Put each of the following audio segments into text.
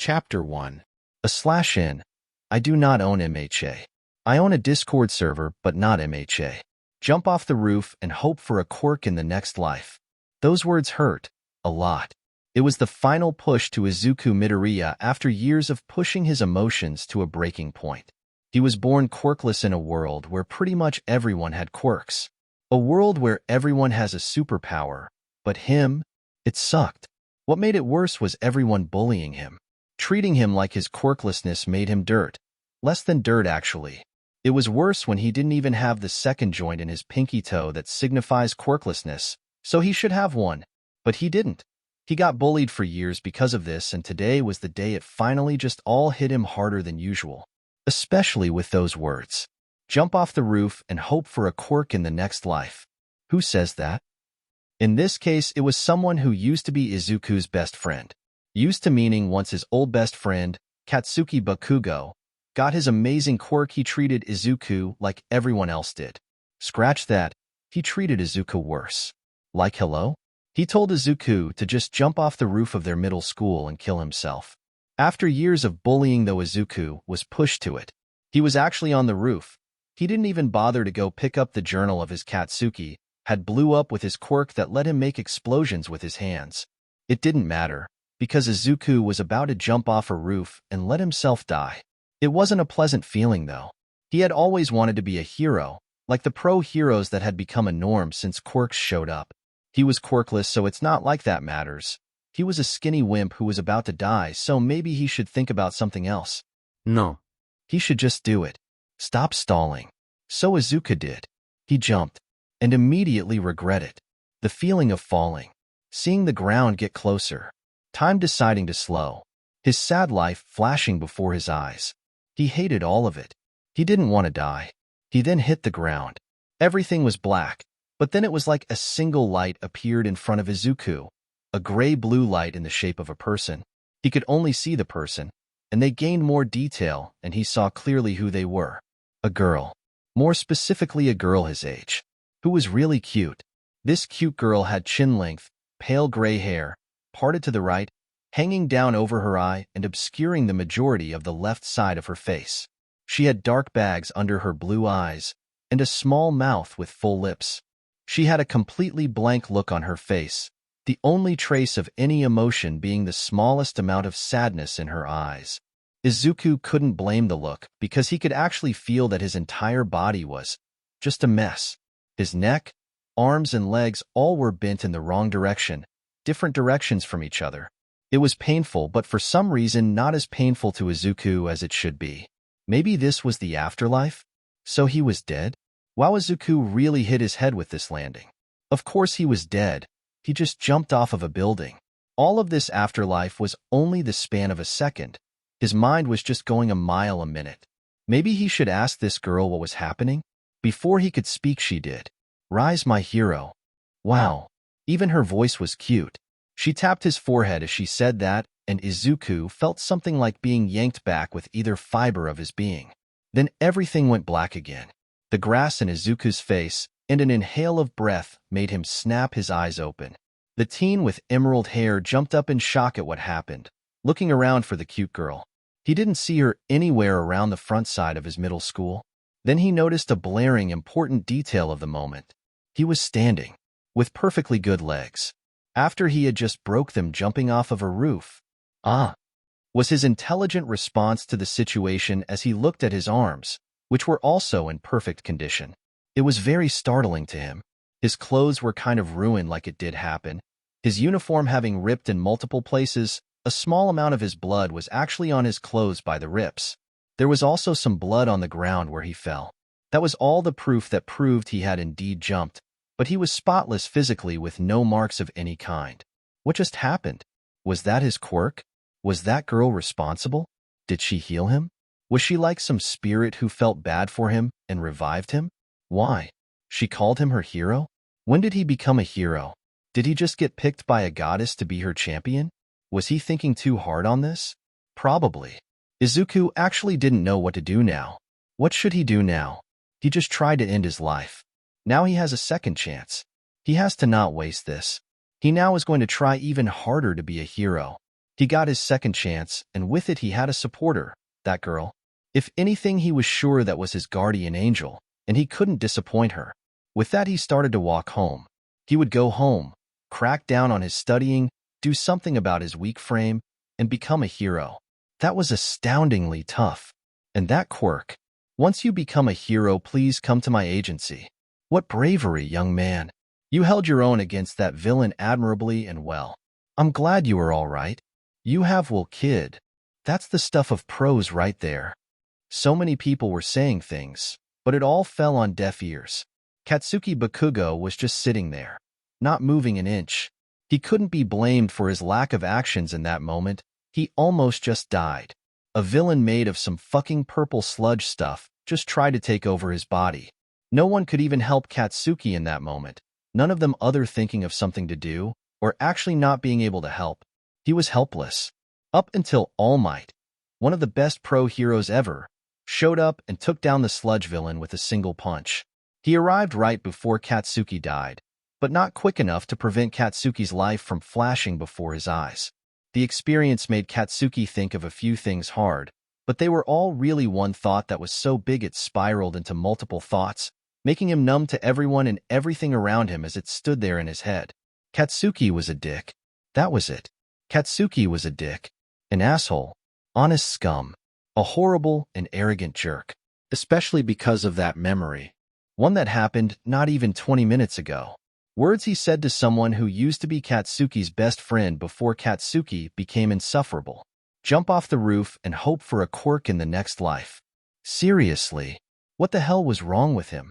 Chapter 1. /in. I do not own MHA. I own a Discord server, but not MHA. Jump off the roof and hope for a quirk in the next life. Those words hurt. A lot. It was the final push to Izuku Midoriya after years of pushing his emotions to a breaking point. He was born quirkless in a world where pretty much everyone had quirks. A world where everyone has a superpower. But him? It sucked. What made it worse was everyone bullying him. Treating him like his quirklessness made him dirt. Less than dirt, actually. It was worse when he didn't even have the second joint in his pinky toe that signifies quirklessness, so he should have one. But he didn't. He got bullied for years because of this, and today was the day it finally just all hit him harder than usual. Especially with those words. Jump off the roof and hope for a quirk in the next life. Who says that? In this case, it was someone who used to be Izuku's best friend. Used to meaning once his old best friend, Katsuki Bakugo, got his amazing quirk. He treated Izuku like everyone else did. Scratch that, he treated Izuku worse. Like hello? He told Izuku to just jump off the roof of their middle school and kill himself. After years of bullying, though, Izuku was pushed to it. He was actually on the roof. He didn't even bother to go pick up the journal of his Katsuki, had blew up with his quirk that let him make explosions with his hands. It didn't matter, because Izuku was about to jump off a roof and let himself die. It wasn't a pleasant feeling, though. He had always wanted to be a hero, like the pro heroes that had become a norm since quirks showed up. He was quirkless, so it's not like that matters. He was a skinny wimp who was about to die, so maybe he should think about something else. No. He should just do it. Stop stalling. So Izuku did. He jumped, and immediately regretted. The feeling of falling. Seeing the ground get closer. Time deciding to slow. His sad life flashing before his eyes. He hated all of it. He didn't want to die. He then hit the ground. Everything was black, but then it was like a single light appeared in front of Izuku. A gray-blue light in the shape of a person. He could only see the person, and they gained more detail, and he saw clearly who they were. A girl. More specifically, a girl his age. Who was really cute. This cute girl had chin-length, pale gray hair, parted to the right, hanging down over her eye and obscuring the majority of the left side of her face. She had dark bags under her blue eyes and a small mouth with full lips. She had a completely blank look on her face, the only trace of any emotion being the smallest amount of sadness in her eyes. Izuku couldn't blame the look because he could actually feel that his entire body was just a mess. His neck, arms, and legs all were bent in the wrong direction, different directions from each other. It was painful, but for some reason not as painful to Izuku as it should be. Maybe this was the afterlife? So he was dead? Wow, Izuku really hit his head with this landing. Of course he was dead. He just jumped off of a building. All of this afterlife was only the span of a second. His mind was just going a mile a minute. Maybe he should ask this girl what was happening? Before he could speak, she did. Rise, my hero. Wow. Even her voice was cute. She tapped his forehead as she said that, and Izuku felt something like being yanked back with either fiber of his being. Then everything went black again. The grass in Izuku's face and an inhale of breath made him snap his eyes open. The teen with emerald hair jumped up in shock at what happened, looking around for the cute girl. He didn't see her anywhere around the front side of his middle school. Then he noticed a blaring important detail of the moment. He was standing, with perfectly good legs. After he had just broke them jumping off of a roof. Ah, was his intelligent response to the situation as he looked at his arms, which were also in perfect condition. It was very startling to him. His clothes were kind of ruined like it did happen. His uniform having ripped in multiple places, a small amount of his blood was actually on his clothes by the rips. There was also some blood on the ground where he fell. That was all the proof that proved he had indeed jumped. But he was spotless physically with no marks of any kind. What just happened? Was that his quirk? Was that girl responsible? Did she heal him? Was she like some spirit who felt bad for him and revived him? Why? She called him her hero? When did he become a hero? Did he just get picked by a goddess to be her champion? Was he thinking too hard on this? Probably. Izuku actually didn't know what to do now. What should he do now? He just tried to end his life. Now he has a second chance. He has to not waste this. He now is going to try even harder to be a hero. He got his second chance, and with it he had a supporter, that girl. If anything, he was sure that was his guardian angel, and he couldn't disappoint her. With that, he started to walk home. He would go home, crack down on his studying, do something about his weak frame, and become a hero. That was astoundingly tough. And that quirk. Once you become a hero, please come to my agency. What bravery, young man. You held your own against that villain admirably and well. I'm glad you were all right. You have will, kid. That's the stuff of pros right there. So many people were saying things, but it all fell on deaf ears. Katsuki Bakugo was just sitting there, not moving an inch. He couldn't be blamed for his lack of actions in that moment. He almost just died. A villain made of some fucking purple sludge stuff just tried to take over his body. No one could even help Katsuki in that moment. None of them other thinking of something to do, or actually not being able to help. He was helpless. Up until All Might, one of the best pro heroes ever, showed up and took down the sludge villain with a single punch. He arrived right before Katsuki died, but not quick enough to prevent Katsuki's life from flashing before his eyes. The experience made Katsuki think of a few things hard, but they were all really one thought that was so big it spiraled into multiple thoughts, making him numb to everyone and everything around him as it stood there in his head. Katsuki was a dick. That was it. Katsuki was a dick. An asshole. Honest scum. A horrible and arrogant jerk. Especially because of that memory. One that happened not even 20 minutes ago. Words he said to someone who used to be Katsuki's best friend before Katsuki became insufferable. Jump off the roof and hope for a quirk in the next life. Seriously, what the hell was wrong with him?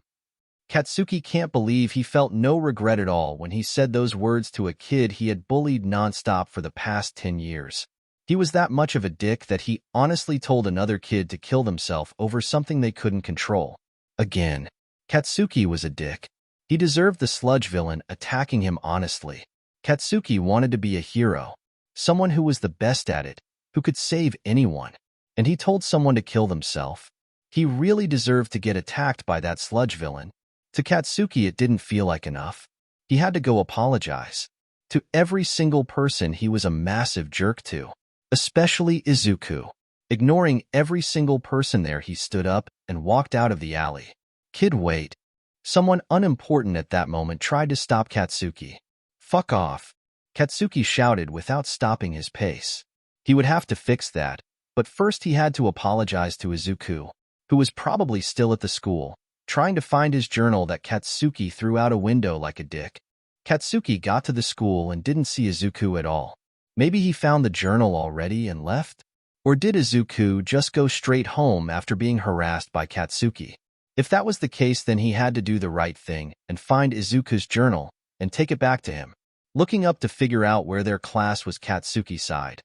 Katsuki can't believe he felt no regret at all when he said those words to a kid he had bullied nonstop for the past 10 years. He was that much of a dick that he honestly told another kid to kill themselves over something they couldn't control. Again, Katsuki was a dick. He deserved the sludge villain attacking him honestly. Katsuki wanted to be a hero, someone who was the best at it, who could save anyone. And he told someone to kill themselves. He really deserved to get attacked by that sludge villain. To Katsuki, it didn't feel like enough. He had to go apologize. To every single person he was a massive jerk to. Especially Izuku. Ignoring every single person there, he stood up and walked out of the alley. Kid, wait. Someone unimportant at that moment tried to stop Katsuki. Fuck off. Katsuki shouted without stopping his pace. He would have to fix that, but first he had to apologize to Izuku, who was probably still at the school, trying to find his journal that Katsuki threw out a window like a dick. Katsuki got to the school and didn't see Izuku at all. Maybe he found the journal already and left? Or did Izuku just go straight home after being harassed by Katsuki? If that was the case, then he had to do the right thing and find Izuku's journal and take it back to him. Looking up to figure out where their class was, Katsuki sighed,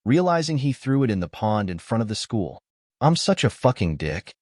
realizing he threw it in the pond in front of the school. I'm such a fucking dick.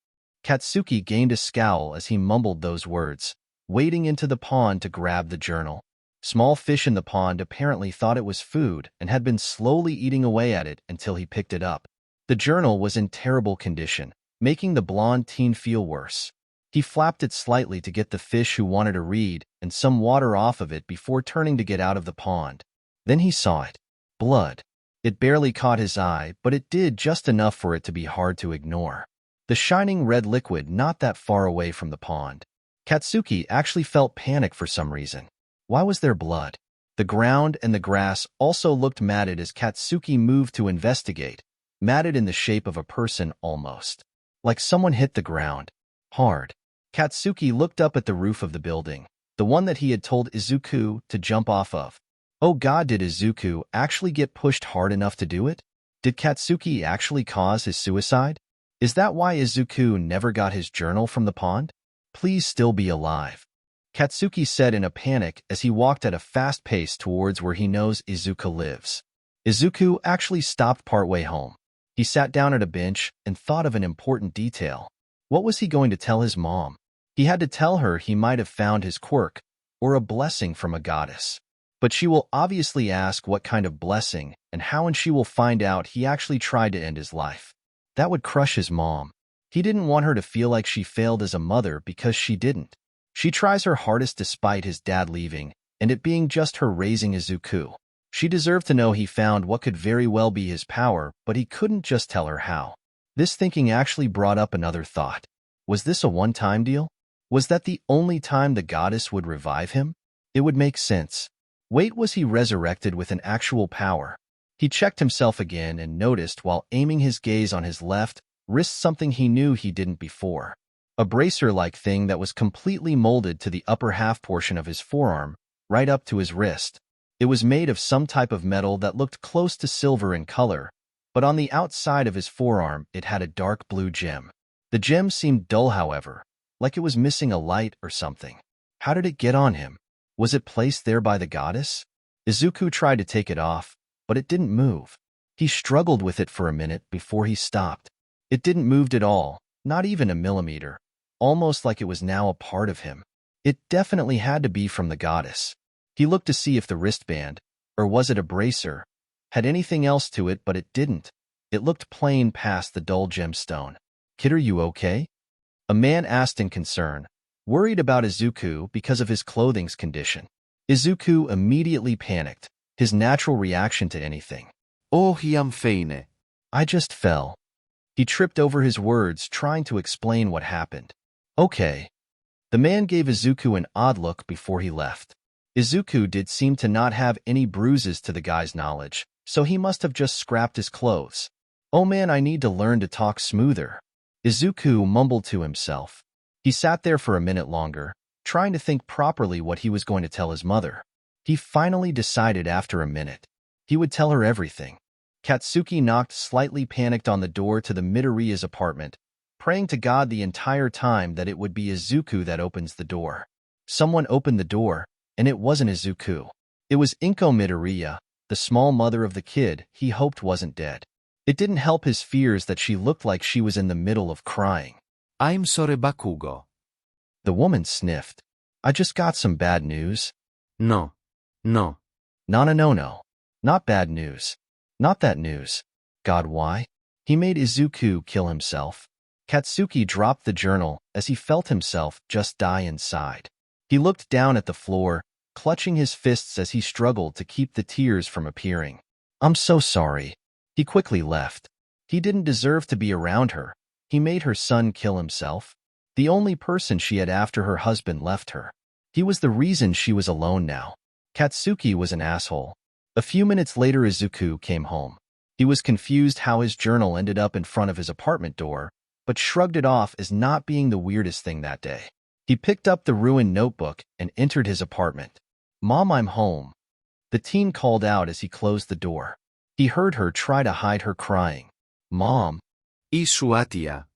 Katsuki gained a scowl as he mumbled those words, wading into the pond to grab the journal. Small fish in the pond apparently thought it was food and had been slowly eating away at it until he picked it up. The journal was in terrible condition, making the blonde teen feel worse. He flapped it slightly to get the fish who wanted to read and some water off of it before turning to get out of the pond. Then he saw it. Blood. It barely caught his eye, but it did just enough for it to be hard to ignore. The shining red liquid not that far away from the pond. Katsuki actually felt panic for some reason. Why was there blood? The ground and the grass also looked matted as Katsuki moved to investigate, matted in the shape of a person almost. Like someone hit the ground. Hard. Katsuki looked up at the roof of the building, the one that he had told Izuku to jump off of. Oh god, did Izuku actually get pushed hard enough to do it? Did Katsuki actually cause his suicide? Is that why Izuku never got his journal from the pond? Please still be alive. Katsuki said in a panic as he walked at a fast pace towards where he knows Izuku lives. Izuku actually stopped partway home. He sat down at a bench and thought of an important detail. What was he going to tell his mom? He had to tell her he might have found his quirk, or a blessing from a goddess. But she will obviously ask what kind of blessing and how, and she will find out he actually tried to end his life. That would crush his mom. He didn't want her to feel like she failed as a mother because she didn't. She tries her hardest despite his dad leaving, and it being just her raising Izuku. She deserved to know he found what could very well be his power, but he couldn't just tell her how. This thinking actually brought up another thought. Was this a one-time deal? Was that the only time the goddess would revive him? It would make sense. Wait, was he resurrected with an actual power? He checked himself again and noticed, while aiming his gaze on his left wrist, something he knew he didn't before. A bracer-like thing that was completely molded to the upper half portion of his forearm, right up to his wrist. It was made of some type of metal that looked close to silver in color, but on the outside of his forearm it had a dark blue gem. The gem seemed dull, however, like it was missing a light or something. How did it get on him? Was it placed there by the goddess? Izuku tried to take it off, but it didn't move. He struggled with it for a minute before he stopped. It didn't move at all, not even a millimeter, almost like it was now a part of him. It definitely had to be from the goddess. He looked to see if the wristband, or was it a bracer, had anything else to it, but it didn't. It looked plain past the dull gemstone. "Kid, are you okay?" A man asked in concern, worried about Izuku because of his clothing's condition. Izuku immediately panicked, his natural reaction to anything. Oh, I am fine. "I just fell." He tripped over his words, trying to explain what happened. "Okay." The man gave Izuku an odd look before he left. Izuku did seem to not have any bruises to the guy's knowledge, so he must have just scrapped his clothes. "Oh man, I need to learn to talk smoother," Izuku mumbled to himself. He sat there for a minute longer, trying to think properly what he was going to tell his mother. He finally decided after a minute. He would tell her everything. Katsuki knocked, slightly panicked, on the door to the Midoriya's apartment, praying to God the entire time that it would be Izuku that opens the door. Someone opened the door, and it wasn't Izuku. It was Izuku Midoriya, the small mother of the kid he hoped wasn't dead. It didn't help his fears that she looked like she was in the middle of crying. I'm sorry, Bakugo. The woman sniffed. "I just got some bad news." No. No. Not bad news. Not that news. God, why? He made Izuku kill himself. Katsuki dropped the journal as he felt himself just die inside. He looked down at the floor, clutching his fists as he struggled to keep the tears from appearing. "I'm so sorry." He quickly left. He didn't deserve to be around her. He made her son kill himself. The only person she had after her husband left her. He was the reason she was alone now. Katsuki was an asshole. A few minutes later, Izuku came home. He was confused how his journal ended up in front of his apartment door, but shrugged it off as not being the weirdest thing that day. He picked up the ruined notebook and entered his apartment. "Mom, I'm home." The teen called out as he closed the door. He heard her try to hide her crying. "Mom." Isuatia.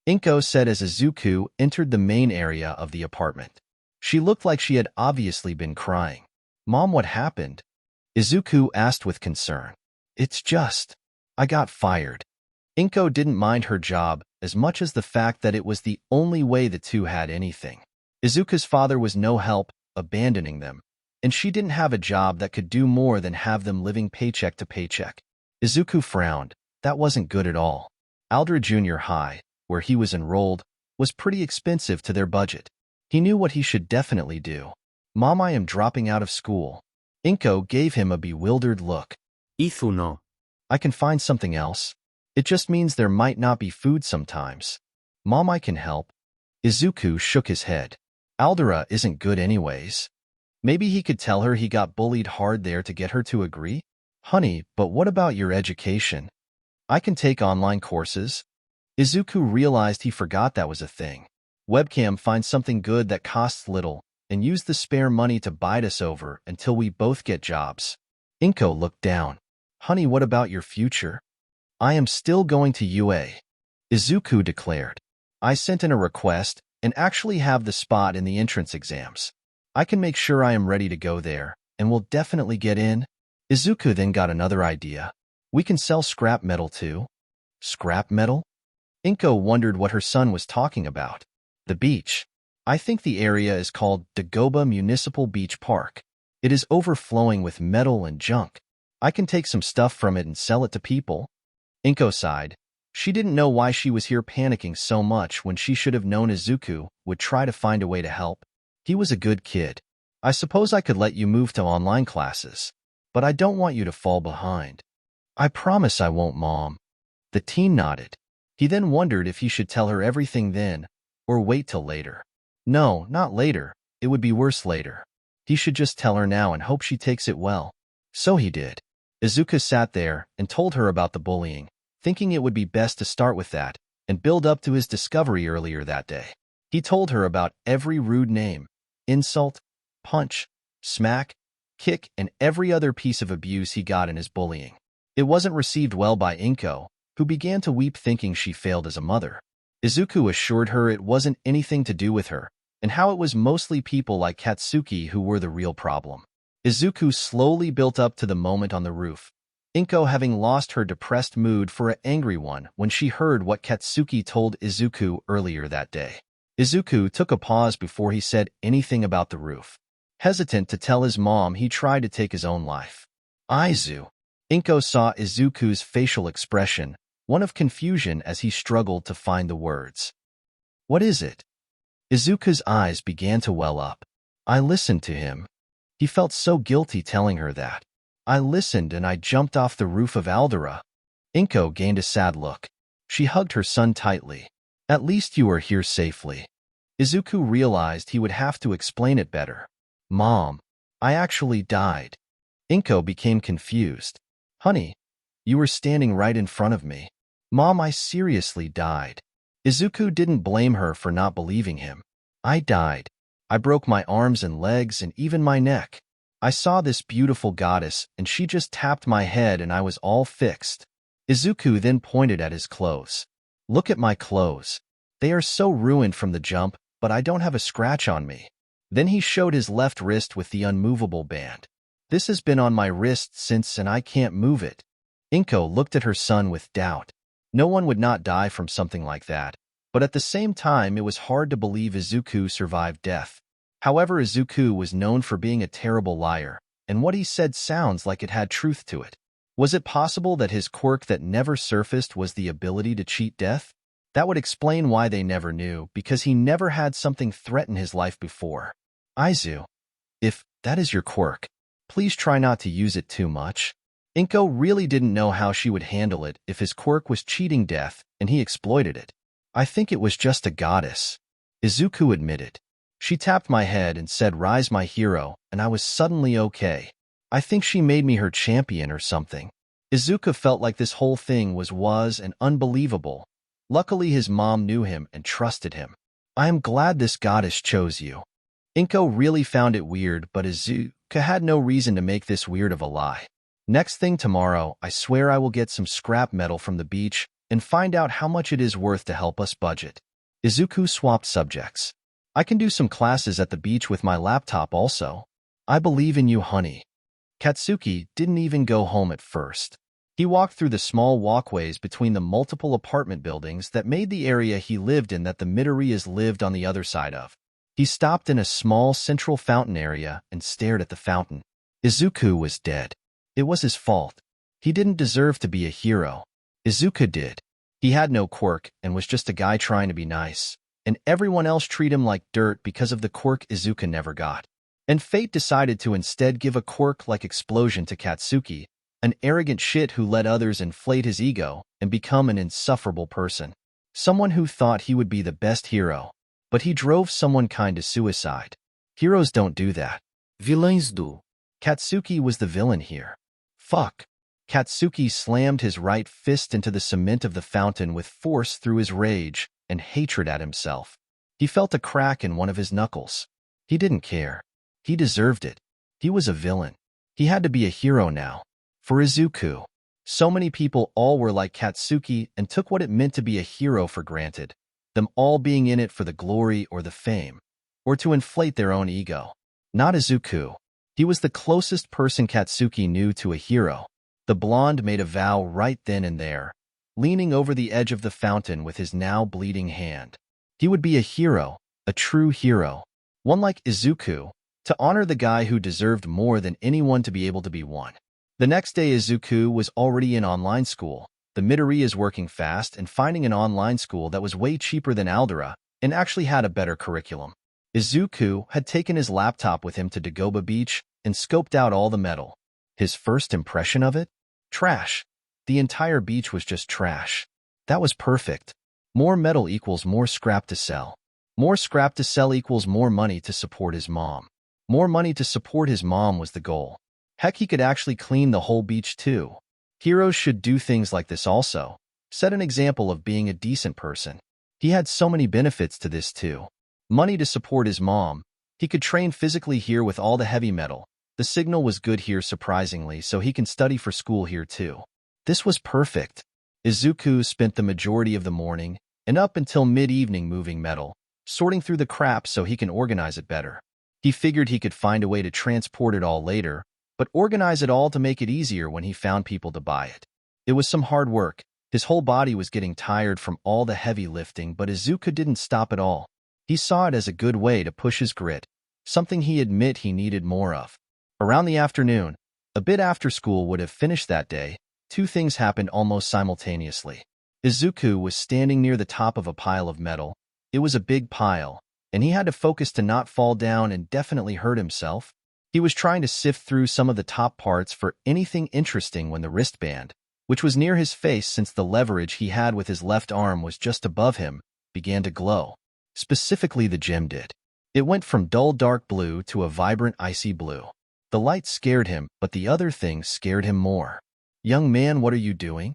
Inko said as Izuku entered the main area of the apartment. She looked like she had obviously been crying. "Mom, what happened?" Izuku asked with concern. "It's just, I got fired." Inko didn't mind her job as much as the fact that it was the only way the two had anything. Izuku's father was no help, abandoning them, and she didn't have a job that could do more than have them living paycheck to paycheck. Izuku frowned. That wasn't good at all. Aldra Junior High, where he was enrolled, was pretty expensive to their budget. He knew what he should definitely do. "Mom, I am dropping out of school." Inko gave him a bewildered look. Ithuno. "I can find something else. It just means there might not be food sometimes." "Mom, I can help." Izuku shook his head. Aldra isn't good anyways. Maybe he could tell her he got bullied hard there to get her to agree? "Honey, but what about your education?" "I can take online courses." Izuku realized he forgot that was a thing. "Webcam, find something good that costs little, and use the spare money to bide us over until we both get jobs." Inko looked down. "Honey, what about your future?" "I am still going to UA," Izuku declared. "I sent in a request and actually have the spot in the entrance exams. I can make sure I am ready to go there, and will definitely get in." Izuku then got another idea. "We can sell scrap metal too." "Scrap metal?" Inko wondered what her son was talking about. "The beach. I think the area is called Dagoba Municipal Beach Park. It is overflowing with metal and junk. I can take some stuff from it and sell it to people." Inko sighed. She didn't know why she was here panicking so much when she should have known Izuku would try to find a way to help. He was a good kid. "I suppose I could let you move to online classes. but I don't want you to fall behind. I promise I won't, Mom. The teen nodded. He then wondered if he should tell her everything then, or wait till later. No, not later. It would be worse later. He should just tell her now and hope she takes it well. So he did. Izuku sat there and told her about the bullying, thinking it would be best to start with that and build up to his discovery earlier that day. He told her about every rude name, insult, punch, smack, kick, and every other piece of abuse he got in his bullying. It wasn't received well by Inko, who began to weep thinking she failed as a mother. Izuku assured her it wasn't anything to do with her, and how it was mostly people like Katsuki who were the real problem. Izuku slowly built up to the moment on the roof, Inko having lost her depressed mood for an angry one when she heard what Katsuki told Izuku earlier that day. Izuku took a pause before he said anything about the roof. Hesitant to tell his mom he tried to take his own life. Aizu. Inko saw Izuku's facial expression, one of confusion as he struggled to find the words. What is it? Izuku's eyes began to well up. I listened to him. He felt so guilty telling her that. I listened and I jumped off the roof of Aldera. Inko gained a sad look. She hugged her son tightly. At least you are here safely. Izuku realized he would have to explain it better. Mom, I actually died. Inko became confused. Honey, you were standing right in front of me. Mom, I seriously died. Izuku didn't blame her for not believing him. I died. I broke my arms and legs and even my neck. I saw this beautiful goddess and she just tapped my head and I was all fixed. Izuku then pointed at his clothes. Look at my clothes. They are so ruined from the jump, but I don't have a scratch on me. Then he showed his left wrist with the unmovable band. This has been on my wrist since and I can't move it. Inko looked at her son with doubt. No one would not die from something like that, but at the same time it was hard to believe Izuku survived death. However, Izuku was known for being a terrible liar, and what he said sounds like it had truth to it. Was it possible that his quirk that never surfaced was the ability to cheat death? That would explain why they never knew, because he never had something threaten his life before. Aizu, if that is your quirk, please try not to use it too much. Inko really didn't know how she would handle it if his quirk was cheating death and he exploited it. I think it was just a goddess. Izuku admitted. She tapped my head and said, "Rise, my hero," and I was suddenly okay. I think she made me her champion or something. Izuku felt like this whole thing was and unbelievable. Luckily, his mom knew him and trusted him. I am glad this goddess chose you. Inko really found it weird, but Izuku had no reason to make this weird of a lie. Next thing tomorrow, I swear I will get some scrap metal from the beach and find out how much it is worth to help us budget. Izuku swapped subjects. I can do some classes at the beach with my laptop also. I believe in you, honey. Katsuki didn't even go home at first. He walked through the small walkways between the multiple apartment buildings that made the area he lived in that the Midoriyas lived on the other side of. He stopped in a small central fountain area and stared at the fountain. Izuku was dead. It was his fault. He didn't deserve to be a hero. Izuku did. He had no quirk and was just a guy trying to be nice. And everyone else treated him like dirt because of the quirk Izuku never got. And fate decided to instead give a quirk like explosion to Katsuki, an arrogant shit who let others inflate his ego and become an insufferable person. Someone who thought he would be the best hero, but he drove someone kind to suicide. Heroes don't do that. Vilões do. Katsuki was the villain here. Fuck. Katsuki slammed his right fist into the cement of the fountain with force through his rage and hatred at himself. He felt a crack in one of his knuckles. He didn't care. He deserved it. He was a villain. He had to be a hero now. For Izuku. So many people all were like Katsuki and took what it meant to be a hero for granted, them all being in it for the glory or the fame, or to inflate their own ego. Not Izuku. He was the closest person Katsuki knew to a hero. The blonde made a vow right then and there, leaning over the edge of the fountain with his now bleeding hand. He would be a hero, a true hero, one like Izuku, to honor the guy who deserved more than anyone to be able to be one. The next day, Izuku was already in online school. The Midoriyas working fast and finding an online school that was way cheaper than Aldera and actually had a better curriculum. Izuku had taken his laptop with him to Dagoba Beach and scoped out all the metal. His first impression of it? Trash. The entire beach was just trash. That was perfect. More metal equals more scrap to sell. More scrap to sell equals more money to support his mom. More money to support his mom was the goal. Heck, he could actually clean the whole beach too. Heroes should do things like this also. Set an example of being a decent person. He had so many benefits to this too. Money to support his mom. He could train physically here with all the heavy metal. The signal was good here surprisingly, so he can study for school here too. This was perfect. Izuku spent the majority of the morning and up until mid-evening moving metal, sorting through the crap so he can organize it better. He figured he could find a way to transport it all later, but organize it all to make it easier when he found people to buy it. It was some hard work. His whole body was getting tired from all the heavy lifting, but Izuku didn't stop at all. He saw it as a good way to push his grit, something he admitted he needed more of. Around the afternoon, a bit after school would have finished that day, two things happened almost simultaneously. Izuku was standing near the top of a pile of metal. It was a big pile, and he had to focus to not fall down and definitely hurt himself. He was trying to sift through some of the top parts for anything interesting when the wristband, which was near his face since the leverage he had with his left arm was just above him, began to glow. Specifically, the gem did. It went from dull dark blue to a vibrant icy blue. The light scared him, but the other thing scared him more. "Young man, what are you doing?"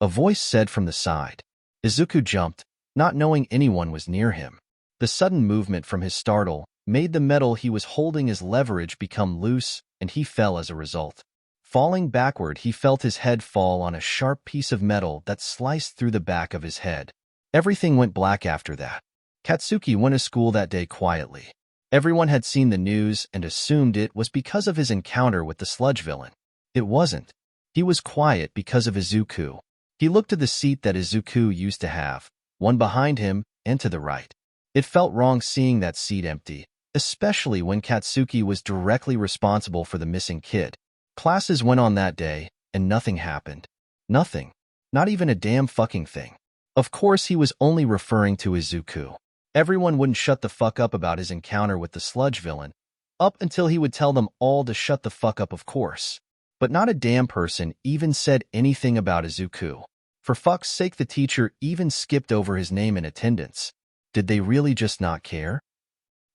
A voice said from the side. Izuku jumped, not knowing anyone was near him. The sudden movement from his startle made the metal he was holding as leverage become loose, and he fell as a result. Falling backward, he felt his head fall on a sharp piece of metal that sliced through the back of his head. Everything went black after that. Katsuki went to school that day quietly. Everyone had seen the news and assumed it was because of his encounter with the sludge villain. It wasn't. He was quiet because of Izuku. He looked to the seat that Izuku used to have, one behind him and to the right. It felt wrong seeing that seat empty, especially when Katsuki was directly responsible for the missing kid. Classes went on that day, and nothing happened. Nothing. Not even a damn fucking thing. Of course, he was only referring to Izuku. Everyone wouldn't shut the fuck up about his encounter with the sludge villain, up until he would tell them all to shut the fuck up, of course. But not a damn person even said anything about Izuku. For fuck's sake, the teacher even skipped over his name in attendance. Did they really just not care?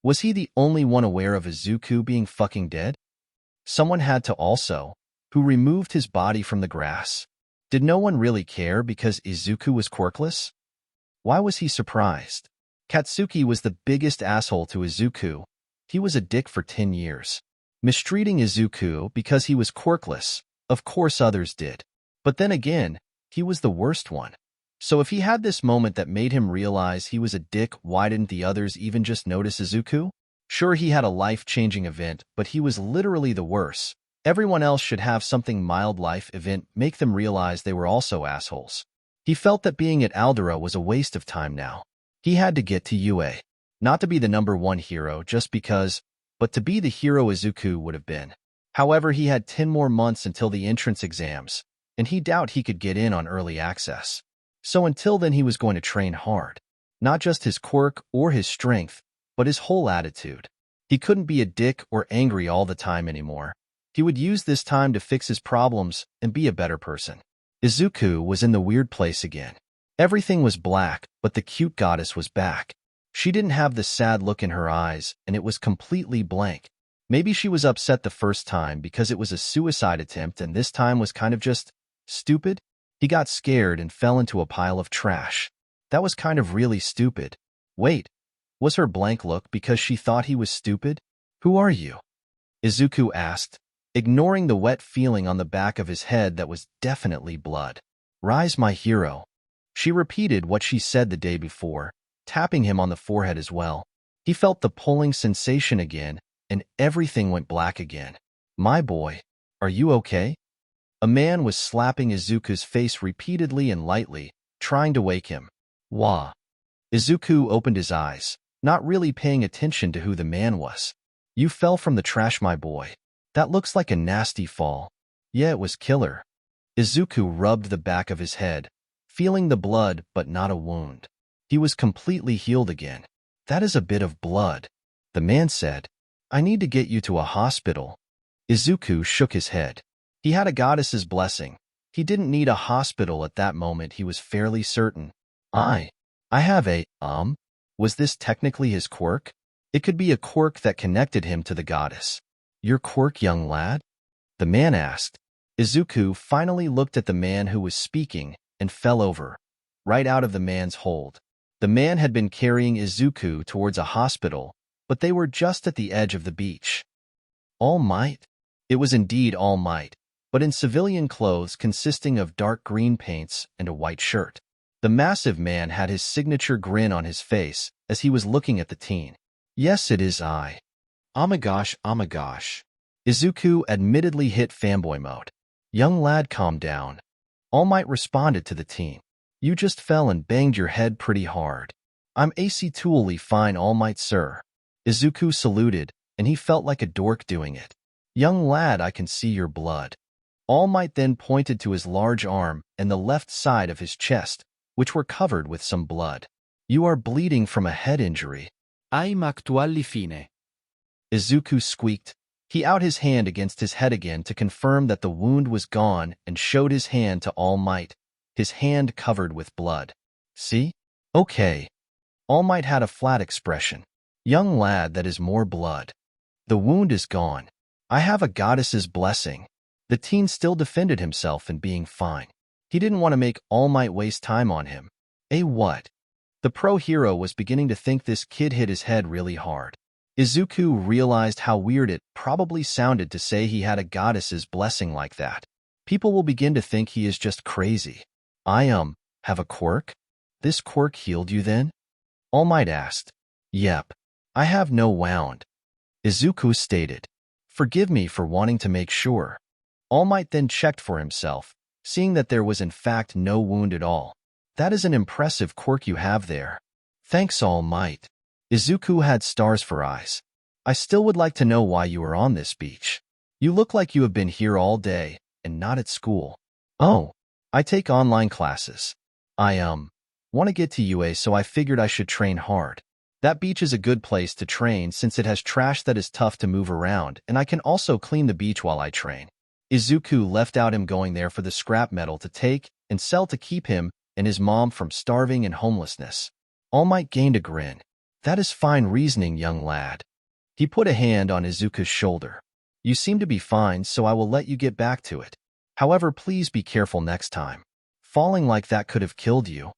Was he the only one aware of Izuku being fucking dead? Someone had to also, who removed his body from the grass. Did no one really care because Izuku was quirkless? Why was he surprised? Katsuki was the biggest asshole to Izuku. He was a dick for 10 years. Mistreating Izuku because he was quirkless. Of course others did. But then again, he was the worst one. So if he had this moment that made him realize he was a dick, why didn't the others even just notice Izuku? Sure, he had a life-changing event, but he was literally the worst. Everyone else should have something mild life event make them realize they were also assholes. He felt that being at Aldera was a waste of time now. He had to get to UA. Not to be the #1 hero just because, but to be the hero Izuku would have been. However, he had 10 more months until the entrance exams, and he doubted he could get in on early access. So until then he was going to train hard. Not just his quirk or his strength, but his whole attitude. He couldn't be a dick or angry all the time anymore. He would use this time to fix his problems and be a better person. Izuku was in the weird place again. Everything was black, but the cute goddess was back. She didn't have the sad look in her eyes, and it was completely blank. Maybe she was upset the first time because it was a suicide attempt and this time was kind of just stupid. He got scared and fell into a pile of trash. That was kind of really stupid. Wait, was her blank look because she thought he was stupid? "Who are you?" Izuku asked, ignoring the wet feeling on the back of his head that was definitely blood. "Rise, my hero." She repeated what she said the day before, tapping him on the forehead as well. He felt the pulling sensation again, and everything went black again. "My boy, are you okay?" A man was slapping Izuku's face repeatedly and lightly, trying to wake him. "Wah." Izuku opened his eyes, not really paying attention to who the man was. "You fell from the trash, my boy. That looks like a nasty fall." "Yeah, it was killer." Izuku rubbed the back of his head, feeling the blood but not a wound. He was completely healed again. "That is a bit of blood." The man said, "I need to get you to a hospital." Izuku shook his head. He had a goddess's blessing. He didn't need a hospital at that moment, he was fairly certain. I have a, was this technically his quirk? It could be a quirk that connected him to the goddess. Your quirk, young lad? The man asked. Izuku finally looked at the man who was speaking and fell over, right out of the man's hold. The man had been carrying Izuku towards a hospital, but they were just at the edge of the beach. All Might? It was indeed All Might, but in civilian clothes consisting of dark green paints and a white shirt. The massive man had his signature grin on his face as he was looking at the teen. Yes, it is I. Oh my gosh, oh my gosh. Izuku admittedly hit fanboy mode. Young lad, calm down. All Might responded to the teen. You just fell and banged your head pretty hard. I'm AC-tooly fine, All Might, sir. Izuku saluted, and he felt like a dork doing it. Young lad, I can see your blood. All Might then pointed to his large arm and the left side of his chest, which were covered with some blood. You are bleeding from a head injury. I'm actually fine. Izuku squeaked. He out his hand against his head again to confirm that the wound was gone and showed his hand to All Might, his hand covered with blood. See? Okay. All Might had a flat expression. Young lad, that is more blood. The wound is gone. I have a goddess's blessing. The teen still defended himself in being fine. He didn't want to make All Might waste time on him. What? The pro hero was beginning to think this kid hit his head really hard. Izuku realized how weird it probably sounded to say he had a goddess's blessing like that. People will begin to think he is just crazy. I have a quirk? This quirk healed you then? All Might asked. Yep. I have no wound. Izuku stated. Forgive me for wanting to make sure. All Might then checked for himself, seeing that there was in fact no wound at all. That is an impressive quirk you have there. Thanks, All Might. Izuku had stars for eyes. I still would like to know why you are on this beach. You look like you have been here all day, and not at school. Oh, I take online classes. I, want to get to UA, so I figured I should train hard. That beach is a good place to train since it has trash that is tough to move around, and I can also clean the beach while I train. Izuku left out him going there for the scrap metal to take and sell to keep him and his mom from starving and homelessness. All Might gained a grin. That is fine reasoning, young lad. He put a hand on Izuku's shoulder. You seem to be fine, so I will let you get back to it. However, please be careful next time. Falling like that could have killed you.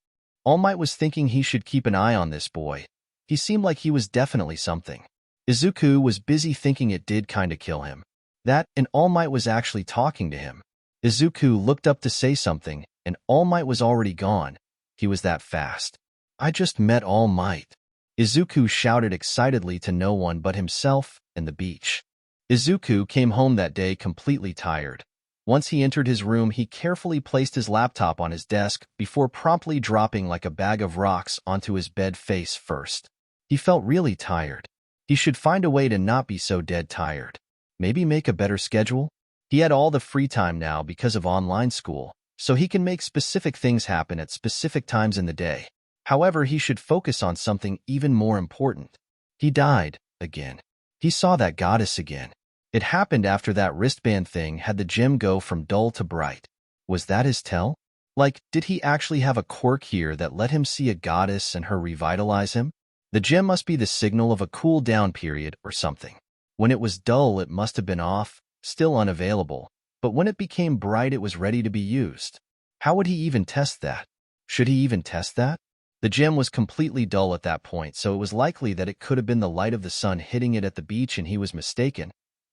All Might was thinking he should keep an eye on this boy. He seemed like he was definitely something. Izuku was busy thinking it did kinda kill him. That, and All Might was actually talking to him. Izuku looked up to say something, and All Might was already gone. He was that fast. I just met All Might. Izuku shouted excitedly to no one but himself and the beach. Izuku came home that day completely tired. Once he entered his room, he carefully placed his laptop on his desk before promptly dropping like a bag of rocks onto his bed face first. He felt really tired. He should find a way to not be so dead tired. Maybe make a better schedule? He had all the free time now because of online school, so he can make specific things happen at specific times in the day. However, he should focus on something even more important. He died, again. He saw that goddess again. It happened after that wristband thing had the gym go from dull to bright. Was that his tell? Like, did he actually have a quirk here that let him see a goddess and her revitalize him? The gym must be the signal of a cool down period or something. When it was dull, it must have been off, still unavailable, but when it became bright, it was ready to be used. How would he even test that? Should he even test that? The gym was completely dull at that point, so it was likely that it could have been the light of the sun hitting it at the beach and he was mistaken.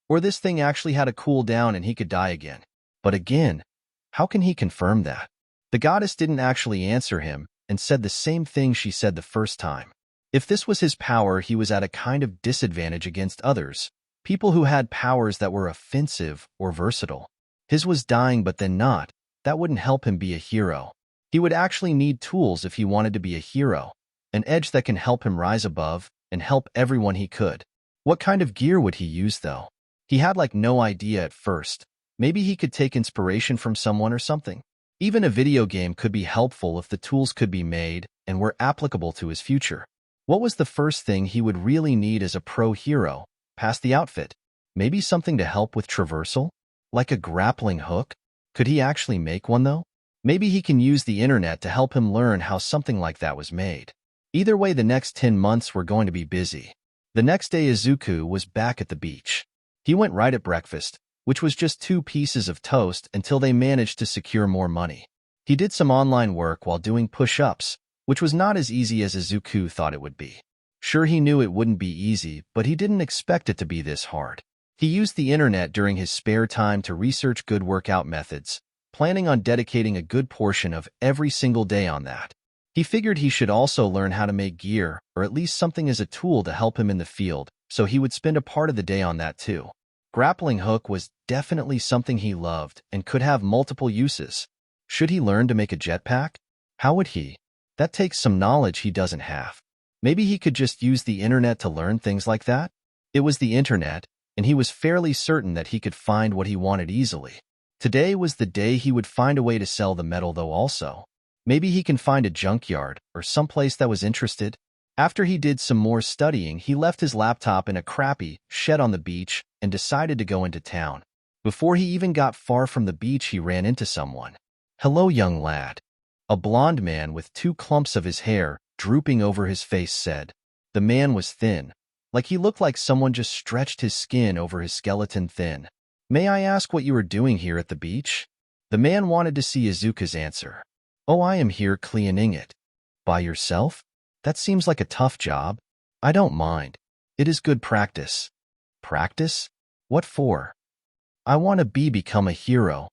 Or this thing actually had a cool down and he could die again. But again, how can he confirm that? The goddess didn't actually answer him and said the same thing she said the first time. If this was his power, he was at a kind of disadvantage against others, people who had powers that were offensive or versatile. His was dying but then not. That wouldn't help him be a hero. He would actually need tools if he wanted to be a hero, an edge that can help him rise above and help everyone he could. What kind of gear would he use, though? He had like no idea at first. Maybe he could take inspiration from someone or something. Even a video game could be helpful if the tools could be made and were applicable to his future. What was the first thing he would really need as a pro hero, past the outfit? Maybe something to help with traversal? Like a grappling hook? Could he actually make one, though? Maybe he can use the internet to help him learn how something like that was made. Either way, the next 10 months were going to be busy. The next day, Izuku was back at the beach. He went right at breakfast, which was just 2 pieces of toast until they managed to secure more money. He did some online work while doing push-ups, which was not as easy as Izuku thought it would be. Sure, he knew it wouldn't be easy, but he didn't expect it to be this hard. He used the internet during his spare time to research good workout methods, planning on dedicating a good portion of every single day on that. He figured he should also learn how to make gear, or at least something as a tool to help him in the field, so he would spend a part of the day on that too. Grappling hook was definitely something he loved and could have multiple uses. Should he learn to make a jetpack? How would he? That takes some knowledge he doesn't have. Maybe he could just use the internet to learn things like that? It was the internet, and he was fairly certain that he could find what he wanted easily. Today was the day he would find a way to sell the metal, though. Also, maybe he can find a junkyard or someplace that was interested. After he did some more studying, he left his laptop in a crappy shed on the beach and decided to go into town. Before he even got far from the beach, he ran into someone. "Hello, young lad." A blond man with 2 clumps of his hair drooping over his face said. The man was thin, like he looked like someone just stretched his skin over his skeleton thin. "May I ask what you are doing here at the beach?" The man wanted to see Izuku's answer. "Oh, I am here cleaning it." "By yourself? That seems like a tough job." "I don't mind. It is good practice." "Practice? What for?" "I want to become a hero."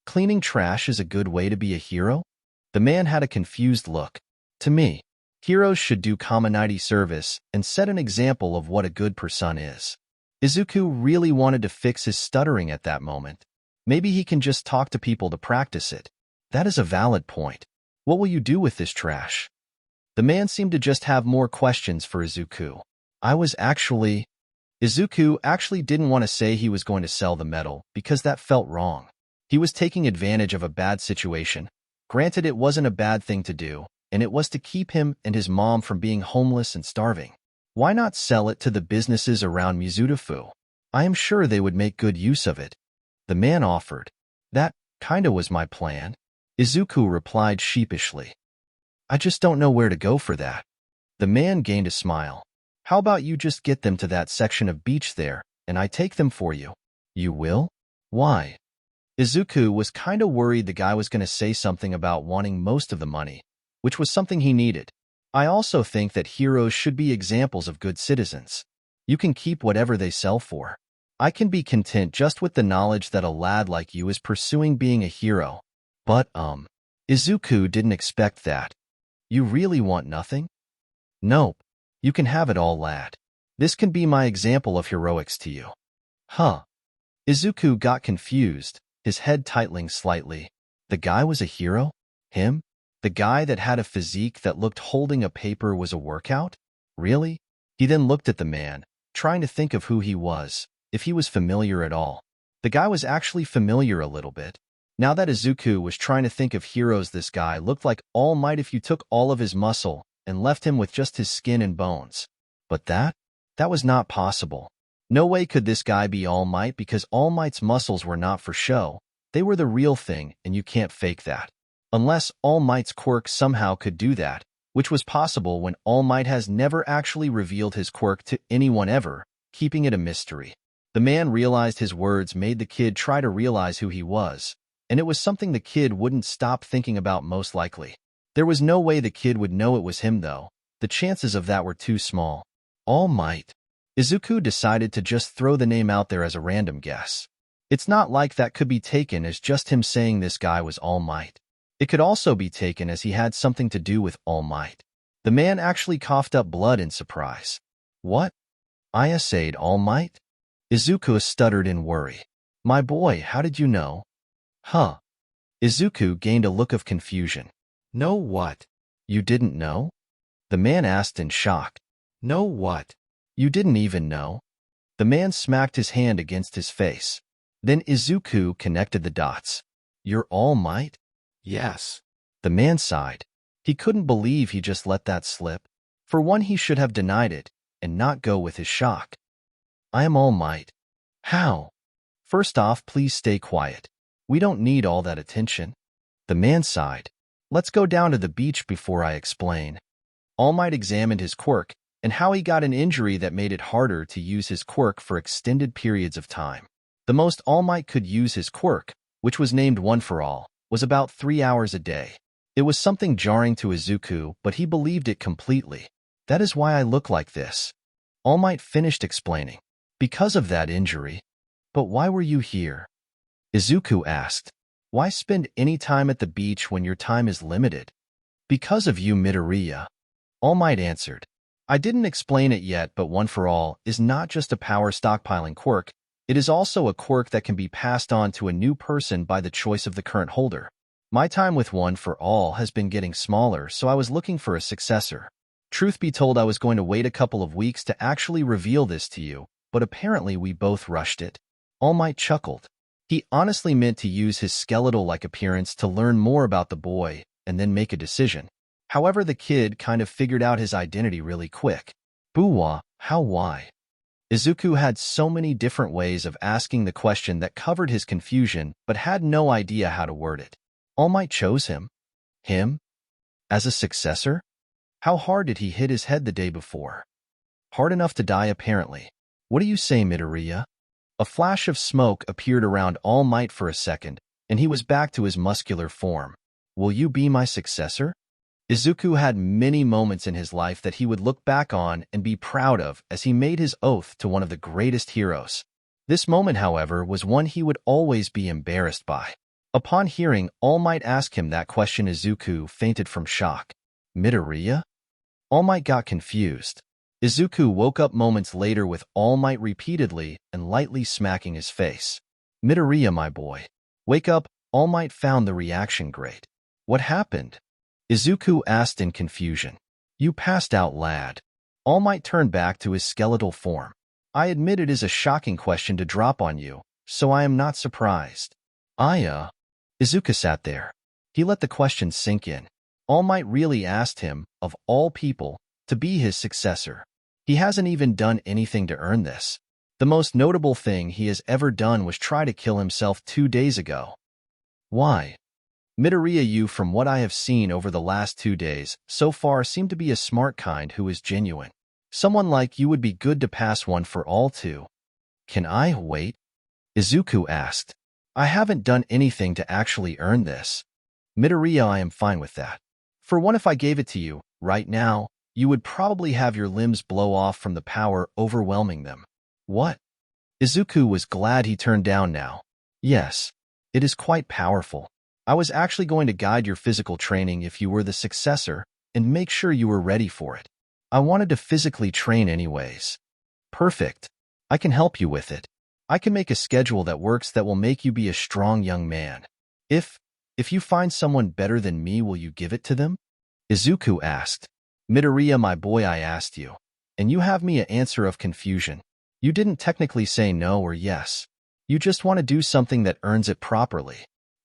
"Cleaning trash is a good way to be a hero?" The man had a confused look. "To me, heroes should do community service and set an example of what a good person is." Izuku really wanted to fix his stuttering at that moment. Maybe he can just talk to people to practice it. That is a valid point. "What will you do with this trash?" The man seemed to just have more questions for Izuku. Izuku actually didn't want to say he was going to sell the metal because that felt wrong. He was taking advantage of a bad situation. Granted, it wasn't a bad thing to do, and it was to keep him and his mom from being homeless and starving. Why not sell it to the businesses around Mizutofu? I am sure they would make good use of it. The man offered. "That kinda was my plan," Izuku replied sheepishly. "I just don't know where to go for that." The man gained a smile. "How about you just get them to that section of beach there, and I take them for you?" "You will? Why?" Izuku was kinda worried the guy was going to say something about wanting most of the money, which was something he needed. "I also think that heroes should be examples of good citizens. You can keep whatever they sell for. I can be content just with the knowledge that a lad like you is pursuing being a hero." But, Izuku didn't expect that. "You really want nothing?" "Nope. You can have it all, lad. This can be my example of heroics to you." "Huh." Izuku got confused, his head tightening slightly. The guy was a hero? Him? The guy that had a physique that looked holding a paper was a workout? Really? He then looked at the man, trying to think of who he was, if he was familiar at all. The guy was actually familiar a little bit. Now that Izuku was trying to think of heroes, this guy looked like All Might if you took all of his muscle and left him with just his skin and bones. But that was not possible. No way could this guy be All Might, because All Might's muscles were not for show. They were the real thing, and you can't fake that. Unless All Might's quirk somehow could do that, which was possible when All Might has never actually revealed his quirk to anyone ever, keeping it a mystery. The man realized his words made the kid try to realize who he was, and it was something the kid wouldn't stop thinking about most likely. There was no way the kid would know it was him, though. The chances of that were too small. All Might. Izuku decided to just throw the name out there as a random guess. It's not like that could be taken as just him saying this guy was All Might. It could also be taken as he had something to do with All Might. The man actually coughed up blood in surprise. "What? I said All Might?" Izuku stuttered in worry. "My boy, how did you know?" "Huh?" Izuku gained a look of confusion. Know what? "You didn't know?" The man asked in shock. Know what? "You didn't even know?" The man smacked his hand against his face. Then Izuku connected the dots. "You're All Might?" Yes. The man sighed. He couldn't believe he just let that slip. For one, he should have denied it and not go with his shock. "I am All Might." "How?" First off, please stay quiet. We don't need all that attention. The man sighed. Let's go down to the beach before I explain. All Might examined his quirk and how he got an injury that made it harder to use his quirk for extended periods of time. The most All Might could use his quirk, which was named One for All, was about 3 hours a day. It was something jarring to Izuku, but he believed it completely. That is why I look like this. All Might finished explaining. Because of that injury. But why were you here? Izuku asked. Why spend any time at the beach when your time is limited? Because of you, Midoriya. All Might answered. I didn't explain it yet, but One for All is not just a power stockpiling quirk. It is also a quirk that can be passed on to a new person by the choice of the current holder. My time with One for All has been getting smaller, so I was looking for a successor. Truth be told, I was going to wait a couple of weeks to actually reveal this to you, but apparently we both rushed it. All Might chuckled. He honestly meant to use his skeletal-like appearance to learn more about the boy and then make a decision. However, the kid kind of figured out his identity really quick. Buwa, how why? Izuku had so many different ways of asking the question that covered his confusion, but had no idea how to word it. All Might chose him? Him? As a successor? How hard did he hit his head the day before? Hard enough to die, apparently. What do you say, Midoriya? A flash of smoke appeared around All Might for a second, and he was back to his muscular form. Will you be my successor? Izuku had many moments in his life that he would look back on and be proud of as he made his oath to one of the greatest heroes. This moment, however, was one he would always be embarrassed by. Upon hearing All Might ask him that question, Izuku fainted from shock. Midoriya? All Might got confused. Izuku woke up moments later with All Might repeatedly and lightly smacking his face. Midoriya, my boy. Wake up. All Might found the reaction great. What happened? Izuku asked in confusion. You passed out, lad. All Might turned back to his skeletal form. I admit it is a shocking question to drop on you, so I am not surprised. Izuku sat there. He let the question sink in. All Might really asked him, of all people, to be his successor. He hasn't even done anything to earn this. The most notable thing he has ever done was try to kill himself 2 days ago. Why? Midoriya, you, from what I have seen over the last 2 days, so far seem to be a smart kind who is genuine. Someone like you would be good to pass One for All to. Can I wait? Izuku asked. I haven't done anything to actually earn this. Midoriya, I am fine with that. For one, if I gave it to you, right now, you would probably have your limbs blow off from the power overwhelming them. What? Izuku was glad he turned down now. Yes, it is quite powerful. I was actually going to guide your physical training if you were the successor and make sure you were ready for it. I wanted to physically train anyways. Perfect. I can help you with it. I can make a schedule that works that will make you be a strong young man. If you find someone better than me, will you give it to them? Izuku asked. Midoriya, my boy, I asked you, and you have me an answer of confusion. You didn't technically say no or yes. You just want to do something that earns it properly.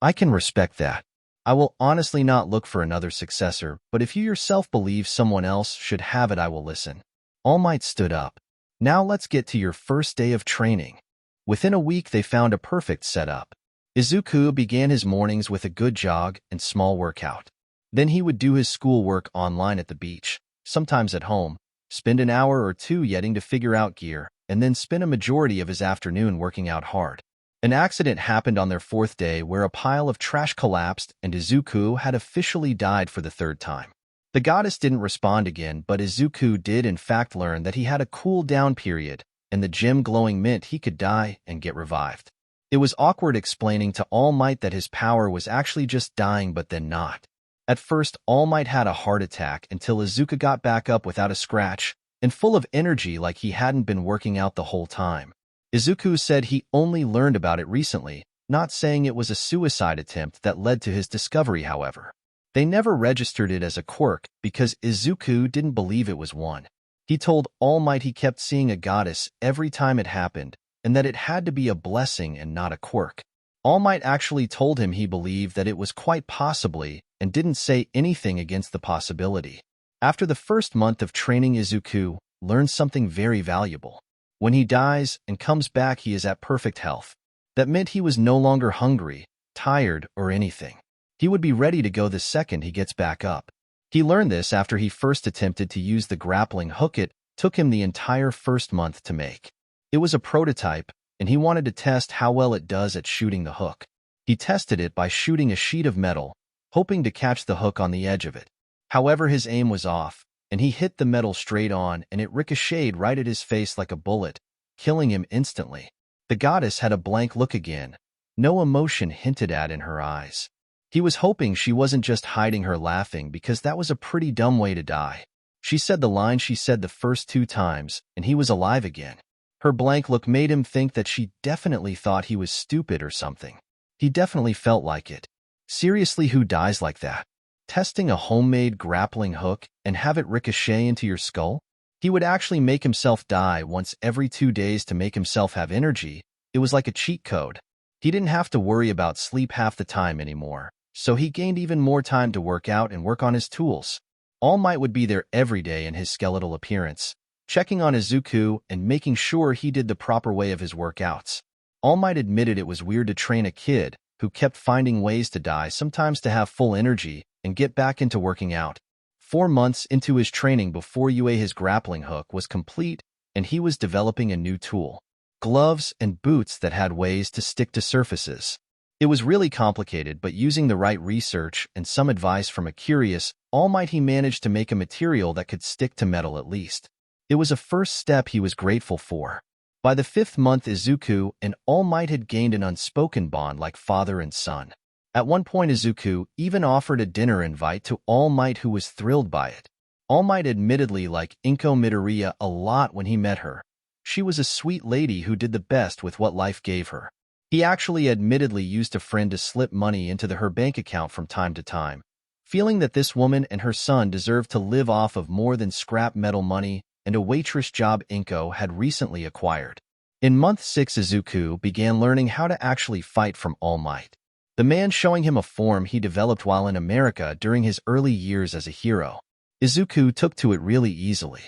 I can respect that. I will honestly not look for another successor, but if you yourself believe someone else should have it, I will listen. All Might stood up. Now let's get to your first day of training. Within a week, they found a perfect setup. Izuku began his mornings with a good jog and small workout. Then he would do his schoolwork online at the beach, sometimes at home, spend an hour or two yetting to figure out gear, and then spend a majority of his afternoon working out hard. An accident happened on their 4th day where a pile of trash collapsed and Izuku had officially died for the 3rd time. The goddess didn't respond again, but Izuku did in fact learn that he had a cool-down period, and the gem glowing meant he could die and get revived. It was awkward explaining to All Might that his power was actually just dying but then not. At first, All Might had a heart attack until Izuku got back up without a scratch and full of energy like he hadn't been working out the whole time. Izuku said he only learned about it recently, not saying it was a suicide attempt that led to his discovery, however. They never registered it as a quirk because Izuku didn't believe it was one. He told All Might he kept seeing a goddess every time it happened and that it had to be a blessing and not a quirk. All Might actually told him he believed that it was quite possibly and didn't say anything against the possibility. After the first month of training, Izuku learned something very valuable. When he dies and comes back, he is at perfect health. That meant he was no longer hungry, tired, or anything. He would be ready to go the second he gets back up. He learned this after he first attempted to use the grappling hook. It took him the entire first month to make. It was a prototype, and he wanted to test how well it does at shooting the hook. He tested it by shooting a sheet of metal, hoping to catch the hook on the edge of it. However, his aim was off, and he hit the metal straight on, and it ricocheted right at his face like a bullet, killing him instantly. The goddess had a blank look again, no emotion hinted at in her eyes. He was hoping she wasn't just hiding her laughing, because that was a pretty dumb way to die. She said the line she said the first 2 times, and he was alive again. Her blank look made him think that she definitely thought he was stupid or something. He definitely felt like it. Seriously, who dies like that? Testing a homemade grappling hook and have it ricochet into your skull? He would actually make himself die once every 2 days to make himself have energy. It was like a cheat code. He didn't have to worry about sleep half the time anymore, so he gained even more time to work out and work on his tools. All Might would be there every day in his skeletal appearance, checking on Izuku and making sure he did the proper way of his workouts. All Might admitted it was weird to train a kid who kept finding ways to die, sometimes to have full energy and get back into working out. 4 months into his training before his grappling hook was complete, and he was developing a new tool. Gloves and boots that had ways to stick to surfaces. It was really complicated, but using the right research and some advice from a curious All Might, he managed to make a material that could stick to metal at least. It was a first step he was grateful for. By the 5th month, Izuku and All Might had gained an unspoken bond like father and son. At one point, Izuku even offered a dinner invite to All Might, who was thrilled by it. All Might admittedly liked Izuku Midoriya a lot when he met her. She was a sweet lady who did the best with what life gave her. He actually admittedly used a friend to slip money into her bank account from time to time, feeling that this woman and her son deserved to live off of more than scrap metal money and a waitress job Izuku had recently acquired. In month 6, Izuku began learning how to actually fight from All Might, the man showing him a form he developed while in America during his early years as a hero. Izuku took to it really easily.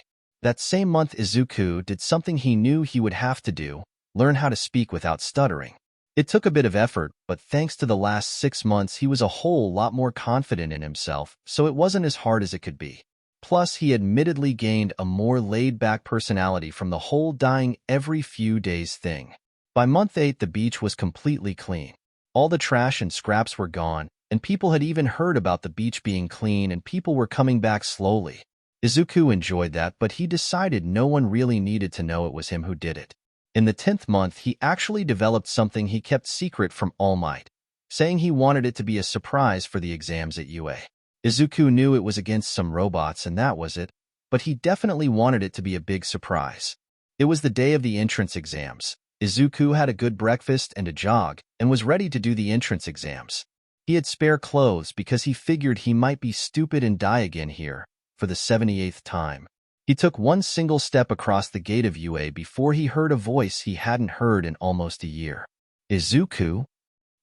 That same month, Izuku did something he knew he would have to do: learn how to speak without stuttering. It took a bit of effort, but thanks to the last 6 months, he was a whole lot more confident in himself, so it wasn't as hard as it could be. Plus, he admittedly gained a more laid-back personality from the whole dying every few days thing. By month 8, the beach was completely clean. All the trash and scraps were gone, and people had even heard about the beach being clean, and people were coming back slowly. Izuku enjoyed that, but he decided no one really needed to know it was him who did it. In the 10th month, he actually developed something he kept secret from All Might, saying he wanted it to be a surprise for the exams at UA. Izuku knew it was against some robots and that was it, but he definitely wanted it to be a big surprise. It was the day of the entrance exams. Izuku had a good breakfast and a jog and was ready to do the entrance exams. He had spare clothes because he figured he might be stupid and die again here for the 78th time. He took one single step across the gate of UA before he heard a voice he hadn't heard in almost a year. Izuku?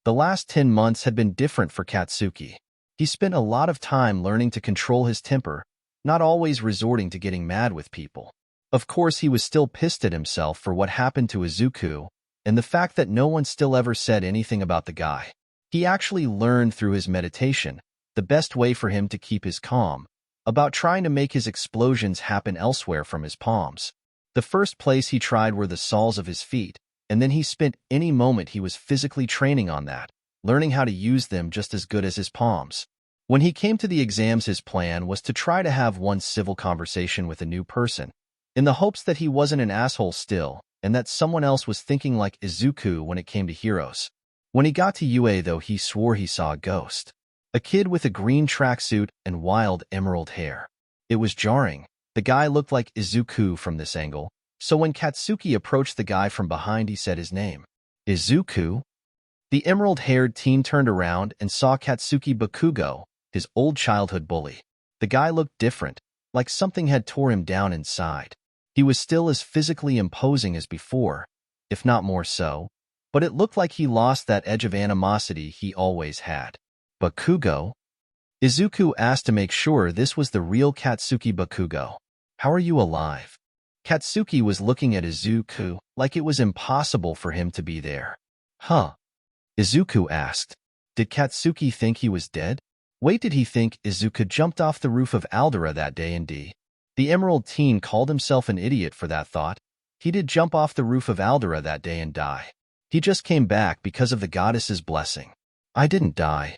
The last 10 months had been different for Katsuki. He spent a lot of time learning to control his temper, not always resorting to getting mad with people. Of course, he was still pissed at himself for what happened to Izuku, and the fact that no one still ever said anything about the guy. He actually learned through his meditation the best way for him to keep his calm, about trying to make his explosions happen elsewhere from his palms. The first place he tried were the soles of his feet, and then he spent any moment he was physically training on that, learning how to use them just as good as his palms. When he came to the exams, his plan was to try to have one civil conversation with a new person, in the hopes that he wasn't an asshole still, and that someone else was thinking like Izuku when it came to heroes. When he got to UA, though, he swore he saw a ghost. A kid with a green tracksuit and wild emerald hair. It was jarring. The guy looked like Izuku from this angle, so when Katsuki approached the guy from behind, he said his name. Izuku? The emerald-haired teen turned around and saw Katsuki Bakugo, his old childhood bully. The guy looked different, like something had tore him down inside. He was still as physically imposing as before, if not more so, but it looked like he lost that edge of animosity he always had. Bakugo? Izuku asked to make sure this was the real Katsuki Bakugo. How are you alive? Katsuki was looking at Izuku like it was impossible for him to be there. Huh? Izuku asked. Did Katsuki think he was dead? Wait, did he think Izuku jumped off the roof of Aldera that day and the Emerald Teen called himself an idiot for that thought? He did jump off the roof of Aldera that day and die. He just came back because of the goddess's blessing. I didn't die.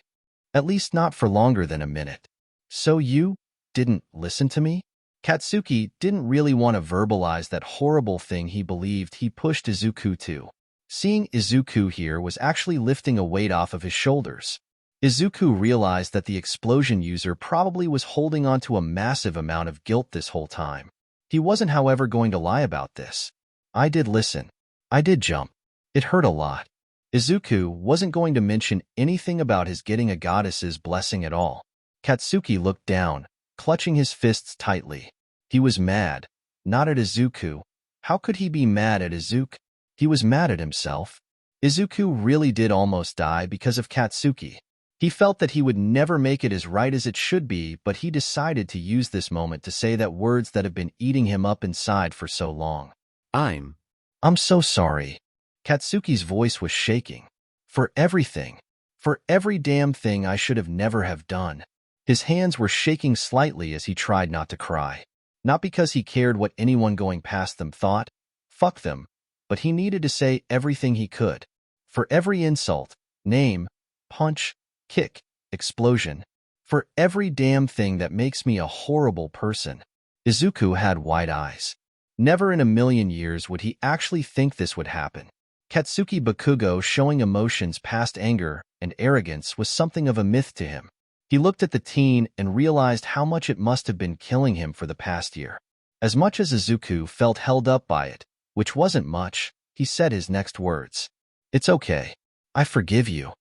At least not for longer than a minute. So you didn't listen to me? Katsuki didn't really want to verbalize that horrible thing he believed he pushed Izuku to. Seeing Izuku here was actually lifting a weight off of his shoulders. Izuku realized that the explosion user probably was holding on to a massive amount of guilt this whole time. He wasn't, however, going to lie about this. I did listen. I did jump. It hurt a lot. Izuku wasn't going to mention anything about his getting a goddess's blessing at all. Katsuki looked down, clutching his fists tightly. He was mad, not at Izuku. How could he be mad at Izuku? He was mad at himself. Izuku really did almost die because of Katsuki. He felt that he would never make it as right as it should be, but he decided to use this moment to say that words that have been eating him up inside for so long. I'm so sorry. Katsuki's voice was shaking. For everything. For every damn thing I should have never have done. His hands were shaking slightly as he tried not to cry. Not because he cared what anyone going past them thought. Fuck them. But he needed to say everything he could. For every insult, name, punch, kick, explosion. For every damn thing that makes me a horrible person. Izuku had wide eyes. Never in a million years would he actually think this would happen. Katsuki Bakugo showing emotions past anger and arrogance was something of a myth to him. He looked at the teen and realized how much it must have been killing him for the past year. As much as Izuku felt held up by it, which wasn't much, he said his next words. It's okay. I forgive you.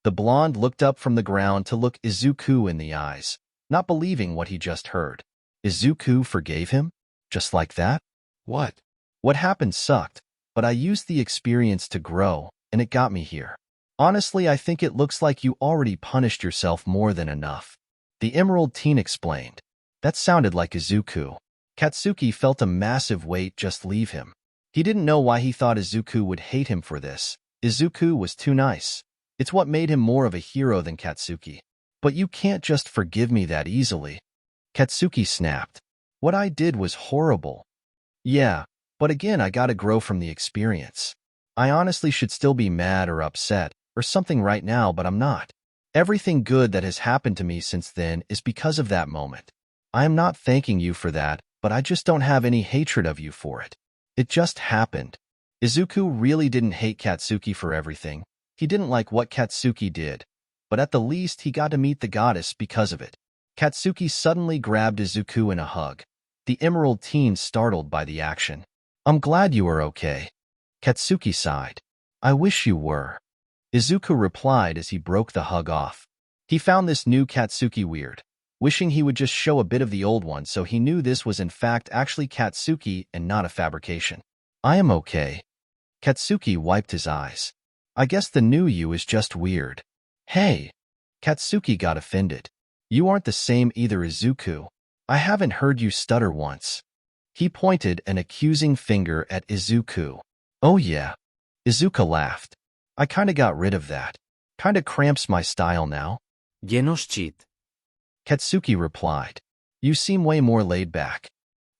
The blonde looked up from the ground to look Izuku in the eyes, not believing what he just heard. Izuku forgave him? Just like that? what? What happened sucked, but I used the experience to grow, and it got me here. Honestly, I think it looks like you already punished yourself more than enough. The Emerald Teen explained. That sounded like Izuku. Katsuki felt a massive weight just leave him. He didn't know why he thought Izuku would hate him for this. Izuku was too nice. It's what made him more of a hero than Katsuki. But you can't just forgive me that easily. Katsuki snapped. What I did was horrible. Yeah, but again I gotta grow from the experience. I honestly should still be mad or upset or something right now, but I'm not. Everything good that has happened to me since then is because of that moment. I am not thanking you for that, but I just don't have any hatred of you for it. It just happened. Izuku really didn't hate Katsuki for everything. He didn't like what Katsuki did, but at the least he got to meet the goddess because of it. Katsuki suddenly grabbed Izuku in a hug. The Emerald Teen startled by the action. I'm glad you are okay. Katsuki sighed. I wish you were. Izuku replied as he broke the hug off. He found this new Katsuki weird, wishing he would just show a bit of the old one so he knew this was in fact actually Katsuki and not a fabrication. I am okay. Katsuki wiped his eyes. I guess the new you is just weird. Hey. Katsuki got offended. You aren't the same either, Izuku. I haven't heard you stutter once. He pointed an accusing finger at Izuku. Oh yeah. Izuku laughed. I kinda got rid of that. Kinda cramps my style now. Llenos cheat. Katsuki replied. You seem way more laid back.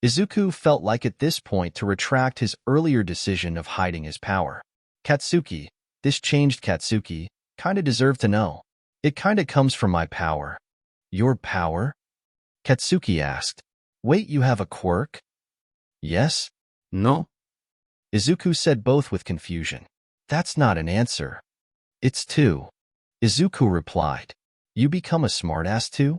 Izuku felt like at this point to retract his earlier decision of hiding his power. Katsuki, this changed Katsuki, kinda deserved to know. It kinda comes from my power. Your power? Katsuki asked. Wait, you have a quirk? Yes? No? Izuku said both with confusion. That's not an answer. It's two. Izuku replied. You become a smartass too?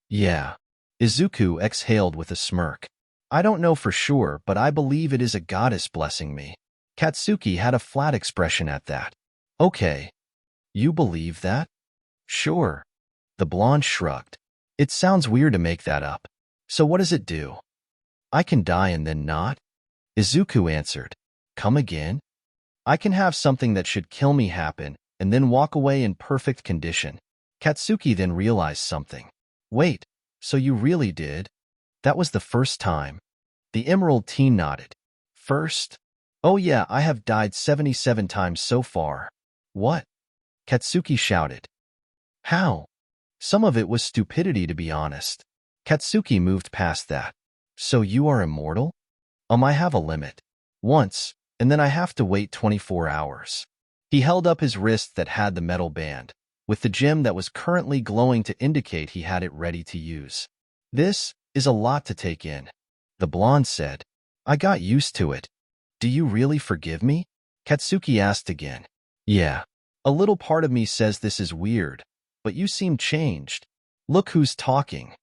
Yeah. Izuku exhaled with a smirk. I don't know for sure, but I believe it is a goddess blessing me. Katsuki had a flat expression at that. Okay. You believe that? Sure. The blonde shrugged. It sounds weird to make that up. So what does it do? I can die and then not? Izuku answered. Come again? I can have something that should kill me happen and then walk away in perfect condition. Katsuki then realized something. Wait, so you really did? That was the first time. The Emerald Teen nodded. First? Oh yeah, I have died 77 times so far. What? Katsuki shouted. How? Some of it was stupidity, to be honest. Katsuki moved past that. So you are immortal? I have a limit. Once, and then I have to wait 24 hours. He held up his wrist that had the metal band, with the gem that was currently glowing to indicate he had it ready to use. This is a lot to take in. The blonde said. I got used to it. Do you really forgive me? Katsuki asked again. Yeah. A little part of me says this is weird, but you seem changed. Look who's talking.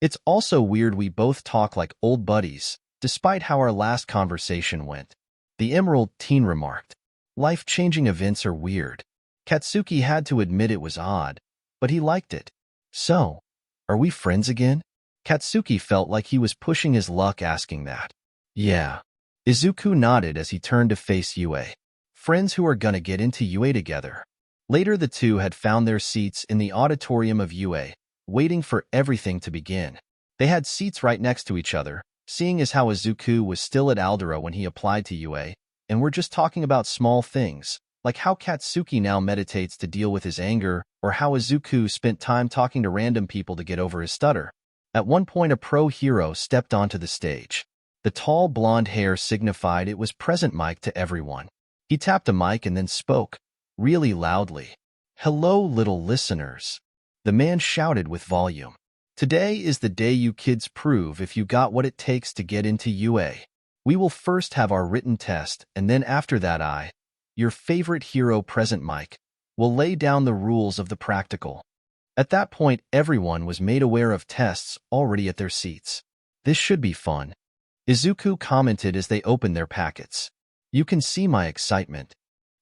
It's also weird we both talk like old buddies, despite how our last conversation went. The Emerald teen remarked. Life-changing events are weird. Katsuki had to admit it was odd, but he liked it. So, are we friends again? Katsuki felt like he was pushing his luck asking that. Yeah. Izuku nodded as he turned to face Yue. Friends who are gonna get into Yue together. Later the two had found their seats in the auditorium of Yue, waiting for everything to begin. They had seats right next to each other, seeing as how Izuku was still at Aldera when he applied to Yue, and were just talking about small things, like how Katsuki now meditates to deal with his anger, or how Izuku spent time talking to random people to get over his stutter. At one point, a pro hero stepped onto the stage. The tall blonde hair signified it was present mic to everyone. He tapped a mic and then spoke, really loudly. Hello, little listeners. The man shouted with volume. Today is the day you kids prove if you got what it takes to get into UA. We will first have our written test, and then after that your favorite hero present mic, will lay down the rules of the practical. At that point, everyone was made aware of tests already at their seats. This should be fun. Izuku commented as they opened their packets. You can see my excitement.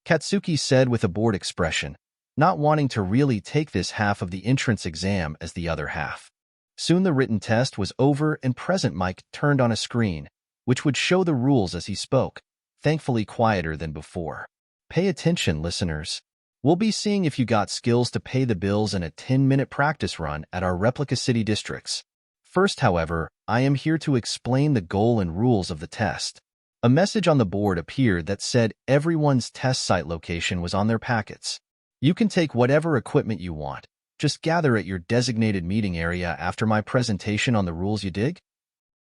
Katsuki said with a bored expression, not wanting to really take this half of the entrance exam as the other half. Soon the written test was over and present mic turned on a screen, which would show the rules as he spoke, thankfully quieter than before. Pay attention, listeners. We'll be seeing if you got skills to pay the bills in a 10-minute practice run at our replica city districts. First, however, I am here to explain the goal and rules of the test. A message on the board appeared that said everyone's test site location was on their packets. You can take whatever equipment you want. Just gather at your designated meeting area after my presentation on the rules, you dig?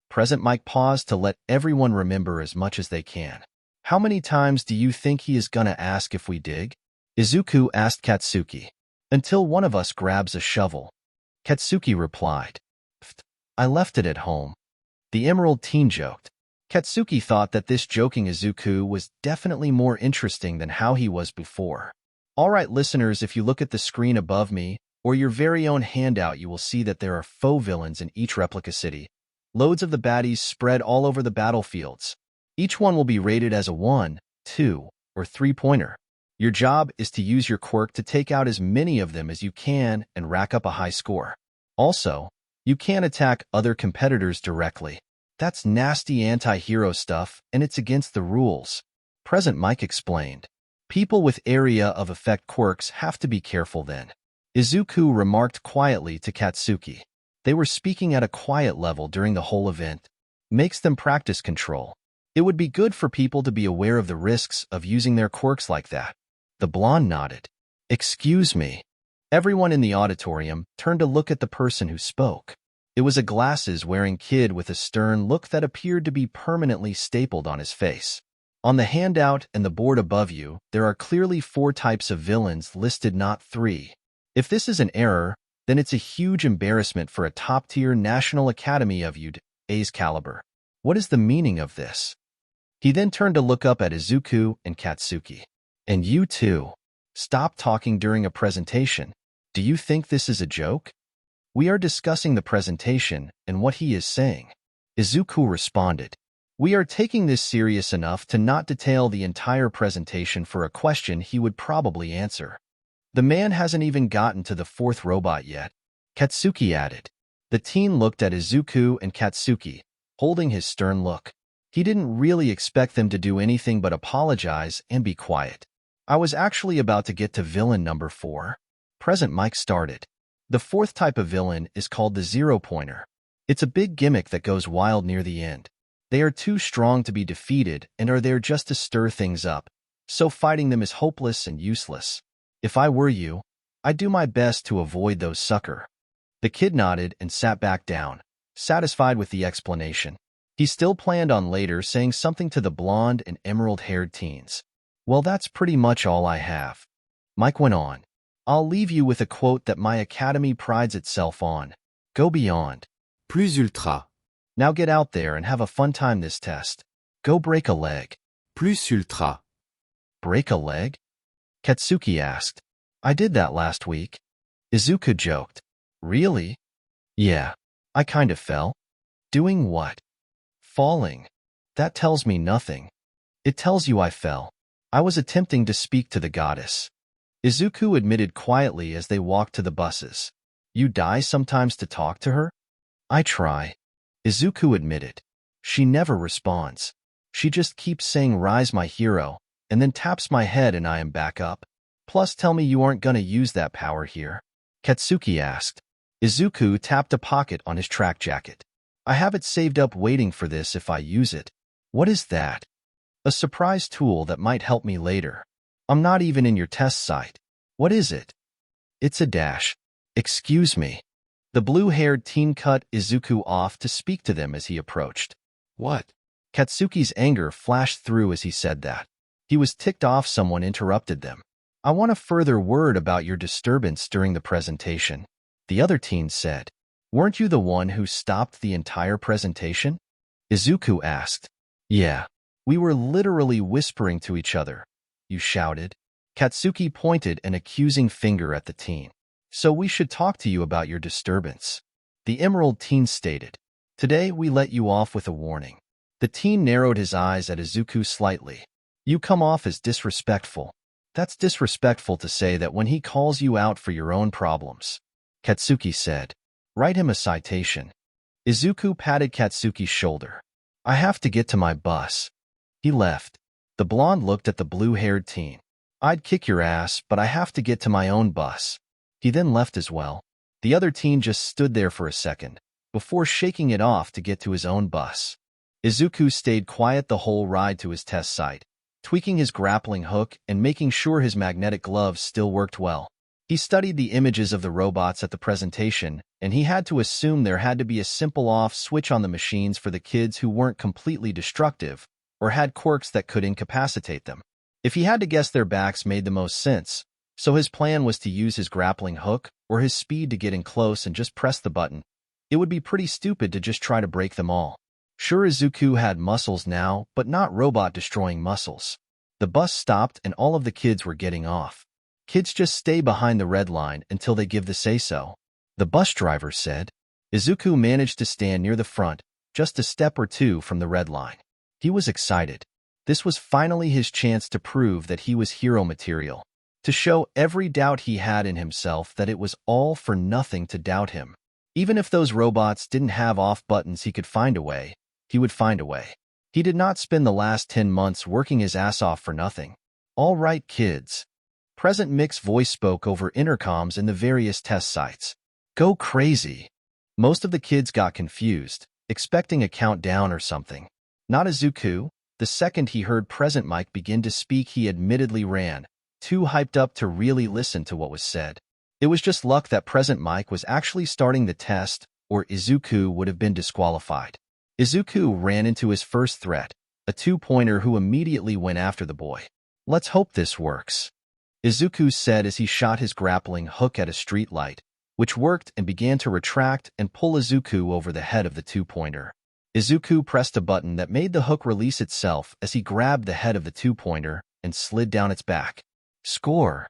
Present mic paused to let everyone remember as much as they can. How many times do you think he is gonna ask if we dig? Izuku asked Katsuki. Until one of us grabs a shovel. Katsuki replied. I left it at home. The Emerald teen joked. Katsuki thought that this joking Izuku was definitely more interesting than how he was before. Alright listeners, if you look at the screen above me, or your very own handout, you will see that there are faux villains in each replica city. Loads of the baddies spread all over the battlefields. Each one will be rated as a 1, 2, or 3-pointer. Your job is to use your quirk to take out as many of them as you can and rack up a high score. Also, you can't attack other competitors directly. That's nasty anti-hero stuff, and it's against the rules. Present mic explained. People with area of effect quirks have to be careful then. Izuku remarked quietly to Katsuki. They were speaking at a quiet level during the whole event. Makes them practice control. It would be good for people to be aware of the risks of using their quirks like that. The blonde nodded. Excuse me. Everyone in the auditorium turned to look at the person who spoke. It was a glasses-wearing kid with a stern look that appeared to be permanently stapled on his face. On the handout and the board above you, there are clearly 4 types of villains listed, not 3. If this is an error, then it's a huge embarrassment for a top-tier National Academy of UA's caliber. What is the meaning of this? He then turned to look up at Izuku and Katsuki. And you too. Stop talking during a presentation. Do you think this is a joke? We are discussing the presentation and what he is saying. Izuku responded. We are taking this serious enough to not detail the entire presentation for a question he would probably answer. The man hasn't even gotten to the 4th robot yet. Katsuki added. The teen looked at Izuku and Katsuki, holding his stern look. He didn't really expect them to do anything but apologize and be quiet. I was actually about to get to villain number 4. Present mic started. The 4th type of villain is called the 0-pointer. It's a big gimmick that goes wild near the end. They are too strong to be defeated and are there just to stir things up, so fighting them is hopeless and useless. If I were you, I'd do my best to avoid those sucker. The kid nodded and sat back down, satisfied with the explanation. He still planned on later saying something to the blonde and emerald-haired teens. Well, that's pretty much all I have. Mike went on. I'll leave you with a quote that my academy prides itself on. Go beyond. Plus ultra. Now get out there and have a fun time this test. Go break a leg. Plus ultra. Break a leg? Katsuki asked. I did that last week. Izuku joked. Really? Yeah. I kind of fell. Doing what? Falling. That tells me nothing. It tells you I fell. I was attempting to speak to the goddess. Izuku admitted quietly as they walked to the buses. You die sometimes to talk to her? I try. Izuku admitted. She never responds. She just keeps saying rise my hero, and then taps my head and I am back up. Plus tell me you aren't gonna use that power here. Katsuki asked. Izuku tapped a pocket on his track jacket. I have it saved up waiting for this if I use it. What is that? A surprise tool that might help me later. I'm not even in your test site. What is it? It's a dash. Excuse me. The blue-haired teen cut Izuku off to speak to them as he approached. What? Katsuki's anger flashed through as he said that. He was ticked off someone interrupted them. I want a further word about your disturbance during the presentation. The other teen said. Weren't you the one who stopped the entire presentation? Izuku asked. Yeah. We were literally whispering to each other. You shouted. Katsuki pointed an accusing finger at the teen. So we should talk to you about your disturbance. The emerald teen stated. Today we let you off with a warning. The teen narrowed his eyes at Izuku slightly. You come off as disrespectful. That's disrespectful to say that when he calls you out for your own problems. Katsuki said. Write him a citation. Izuku patted Katsuki's shoulder. I have to get to my bus. He left. The blonde looked at the blue-haired teen. I'd kick your ass, but I have to get to my own bus. He then left as well. The other teen just stood there for a second, before shaking it off to get to his own bus. Izuku stayed quiet the whole ride to his test site, tweaking his grappling hook and making sure his magnetic gloves still worked well. He studied the images of the robots at the presentation, and he had to assume there had to be a simple off switch on the machines for the kids who weren't completely destructive or had quirks that could incapacitate them. If he had to guess, their backs made the most sense, so his plan was to use his grappling hook or his speed to get in close and just press the button. It would be pretty stupid to just try to break them all. Sure, Izuku had muscles now, but not robot-destroying muscles. The bus stopped and all of the kids were getting off. Kids just stay behind the red line until they give the say-so. The bus driver said. Izuku managed to stand near the front, just a step or two from the red line. He was excited. This was finally his chance to prove that he was hero material, to show every doubt he had in himself that it was all for nothing to doubt him. Even if those robots didn't have off buttons, he could find a way. He would find a way. He did not spend the last 10 months working his ass off for nothing. All right, kids. Present Mick's voice spoke over intercoms in the various test sites. Go crazy. Most of the kids got confused, expecting a countdown or something. Not Izuku. The second he heard Present Mike begin to speak, he admittedly ran, too hyped up to really listen to what was said. It was just luck that Present Mike was actually starting the test, or Izuku would have been disqualified. Izuku ran into his first threat, a two-pointer who immediately went after the boy. Let's hope this works. Izuku said as he shot his grappling hook at a street light, which worked and began to retract and pull Izuku over the head of the two-pointer. Izuku pressed a button that made the hook release itself as he grabbed the head of the two-pointer and slid down its back. Score!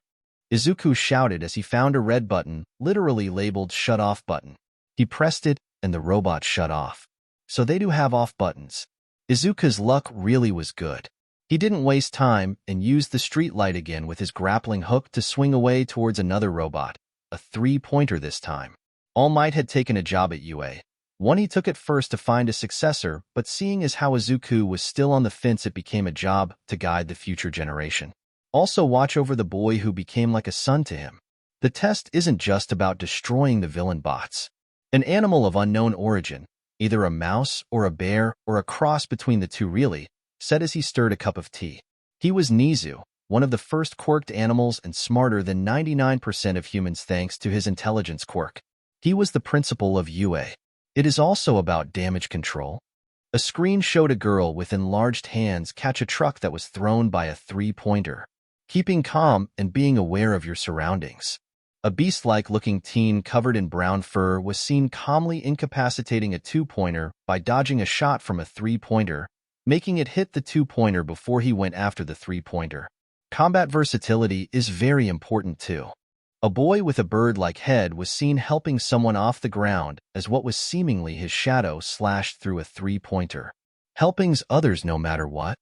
Izuku shouted as he found a red button, literally labeled Shut Off button. He pressed it, and the robot shut off. So they do have off buttons. Izuku's luck really was good. He didn't waste time and used the street light again with his grappling hook to swing away towards another robot, a three-pointer this time. All Might had taken a job at UA. One, he took it first to find a successor, but seeing as how Izuku was still on the fence, it became a job to guide the future generation. Also watch over the boy who became like a son to him. The test isn't just about destroying the villain bots. An animal of unknown origin, either a mouse or a bear or a cross between the two really, said as he stirred a cup of tea. He was Nizu, one of the first quirked animals and smarter than 99% of humans thanks to his intelligence quirk. He was the principal of UA. It is also about damage control. A screen showed a girl with enlarged hands catch a truck that was thrown by a three-pointer. Keeping calm and being aware of your surroundings. A beast-like looking teen covered in brown fur was seen calmly incapacitating a two-pointer by dodging a shot from a three-pointer, making it hit the two-pointer before he went after the three-pointer. Combat versatility is very important too. A boy with a bird-like head was seen helping someone off the ground as what was seemingly his shadow slashed through a three-pointer. Helping's others no matter what.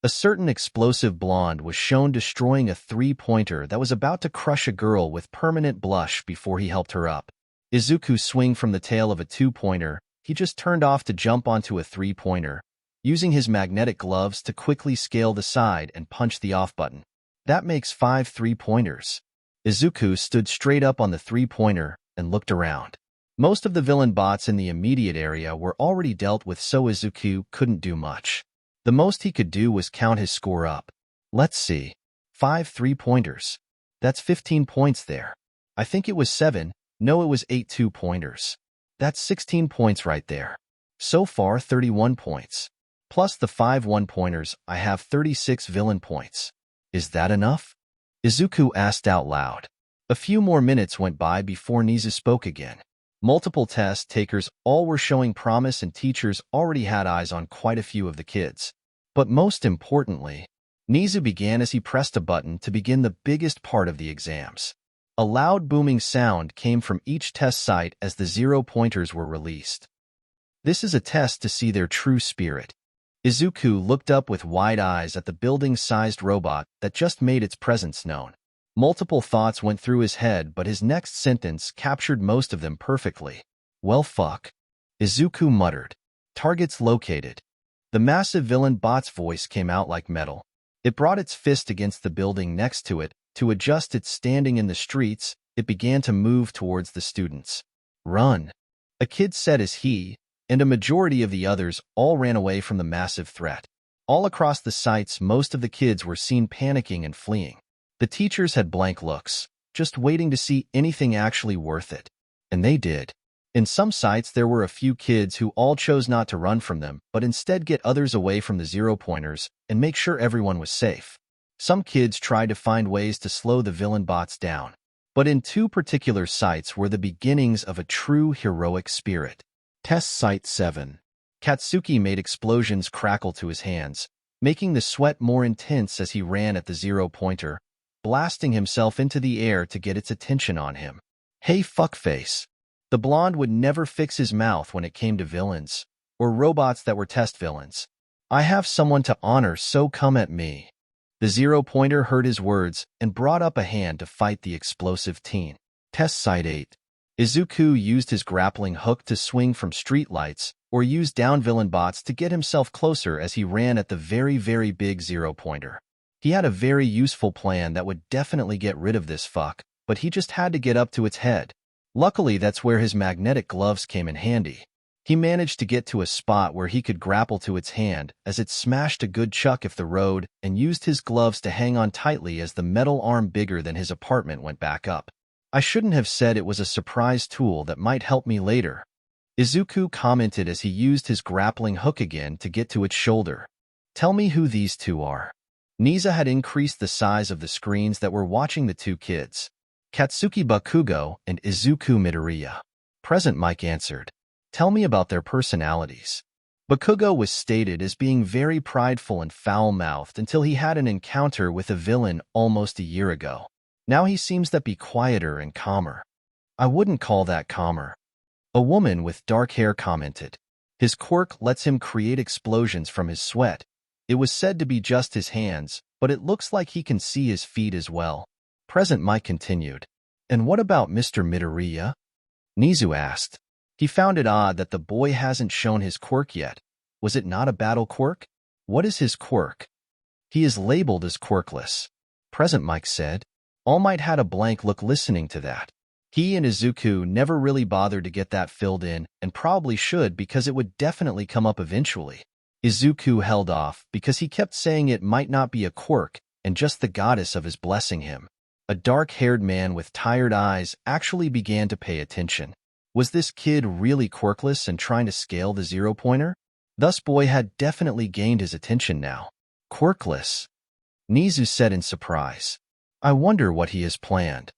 A certain explosive blonde was shown destroying a three-pointer that was about to crush a girl with permanent blush before he helped her up. Izuku swing from the tail of a two-pointer, he just turned off to jump onto a three-pointer, using his magnetic gloves to quickly scale the side and punch the off button. That makes 5 three-pointers. Izuku stood straight up on the three-pointer and looked around. Most of the villain bots in the immediate area were already dealt with, so Izuku couldn't do much. The most he could do was count his score up. Let's see. 5 three-pointers. That's 15 points there. I think it was 7. No, it was 8 two-pointers. That's 16 points right there. So far, 31 points. Plus the 5 one-pointers, I have 36 villain points. Is that enough? Izuku asked out loud. A few more minutes went by before Nizu spoke again. Multiple test takers all were showing promise and teachers already had eyes on quite a few of the kids. But most importantly, Nizu began as he pressed a button to begin the biggest part of the exams. A loud booming sound came from each test site as the zero-pointers were released. This is a test to see their true spirit. Izuku looked up with wide eyes at the building-sized robot that just made its presence known. Multiple thoughts went through his head, but his next sentence captured most of them perfectly. Well, fuck. Izuku muttered. Targets located. The massive villain bot's voice came out like metal. It brought its fist against the building next to it. To adjust its standing in the streets, it began to move towards the students. Run. A kid said as he, and a majority of the others all ran away from the massive threat. All across the sites, most of the kids were seen panicking and fleeing. The teachers had blank looks, just waiting to see anything actually worth it. And they did. In some sites, there were a few kids who all chose not to run from them, but instead get others away from the zero-pointers and make sure everyone was safe. Some kids tried to find ways to slow the villain bots down. But in 2 particular sites were the beginnings of a true heroic spirit. Test Site 7. Katsuki made explosions crackle to his hands, making the sweat more intense as he ran at the zero-pointer, blasting himself into the air to get its attention on him. Hey fuckface. The blonde would never fix his mouth when it came to villains, or robots that were test villains. I have someone to honor, so come at me. The zero-pointer heard his words and brought up a hand to fight the explosive teen. Test Site 8. Izuku used his grappling hook to swing from streetlights or use down villain bots to get himself closer as he ran at the very big zero-pointer. He had a very useful plan that would definitely get rid of this fuck, but he just had to get up to its head. Luckily, that's where his magnetic gloves came in handy. He managed to get to a spot where he could grapple to its hand as it smashed a good chunk of the road and used his gloves to hang on tightly as the metal arm bigger than his apartment went back up. I shouldn't have said it was a surprise tool that might help me later. Izuku commented as he used his grappling hook again to get to its shoulder. Tell me who these two are. Niza had increased the size of the screens that were watching the 2 kids. Katsuki Bakugo and Izuku Midoriya. Present, Mike answered. Tell me about their personalities. Bakugo was stated as being very prideful and foul-mouthed until he had an encounter with a villain almost a year ago. Now he seems to be quieter and calmer. I wouldn't call that calmer. A woman with dark hair commented. His quirk lets him create explosions from his sweat. It was said to be just his hands, but it looks like he can see his feet as well. Present Mike continued. And what about Mr. Midoriya? Nizu asked. He found it odd that the boy hasn't shown his quirk yet. Was it not a battle quirk? What is his quirk? He is labeled as quirkless. Present Mike said. All Might had a blank look listening to that. He and Izuku never really bothered to get that filled in, and probably should because it would definitely come up eventually. Izuku held off because he kept saying it might not be a quirk, and just the goddess of his blessing him. A dark-haired man with tired eyes actually began to pay attention. Was this kid really quirkless and trying to scale the zero-pointer? Thus boy had definitely gained his attention now. Quirkless, Nizu said in surprise. I wonder what he has planned.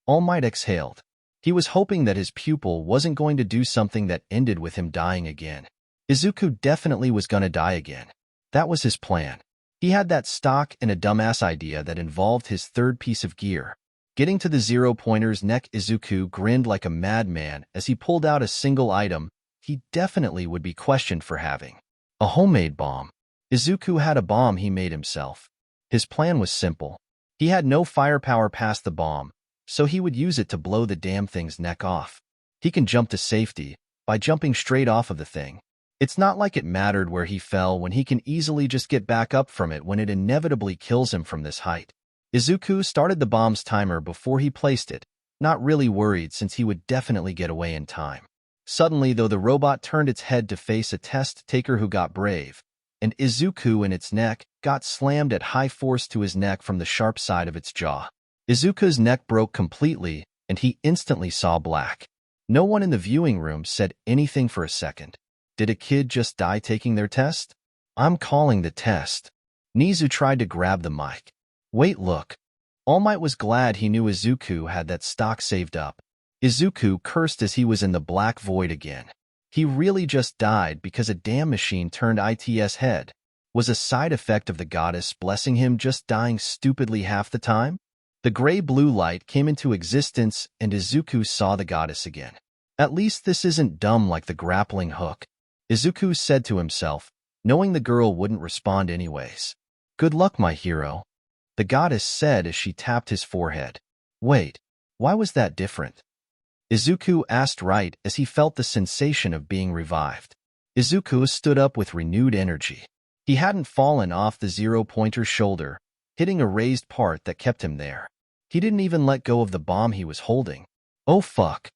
All Might exhaled. He was hoping that his pupil wasn't going to do something that ended with him dying again. Izuku definitely was gonna die again. That was his plan. He had that stock and a dumbass idea that involved his third piece of gear. Getting to the zero-pointer's neck, Izuku grinned like a madman as he pulled out a single item he definitely would be questioned for having. A homemade bomb. Izuku had a bomb he made himself. His plan was simple. He had no firepower past the bomb, so he would use it to blow the damn thing's neck off. He can jump to safety by jumping straight off of the thing. It's not like it mattered where he fell when he can easily just get back up from it when it inevitably kills him from this height. Izuku started the bomb's timer before he placed it, not really worried since he would definitely get away in time. Suddenly, though, the robot turned its head to face a test taker who got brave, and Izuku in its neck got slammed at high force to his neck from the sharp side of its jaw. Izuku's neck broke completely, and he instantly saw black. No one in the viewing room said anything for a second. Did a kid just die taking their test? I'm calling the test. Nizu tried to grab the mic. Wait, look. All Might was glad he knew Izuku had that stock saved up. Izuku cursed as he was in the black void again. He really just died because a damn machine turned its head. Was a side effect of the goddess blessing him just dying stupidly half the time? The gray-blue light came into existence and Izuku saw the goddess again. At least this isn't dumb like the grappling hook, Izuku said to himself, knowing the girl wouldn't respond anyways. Good luck, my hero, the goddess said as she tapped his forehead. Wait, why was that different? Izuku asked right as he felt the sensation of being revived. Izuku stood up with renewed energy. He hadn't fallen off the zero-pointer's shoulder, hitting a raised part that kept him there. He didn't even let go of the bomb he was holding. Oh fuck,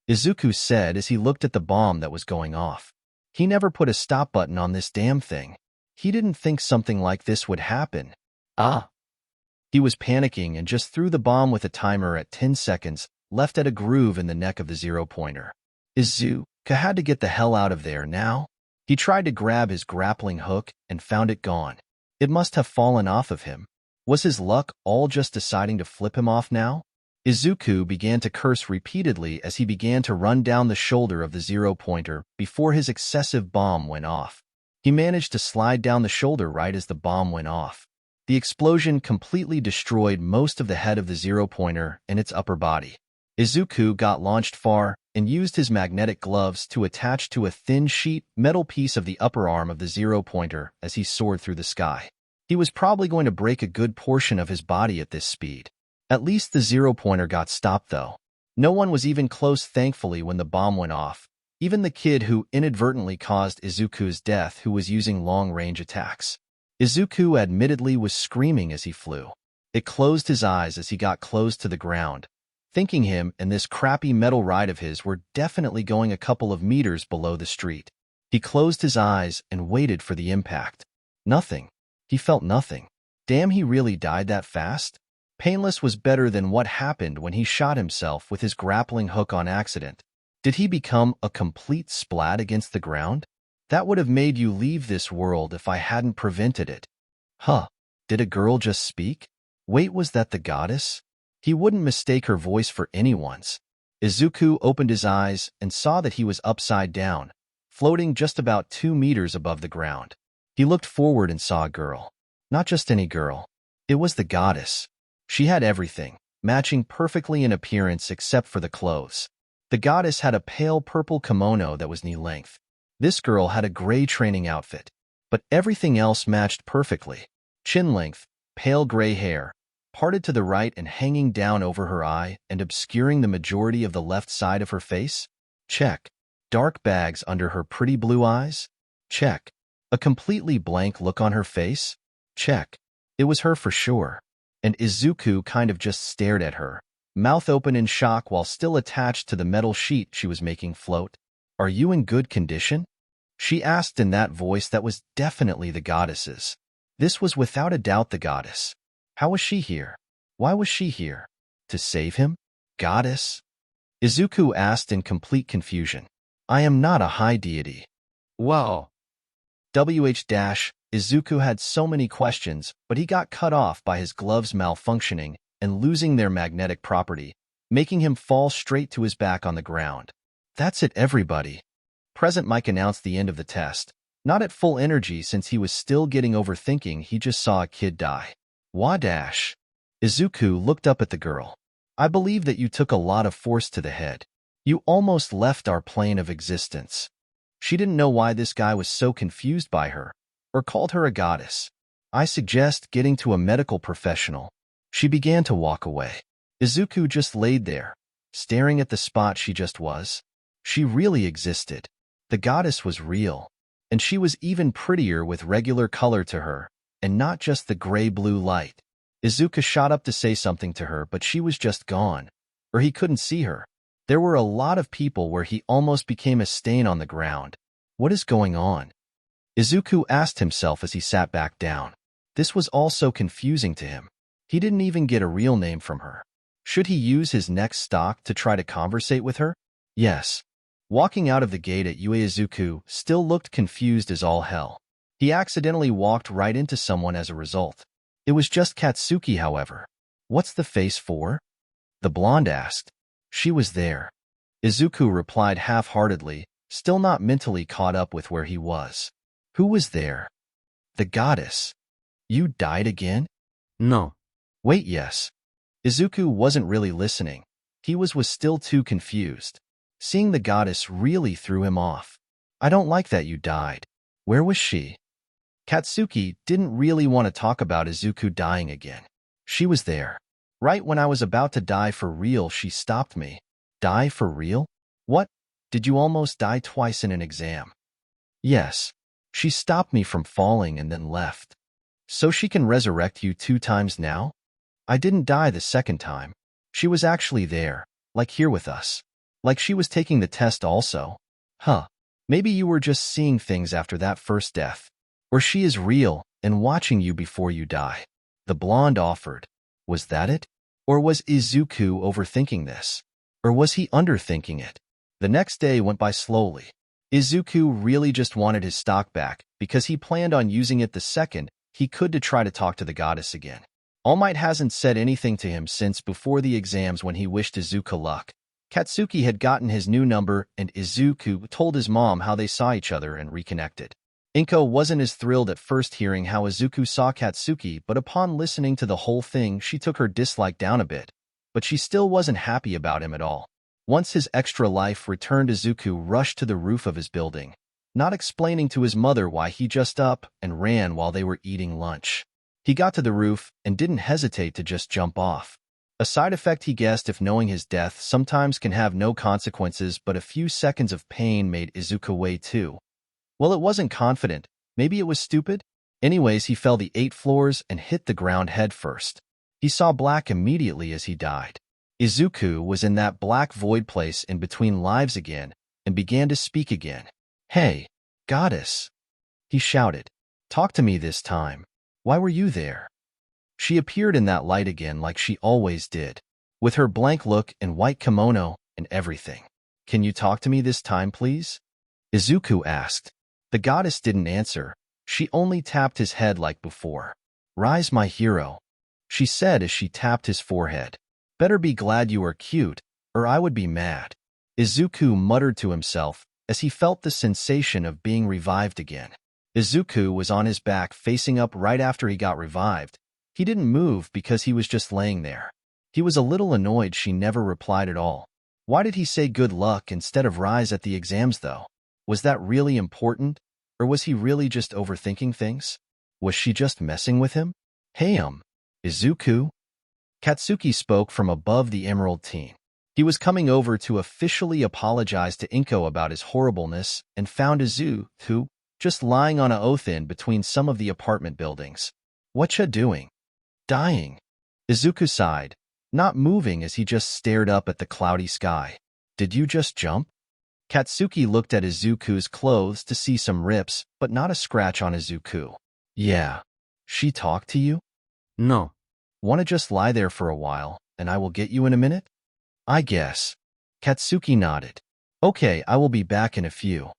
Izuku said as he looked at the bomb that was going off. He never put a stop button on this damn thing. He didn't think something like this would happen. He was panicking and just threw the bomb with a timer at 10 seconds, left at a groove in the neck of the zero-pointer. Izuku had to get the hell out of there now. He tried to grab his grappling hook and found it gone. It must have fallen off of him. Was his luck all just deciding to flip him off now? Izuku began to curse repeatedly as he began to run down the shoulder of the zero-pointer before his excessive bomb went off. He managed to slide down the shoulder right as the bomb went off. The explosion completely destroyed most of the head of the zero-pointer and its upper body. Izuku got launched far and used his magnetic gloves to attach to a thin sheet metal piece of the upper arm of the zero-pointer as he soared through the sky. He was probably going to break a good portion of his body at this speed. At least the zero-pointer got stopped, though. No one was even close, thankfully, when the bomb went off. Even the kid who inadvertently caused Izuku's death, who was using long-range attacks. Izuku admittedly was screaming as he flew. It closed his eyes as he got close to the ground, thinking him and this crappy metal ride of his were definitely going a couple of meters below the street. He closed his eyes and waited for the impact. Nothing. He felt nothing. Damn, he really died that fast? Painless was better than what happened when he shot himself with his grappling hook on accident. Did he become a complete splat against the ground? That would have made you leave this world if I hadn't prevented it. Did a girl just speak? Wait, was that the goddess? He wouldn't mistake her voice for anyone's. Izuku opened his eyes and saw that he was upside down, floating just about 2 meters above the ground. He looked forward and saw a girl. Not just any girl. It was the goddess. She had everything, matching perfectly in appearance except for the clothes. The goddess had a pale purple kimono that was knee-length. This girl had a gray training outfit, but everything else matched perfectly. Chin-length, pale gray hair, parted to the right and hanging down over her eye and obscuring the majority of the left side of her face? Check. Dark bags under her pretty blue eyes? Check. A completely blank look on her face? Check. It was her for sure. And Izuku kind of just stared at her, mouth open in shock while still attached to the metal sheet she was making float. Are you in good condition? She asked in that voice that was definitely the goddess's. This was without a doubt the goddess. How was she here? Why was she here? To save him? Goddess? Izuku asked in complete confusion. I am not a high deity. Wow. Izuku had so many questions, but he got cut off by his gloves malfunctioning and losing their magnetic property, making him fall straight to his back on the ground. That's it, everybody. Present Mike announced the end of the test. Not at full energy since he was still getting over thinking he just saw a kid die. Wadash. Izuku looked up at the girl. I believe that you took a lot of force to the head. You almost left our plane of existence. She didn't know why this guy was so confused by her, or called her a goddess. I suggest getting to a medical professional. She began to walk away. Izuku just laid there, staring at the spot she just was. She really existed. The goddess was real, and she was even prettier with regular color to her, and not just the gray-blue light. Izuku shot up to say something to her, but she was just gone, or he couldn't see her. There were a lot of people where he almost became a stain on the ground. What is going on? Izuku asked himself as he sat back down. This was all so confusing to him. He didn't even get a real name from her. Should he use his next stock to try to conversate with her? Yes. Walking out of the gate at Ue, Izuku still looked confused as all hell. He accidentally walked right into someone as a result. It was just Katsuki, however. What's the face for? The blonde asked. She was there. Izuku replied half-heartedly, still not mentally caught up with where he was. Who was there? The goddess. You died again? No. Wait, yes. Izuku wasn't really listening. He was still too confused. Seeing the goddess really threw him off. I don't like that you died. Where was she? Katsuki didn't really want to talk about Izuku dying again. She was there. Right when I was about to die for real, she stopped me. Die for real? What? Did you almost die twice in an exam? Yes. She stopped me from falling and then left. So she can resurrect you 2 times now? I didn't die the second time. She was actually there, like here with us. Like she was taking the test also. Huh. Maybe you were just seeing things after that first death. Or she is real and watching you before you die. The blonde offered. Was that it? Or was Izuku overthinking this? Or was he underthinking it? The next day went by slowly. Izuku really just wanted his stock back because he planned on using it the second he could to try to talk to the goddess again. All Might hasn't said anything to him since before the exams when he wished Izuku luck. Katsuki had gotten his new number and Izuku told his mom how they saw each other and reconnected. Inko wasn't as thrilled at first hearing how Izuku saw Katsuki, but upon listening to the whole thing she took her dislike down a bit. But she still wasn't happy about him at all. Once his extra life returned, Izuku rushed to the roof of his building, not explaining to his mother why he just up and ran while they were eating lunch. He got to the roof and didn't hesitate to just jump off. A side effect he guessed if knowing his death sometimes can have no consequences, but a few seconds of pain made Izuku wait too. Well, it wasn't confident. Maybe it was stupid? Anyways, he fell the 8 floors and hit the ground head first. He saw black immediately as he died. Izuku was in that black void place in between lives again and began to speak again. Hey, goddess, he shouted. Talk to me this time. Why were you there? She appeared in that light again like she always did, with her blank look and white kimono and everything. Can you talk to me this time, please? Izuku asked. The goddess didn't answer. She only tapped his head like before. Rise, my hero, she said as she tapped his forehead. Better be glad you are cute, or I would be mad. Izuku muttered to himself as he felt the sensation of being revived again. Izuku was on his back facing up right after he got revived. He didn't move because he was just laying there. He was a little annoyed she never replied at all. Why did he say good luck instead of rise at the exams though? Was that really important? Or was he really just overthinking things? Was she just messing with him? Hey, Izuku? Katsuki spoke from above the Emerald Teen. He was coming over to officially apologize to Inko about his horribleness and found Izuku just lying on a oath-in between some of the apartment buildings. Whatcha doing? Dying. Izuku sighed, not moving as he just stared up at the cloudy sky. Did you just jump? Katsuki looked at Izuku's clothes to see some rips, but not a scratch on Izuku. Yeah. She talked to you? No. Want to just lie there for a while, and I will get you in a minute? I guess. Katsuki nodded. Okay, I will be back in a few.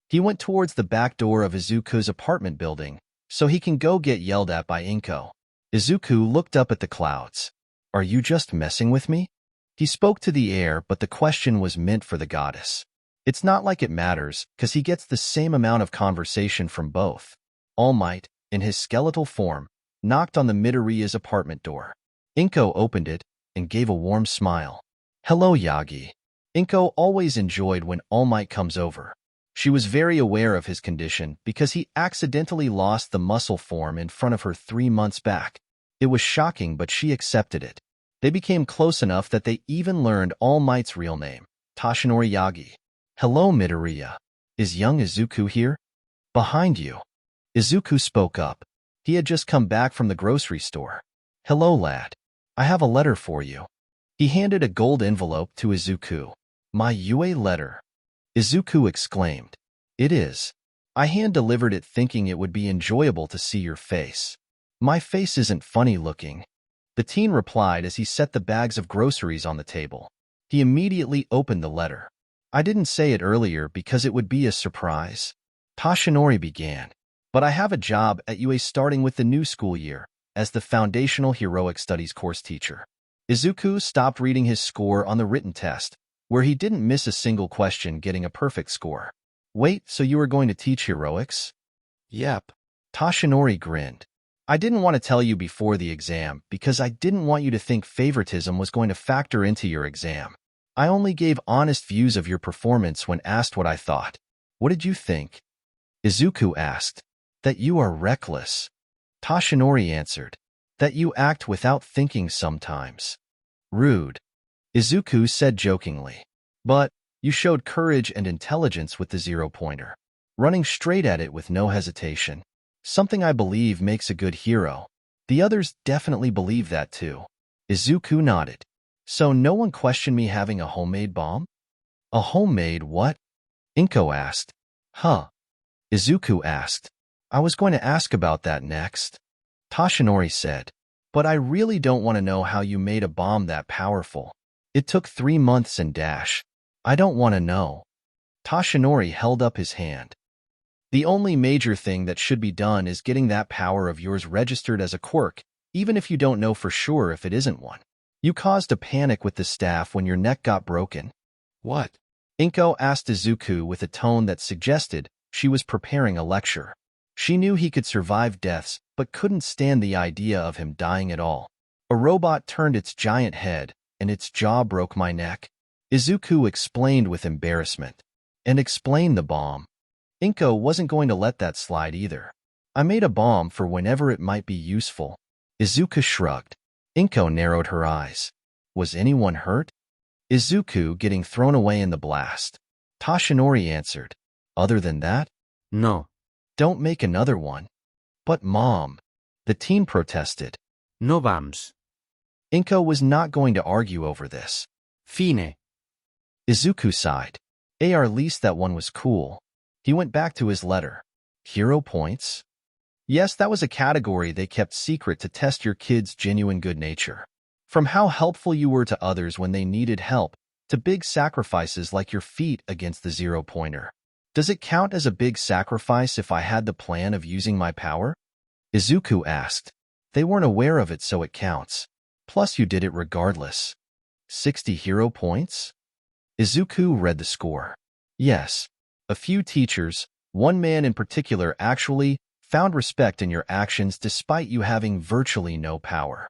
He went towards the back door of Izuku's apartment building, so he can go get yelled at by Inko. Izuku looked up at the clouds. Are you just messing with me? He spoke to the air, but the question was meant for the goddess. It's not like it matters, cause he gets the same amount of conversation from both. All Might, in his skeletal form, knocked on the Midoriya's apartment door. Inko opened it and gave a warm smile. Hello, Yagi. Inko always enjoyed when All Might comes over. She was very aware of his condition because he accidentally lost the muscle form in front of her 3 months back. It was shocking, but she accepted it. They became close enough that they even learned All Might's real name, Toshinori Yagi. Hello, Midoriya. Is young Izuku here? Behind you. Izuku spoke up. He had just come back from the grocery store. Hello, lad. I have a letter for you. He handed a gold envelope to Izuku. My Yue letter. Izuku exclaimed. It is. I hand-delivered it thinking it would be enjoyable to see your face. My face isn't funny looking. The teen replied as he set the bags of groceries on the table. He immediately opened the letter. I didn't say it earlier because it would be a surprise. Toshinori began. But I have a job at UA starting with the new school year as the Foundational Heroic Studies course teacher. Izuku stopped reading his score on the written test, where he didn't miss a single question, getting a perfect score. Wait, so you are going to teach heroics? Yep. Toshinori grinned. I didn't want to tell you before the exam because I didn't want you to think favoritism was going to factor into your exam. I only gave honest views of your performance when asked what I thought. What did you think? Izuku asked. That you are reckless. Toshinori answered. That you act without thinking sometimes. Rude. Izuku said jokingly. But you showed courage and intelligence with the 0-pointer. Running straight at it with no hesitation. Something I believe makes a good hero. The others definitely believe that too. Izuku nodded. So no one questioned me having a homemade bomb? A homemade what? Inko asked. Huh. Izuku asked. I was going to ask about that next. Toshinori said. But I really don't want to know how you made a bomb that powerful. It took 3 months and dash. I don't want to know. Toshinori held up his hand. The only major thing that should be done is getting that power of yours registered as a quirk, even if you don't know for sure if it isn't one. You caused a panic with the staff when your neck got broken. What? Inko asked Izuku with a tone that suggested she was preparing a lecture. She knew he could survive deaths, but couldn't stand the idea of him dying at all. A robot turned its giant head, and its jaw broke my neck. Izuku explained with embarrassment. And explained the bomb. Inko wasn't going to let that slide either. I made a bomb for whenever it might be useful. Izuku shrugged. Inko narrowed her eyes. Was anyone hurt? Izuku getting thrown away in the blast. Toshinori answered. Other than that? No. Don't make another one. But Mom. The teen protested. No bombs. Inko was not going to argue over this. Fine. Izuku sighed. At least that one was cool. He went back to his letter. Hero points? Yes, that was a category they kept secret to test your kid's genuine good nature. From how helpful you were to others when they needed help, to big sacrifices like your feat against the 0-pointer. Does it count as a big sacrifice if I had the plan of using my power? Izuku asked. They weren't aware of it, so it counts. Plus you did it regardless. 60 hero points? Izuku read the score. Yes. A few teachers, one man in particular actually, found respect in your actions despite you having virtually no power.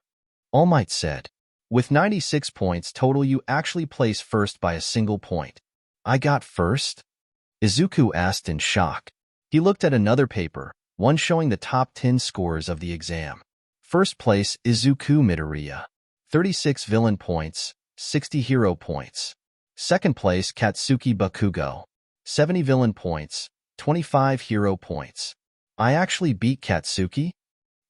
All Might said. With 96 points total, you actually placed first by a single point. I got first? Izuku asked in shock. He looked at another paper, one showing the top 10 scores of the exam. First place, Izuku Midoriya. 36 villain points, 60 hero points. Second place, Katsuki Bakugo. 70 villain points, 25 hero points. I actually beat Katsuki?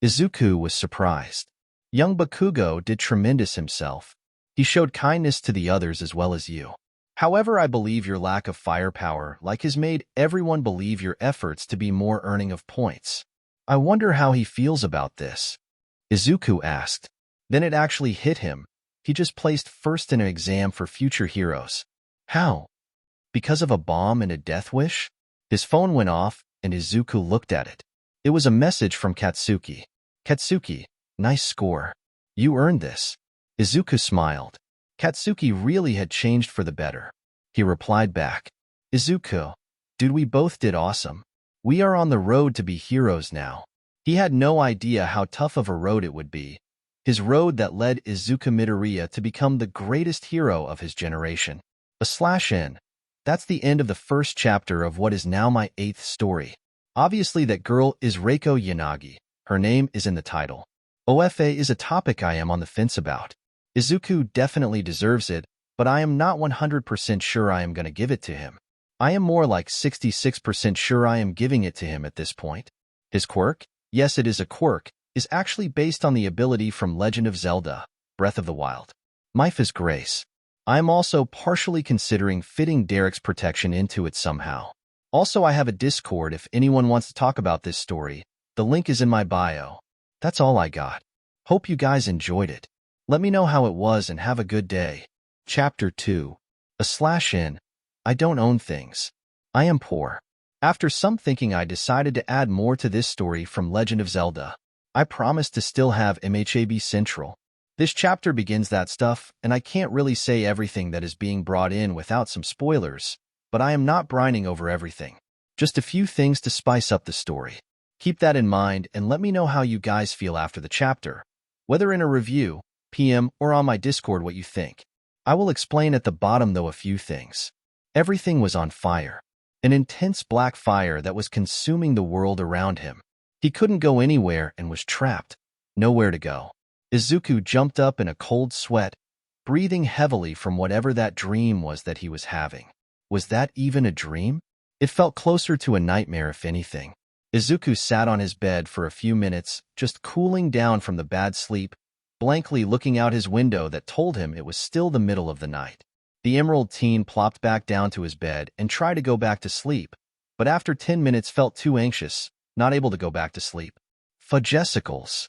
Izuku was surprised. Young Bakugo did tremendous himself. He showed kindness to the others as well as you. However, I believe your lack of firepower has made everyone believe your efforts to be more earning of points. I wonder how he feels about this. Izuku asked. Then it actually hit him. He just placed first in an exam for future heroes. How? Because of a bomb and a death wish? His phone went off, and Izuku looked at it. It was a message from Katsuki. Katsuki, nice score. You earned this. Izuku smiled. Katsuki really had changed for the better. He replied back. Izuku, dude, we both did awesome. We are on the road to be heroes now. He had no idea how tough of a road it would be. His road that led Izuku Midoriya to become the greatest hero of his generation. /N. That's the end of the first chapter of what is now my 8th story. Obviously that girl is Reiko Yanagi. Her name is in the title. OFA is a topic I am on the fence about. Izuku definitely deserves it, but I am not 100% sure I am going to give it to him. I am more like 66% sure I am giving it to him at this point. His quirk, yes it is a quirk, is actually based on the ability from Legend of Zelda, Breath of the Wild. Mytha's Grace. I am also partially considering fitting Derek's protection into it somehow. Also, I have a Discord if anyone wants to talk about this story. The link is in my bio. That's all I got. Hope you guys enjoyed it. Let me know how it was and have a good day. Chapter 2. /N. I don't own things. I am poor. After some thinking, I decided to add more to this story from Legend of Zelda. I promised to still have MHAB Central. This chapter begins that stuff, and I can't really say everything that is being brought in without some spoilers, but I am not brining over everything. Just a few things to spice up the story. Keep that in mind and let me know how you guys feel after the chapter, whether in a review, PM, or on my Discord what you think. I will explain at the bottom though a few things. Everything was on fire. An intense black fire that was consuming the world around him. He couldn't go anywhere and was trapped. Nowhere to go. Izuku jumped up in a cold sweat, breathing heavily from whatever that dream was that he was having. Was that even a dream? It felt closer to a nightmare if anything. Izuku sat on his bed for a few minutes, just cooling down from the bad sleep, blankly looking out his window that told him it was still the middle of the night. The Emerald Teen plopped back down to his bed and tried to go back to sleep, but after 10 minutes felt too anxious, not able to go back to sleep. Fudgesicles.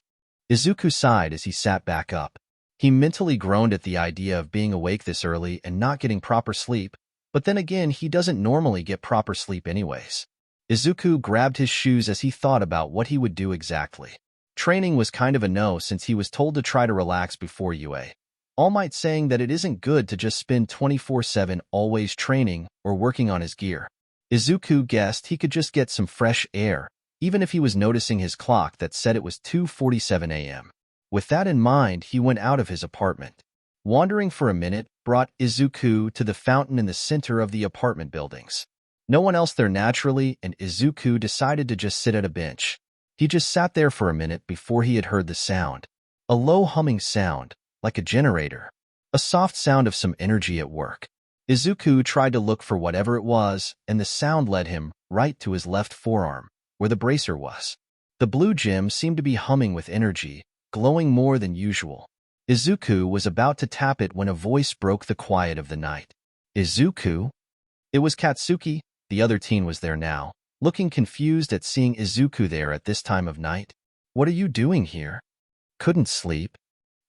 Izuku sighed as he sat back up. He mentally groaned at the idea of being awake this early and not getting proper sleep, but then again he doesn't normally get proper sleep anyways. Izuku grabbed his shoes as he thought about what he would do exactly. Training was kind of a no since he was told to try to relax before UA. All Might saying that it isn't good to just spend 24/7 always training or working on his gear. Izuku guessed he could just get some fresh air, even if he was noticing his clock that said it was 2:47 a.m. With that in mind, he went out of his apartment. Wandering for a minute brought Izuku to the fountain in the center of the apartment buildings. No one else there naturally, and Izuku decided to just sit at a bench. He just sat there for a minute before he had heard the sound. A low humming sound, like a generator. A soft sound of some energy at work. Izuku tried to look for whatever it was, and the sound led him right to his left forearm, where the bracer was. The blue gem seemed to be humming with energy, glowing more than usual. Izuku was about to tap it when a voice broke the quiet of the night. Izuku? It was Katsuki. The other teen was there now, looking confused at seeing Izuku there at this time of night. What are you doing here? Couldn't sleep.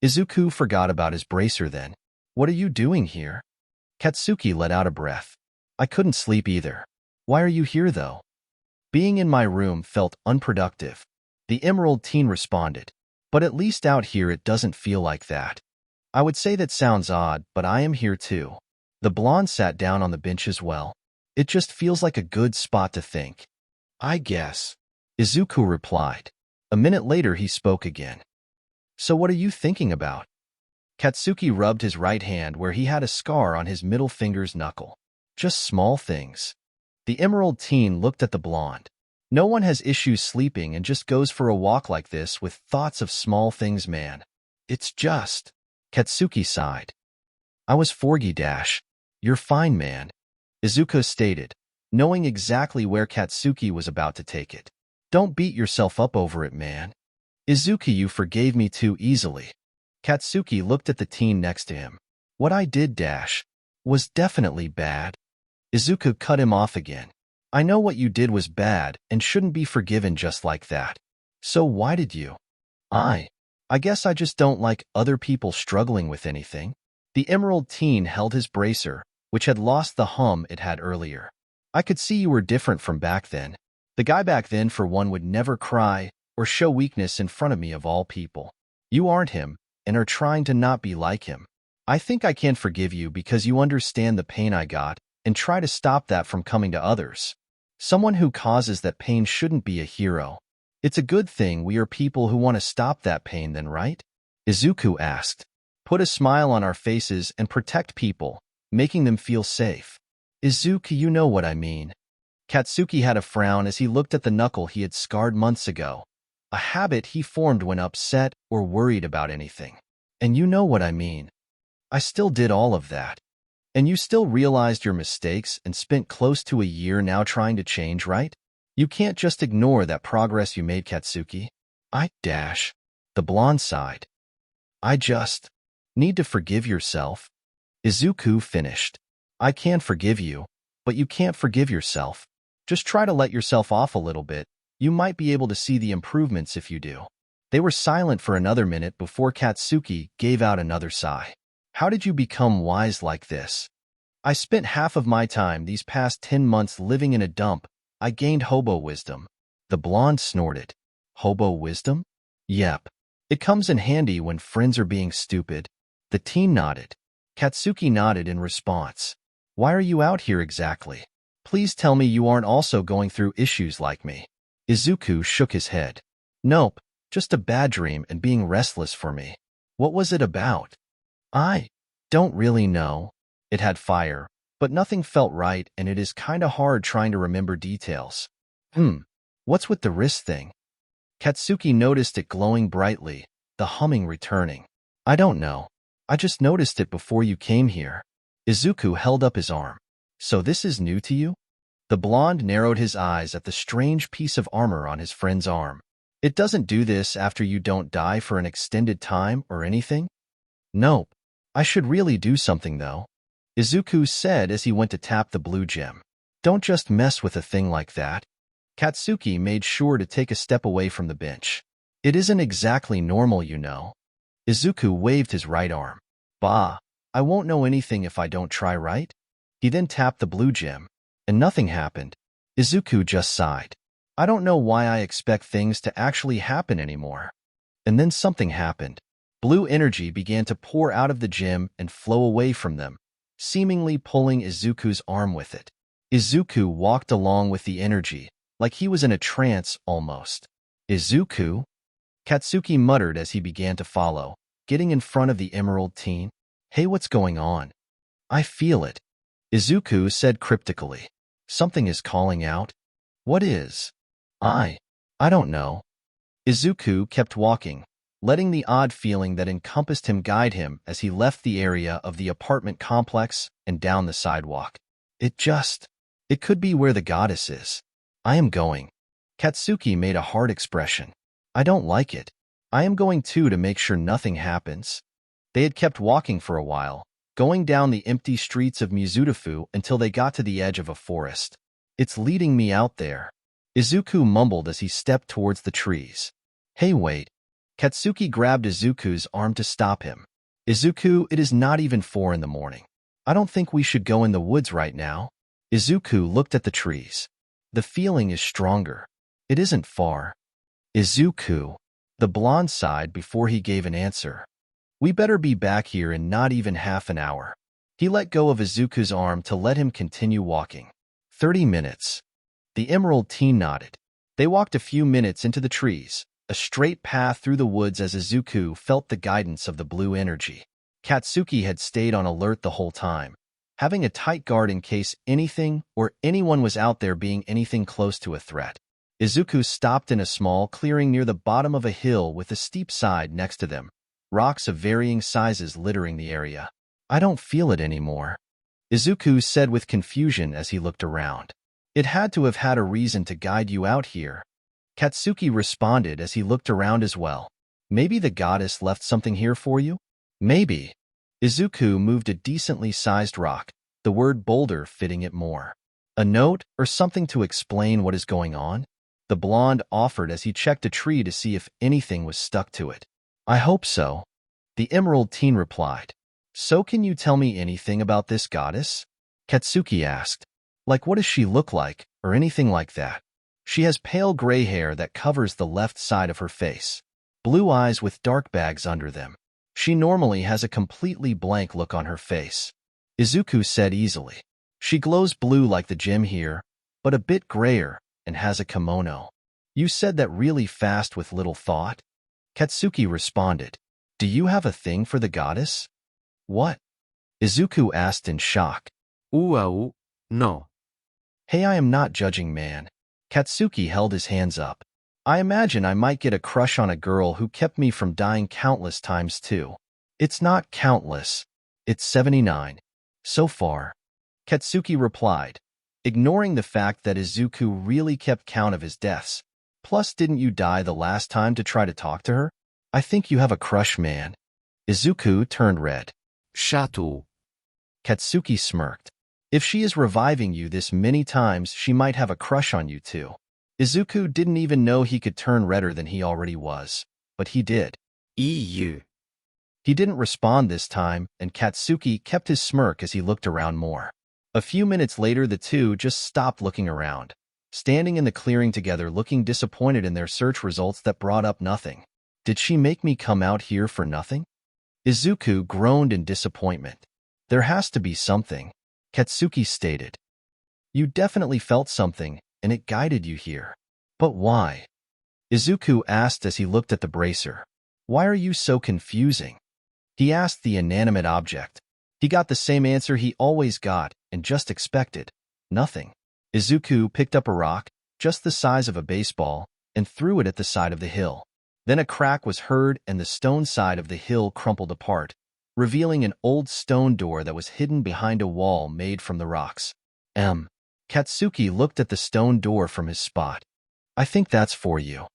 Izuku forgot about his bracer then. What are you doing here? Katsuki let out a breath. I couldn't sleep either. Why are you here though? Being in my room felt unproductive. The Emerald Teen responded. But at least out here it doesn't feel like that. I would say that sounds odd, but I am here too. The blonde sat down on the bench as well. It just feels like a good spot to think. I guess. Izuku replied. A minute later he spoke again. So what are you thinking about? Katsuki rubbed his right hand where he had a scar on his middle finger's knuckle. Just small things. The Emerald Teen looked at the blonde. No one has issues sleeping and just goes for a walk like this with thoughts of small things, man. It's just... Katsuki sighed. I was Forgy Dash. You're fine, man. Izuku stated, knowing exactly where Katsuki was about to take it. Don't beat yourself up over it, man. Izuku, you forgave me too easily. Katsuki looked at the teen next to him. What I did, Dash, was definitely bad. Izuku cut him off again. I know what you did was bad and shouldn't be forgiven just like that. So why did you? I guess I just don't like other people struggling with anything. The Emerald Teen held his bracer, which had lost the hum it had earlier. I could see you were different from back then. The guy back then, for one, would never cry or show weakness in front of me of all people. You aren't him and are trying to not be like him. I think I can forgive you because you understand the pain I got and try to stop that from coming to others. Someone who causes that pain shouldn't be a hero. It's a good thing we are people who want to stop that pain then, right? Izuku asked. Put a smile on our faces and protect people, making them feel safe. Izuku, you know what I mean. Katsuki had a frown as he looked at the knuckle he had scarred months ago, a habit he formed when upset or worried about anything. And you know what I mean. I still did all of that. And you still realized your mistakes and spent close to a year now trying to change, right? You can't just ignore that progress you made, Katsuki. The blonde sighed. I just need to forgive yourself. Izuku finished. I can forgive you, but you can't forgive yourself. Just try to let yourself off a little bit. You might be able to see the improvements if you do. They were silent for another minute before Katsuki gave out another sigh. How did you become wise like this? I spent half of my time these past 10 months living in a dump. I gained hobo wisdom. The blonde snorted. Hobo wisdom? Yep. It comes in handy when friends are being stupid. The teen nodded. Katsuki nodded in response. Why are you out here exactly? Please tell me you aren't also going through issues like me. Izuku shook his head. Nope, just a bad dream and being restless for me. What was it about? I don't really know. It had fire, but nothing felt right, and it is kinda hard trying to remember details. What's with the wrist thing? Katsuki noticed it glowing brightly, the humming returning. I don't know. I just noticed it before you came here. Izuku held up his arm. So this is new to you? The blonde narrowed his eyes at the strange piece of armor on his friend's arm. It doesn't do this after you don't die for an extended time or anything? Nope. I should really do something though. Izuku said as he went to tap the blue gem. Don't just mess with a thing like that. Katsuki made sure to take a step away from the bench. It isn't exactly normal, you know. Izuku waved his right arm. Bah, I won't know anything if I don't try, right? He then tapped the blue gem, and nothing happened. Izuku just sighed. I don't know why I expect things to actually happen anymore. And then something happened. Blue energy began to pour out of the gem and flow away from them, seemingly pulling Izuku's arm with it. Izuku walked along with the energy, like he was in a trance almost. Izuku? Katsuki muttered as he began to follow, getting in front of the Emerald Teen. Hey, what's going on? I feel it. Izuku said cryptically. Something is calling out. What is? I don't know. Izuku kept walking, letting the odd feeling that encompassed him guide him as he left the area of the apartment complex and down the sidewalk. It could be where the goddess is. I am going. Katsuki made a hard expression. I don't like it. I am going too, to make sure nothing happens. They had kept walking for a while, going down the empty streets of Mizudafu until they got to the edge of a forest. It's leading me out there. Izuku mumbled as he stepped towards the trees. Hey, wait. Katsuki grabbed Izuku's arm to stop him. Izuku, it is not even 4 in the morning. I don't think we should go in the woods right now. Izuku looked at the trees. The feeling is stronger. It isn't far. Izuku. The blonde sighed before he gave an answer. We better be back here in not even half an hour. He let go of Izuku's arm to let him continue walking. 30 minutes. The Emerald Teen nodded. They walked a few minutes into the trees, a straight path through the woods as Izuku felt the guidance of the blue energy. Katsuki had stayed on alert the whole time, having a tight guard in case anything or anyone was out there being anything close to a threat. Izuku stopped in a small clearing near the bottom of a hill with a steep side next to them, rocks of varying sizes littering the area. I don't feel it anymore, Izuku said with confusion as he looked around. It had to have had a reason to guide you out here. Katsuki responded as he looked around as well. Maybe the goddess left something here for you? Maybe. Izuku moved a decently sized rock, the word boulder fitting it more. A note or something to explain what is going on? The blonde offered as he checked a tree to see if anything was stuck to it. I hope so, the Emerald Teen replied. So can you tell me anything about this goddess? Katsuki asked. Like what does she look like, or anything like that? She has pale gray hair that covers the left side of her face. Blue eyes with dark bags under them. She normally has a completely blank look on her face. Izuku said easily. She glows blue like the gem here, but a bit grayer, and has a kimono. You said that really fast with little thought? Katsuki responded. Do you have a thing for the goddess? What? Izuku asked in shock. No. Hey, I am not judging, man. Katsuki held his hands up. I imagine I might get a crush on a girl who kept me from dying countless times too. It's not countless. It's 79. So far. Katsuki replied, ignoring the fact that Izuku really kept count of his deaths. Plus, didn't you die the last time to try to talk to her? I think you have a crush, man. Izuku turned red. Chato. Katsuki smirked. If she is reviving you this many times, she might have a crush on you too. Izuku didn't even know he could turn redder than he already was, but he did. EU. He didn't respond this time, and Katsuki kept his smirk as he looked around more. A few minutes later, the two just stopped looking around, standing in the clearing together looking disappointed in their search results that brought up nothing. Did she make me come out here for nothing? Izuku groaned in disappointment. There has to be something, Katsuki stated. You definitely felt something, and it guided you here. But why? Izuku asked as he looked at the bracer. Why are you so confusing? He asked the inanimate object. He got the same answer he always got and just expected. Nothing. Izuku picked up a rock, just the size of a baseball, and threw it at the side of the hill. Then a crack was heard and the stone side of the hill crumpled apart, revealing an old stone door that was hidden behind a wall made from the rocks. Katsuki looked at the stone door from his spot. I think that's for you.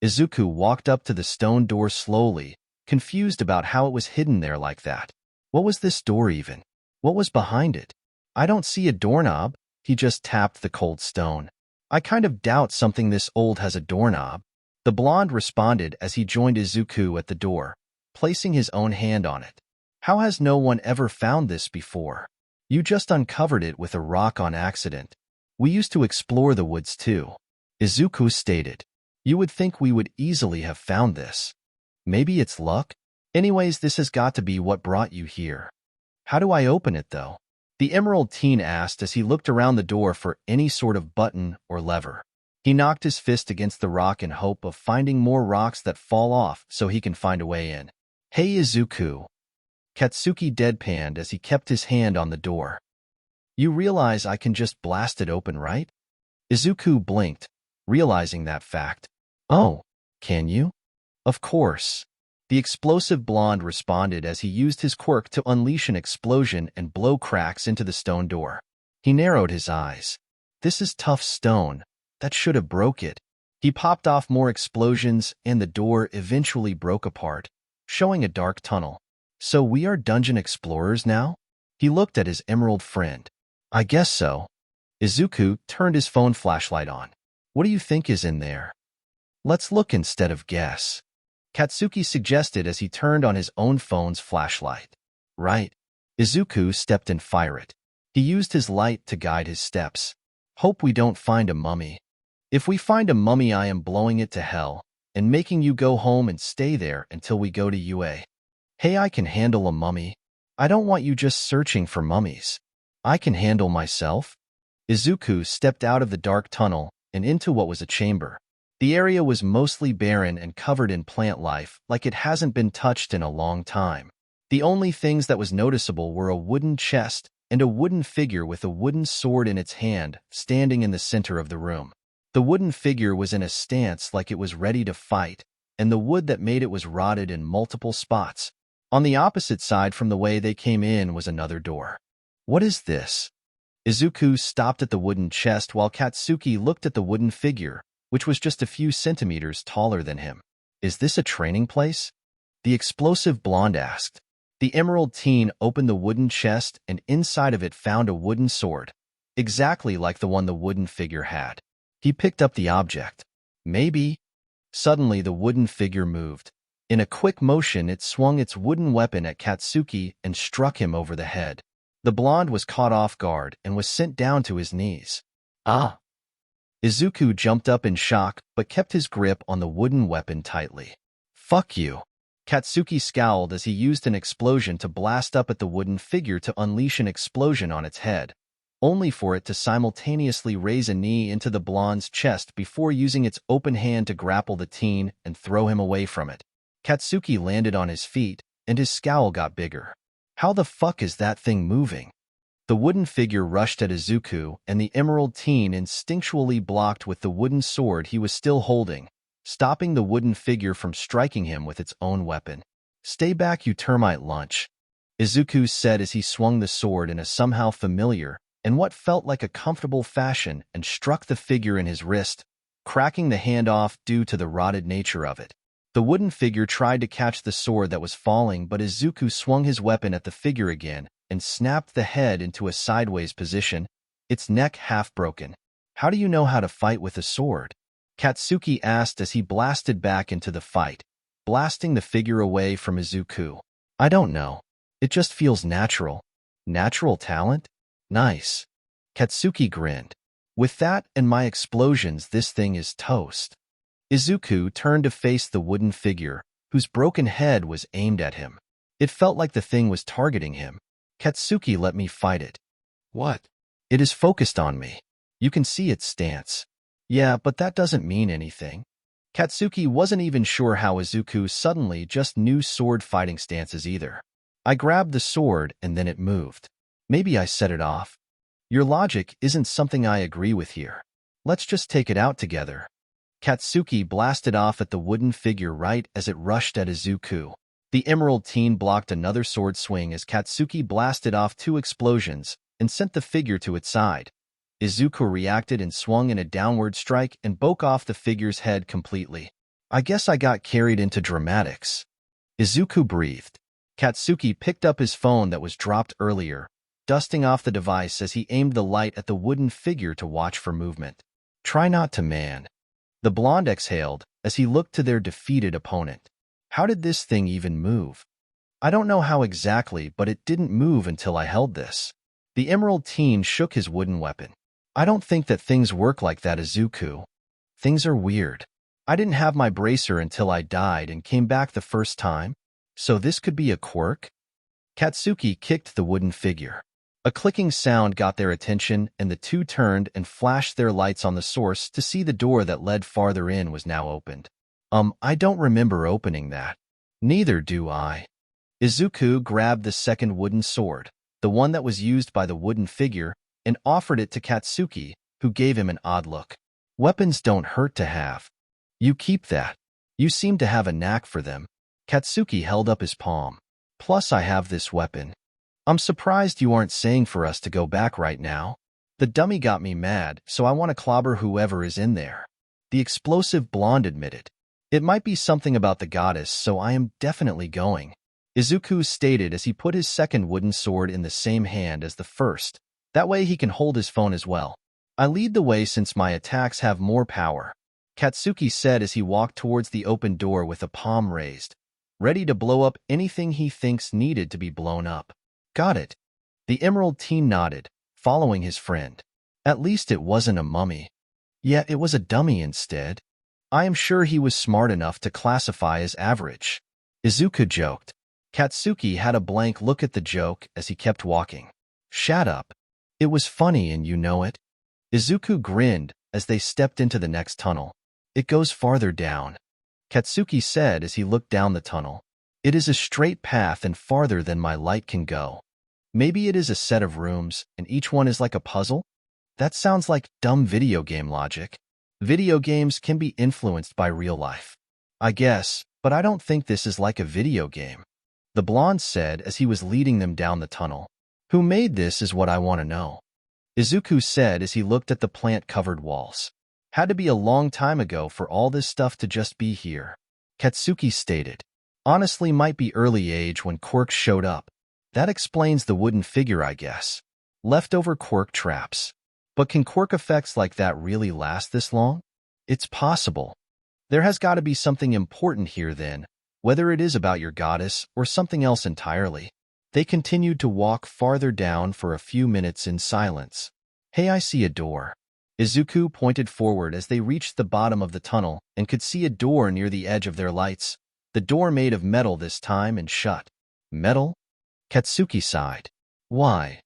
Izuku walked up to the stone door slowly, confused about how it was hidden there like that. What was this door even? What was behind it? I don't see a doorknob. He just tapped the cold stone. I kind of doubt something this old has a doorknob. The blonde responded as he joined Izuku at the door, placing his own hand on it. How has no one ever found this before? You just uncovered it with a rock on accident. We used to explore the woods too, Izuku stated. You would think we would easily have found this. Maybe it's luck? Anyways, this has got to be what brought you here. How do I open it, though? The Emerald Teen asked as he looked around the door for any sort of button or lever. He knocked his fist against the rock in hope of finding more rocks that fall off so he can find a way in. Hey, Izuku. Katsuki deadpanned as he kept his hand on the door. You realize I can just blast it open, right? Izuku blinked, realizing that fact. Oh, can you? Of course. The explosive blonde responded as he used his quirk to unleash an explosion and blow cracks into the stone door. He narrowed his eyes. This is tough stone. That should have broke it. He popped off more explosions and the door eventually broke apart, showing a dark tunnel. So we are dungeon explorers now? He looked at his emerald friend. I guess so. Izuku turned his phone flashlight on. What do you think is in there? Let's look instead of guess. Katsuki suggested as he turned on his own phone's flashlight. Right. Izuku stepped in fire it. He used his light to guide his steps. Hope we don't find a mummy. If we find a mummy, I am blowing it to hell and making you go home and stay there until we go to UA. Hey, I can handle a mummy. I don't want you just searching for mummies. I can handle myself. Izuku stepped out of the dark tunnel and into what was a chamber. The area was mostly barren and covered in plant life, like it hasn't been touched in a long time. The only things that was noticeable were a wooden chest and a wooden figure with a wooden sword in its hand, standing in the center of the room. The wooden figure was in a stance like it was ready to fight, and the wood that made it was rotted in multiple spots. On the opposite side from the way they came in was another door. What is this? Izuku stopped at the wooden chest while Katsuki looked at the wooden figure, which was just a few centimeters taller than him. Is this a training place? The explosive blonde asked. The Emerald Teen opened the wooden chest and inside of it found a wooden sword, exactly like the one the wooden figure had. He picked up the object. Maybe. Suddenly the wooden figure moved. In a quick motion, it swung its wooden weapon at Katsuki and struck him over the head. The blonde was caught off guard and was sent down to his knees. Ah! Izuku jumped up in shock but kept his grip on the wooden weapon tightly. Fuck you. Katsuki scowled as he used an explosion to blast up at the wooden figure to unleash an explosion on its head, only for it to simultaneously raise a knee into the blonde's chest before using its open hand to grapple the teen and throw him away from it. Katsuki landed on his feet, and his scowl got bigger. How the fuck is that thing moving? The wooden figure rushed at Izuku, and the emerald teen instinctually blocked with the wooden sword he was still holding, stopping the wooden figure from striking him with its own weapon. Stay back, you termite lunch, Izuku said as he swung the sword in a somehow familiar and what felt like a comfortable fashion and struck the figure in his wrist, cracking the hand off due to the rotted nature of it. The wooden figure tried to catch the sword that was falling, but Izuku swung his weapon at the figure again and snapped the head into a sideways position, its neck half broken. How do you know how to fight with a sword? Katsuki asked as he blasted back into the fight, blasting the figure away from Izuku. I don't know. It just feels natural. Natural talent? Nice. Katsuki grinned. With that and my explosions, this thing is toast. Izuku turned to face the wooden figure, whose broken head was aimed at him. It felt like the thing was targeting him. Katsuki, let me fight it. What? It is focused on me. You can see its stance. Yeah, but that doesn't mean anything. Katsuki wasn't even sure how Izuku suddenly just knew sword fighting stances either. I grabbed the sword and then it moved. Maybe I set it off. Your logic isn't something I agree with here. Let's just take it out together. Katsuki blasted off at the wooden figure right as it rushed at Izuku. The emerald teen blocked another sword swing as Katsuki blasted off 2 explosions and sent the figure to its side. Izuku reacted and swung in a downward strike and broke off the figure's head completely. I guess I got carried into dramatics. Izuku breathed. Katsuki picked up his phone that was dropped earlier, dusting off the device as he aimed the light at the wooden figure to watch for movement. Try not to, man. The blonde exhaled as he looked to their defeated opponent. How did this thing even move? I don't know how exactly, but it didn't move until I held this. The emerald teen shook his wooden weapon. I don't think that things work like that, Izuku. Things are weird. I didn't have my bracer until I died and came back the first time, so this could be a quirk? Katsuki kicked the wooden figure. A clicking sound got their attention, and the two turned and flashed their lights on the source to see the door that led farther in was now opened. I don't remember opening that. Neither do I. Izuku grabbed the second wooden sword, the one that was used by the wooden figure, and offered it to Katsuki, who gave him an odd look. Weapons don't hurt to have. You keep that. You seem to have a knack for them. Katsuki held up his palm. Plus I have this weapon. I'm surprised you aren't saying for us to go back right now. The dummy got me mad, so I want to clobber whoever is in there. The explosive blonde admitted. It might be something about the goddess, so I am definitely going. Izuku stated as he put his second wooden sword in the same hand as the first. That way he can hold his phone as well. I lead the way since my attacks have more power, Katsuki said as he walked towards the open door with a palm raised, ready to blow up anything he thinks needed to be blown up. Got it. The emerald teen nodded, following his friend. At least it wasn't a mummy. Yet it was a dummy instead. I am sure he was smart enough to classify as average. Izuku joked. Katsuki had a blank look at the joke as he kept walking. Shut up. It was funny and you know it. Izuku grinned as they stepped into the next tunnel. It goes farther down, Katsuki said as he looked down the tunnel. It is a straight path and farther than my light can go. Maybe it is a set of rooms and each one is like a puzzle? That sounds like dumb video game logic. Video games can be influenced by real life. I guess, but I don't think this is like a video game. The blonde said as he was leading them down the tunnel. Who made this is what I want to know. Izuku said as he looked at the plant-covered walls. Had to be a long time ago for all this stuff to just be here. Katsuki stated. Honestly, might be early age when quirks showed up. That explains the wooden figure, I guess. Leftover quirk traps. But can quirk effects like that really last this long? It's possible. There has got to be something important here then, whether it is about your goddess or something else entirely. They continued to walk farther down for a few minutes in silence. Hey, I see a door. Izuku pointed forward as they reached the bottom of the tunnel and could see a door near the edge of their lights. The door made of metal this time and shut. Metal? Katsuki sighed. Why?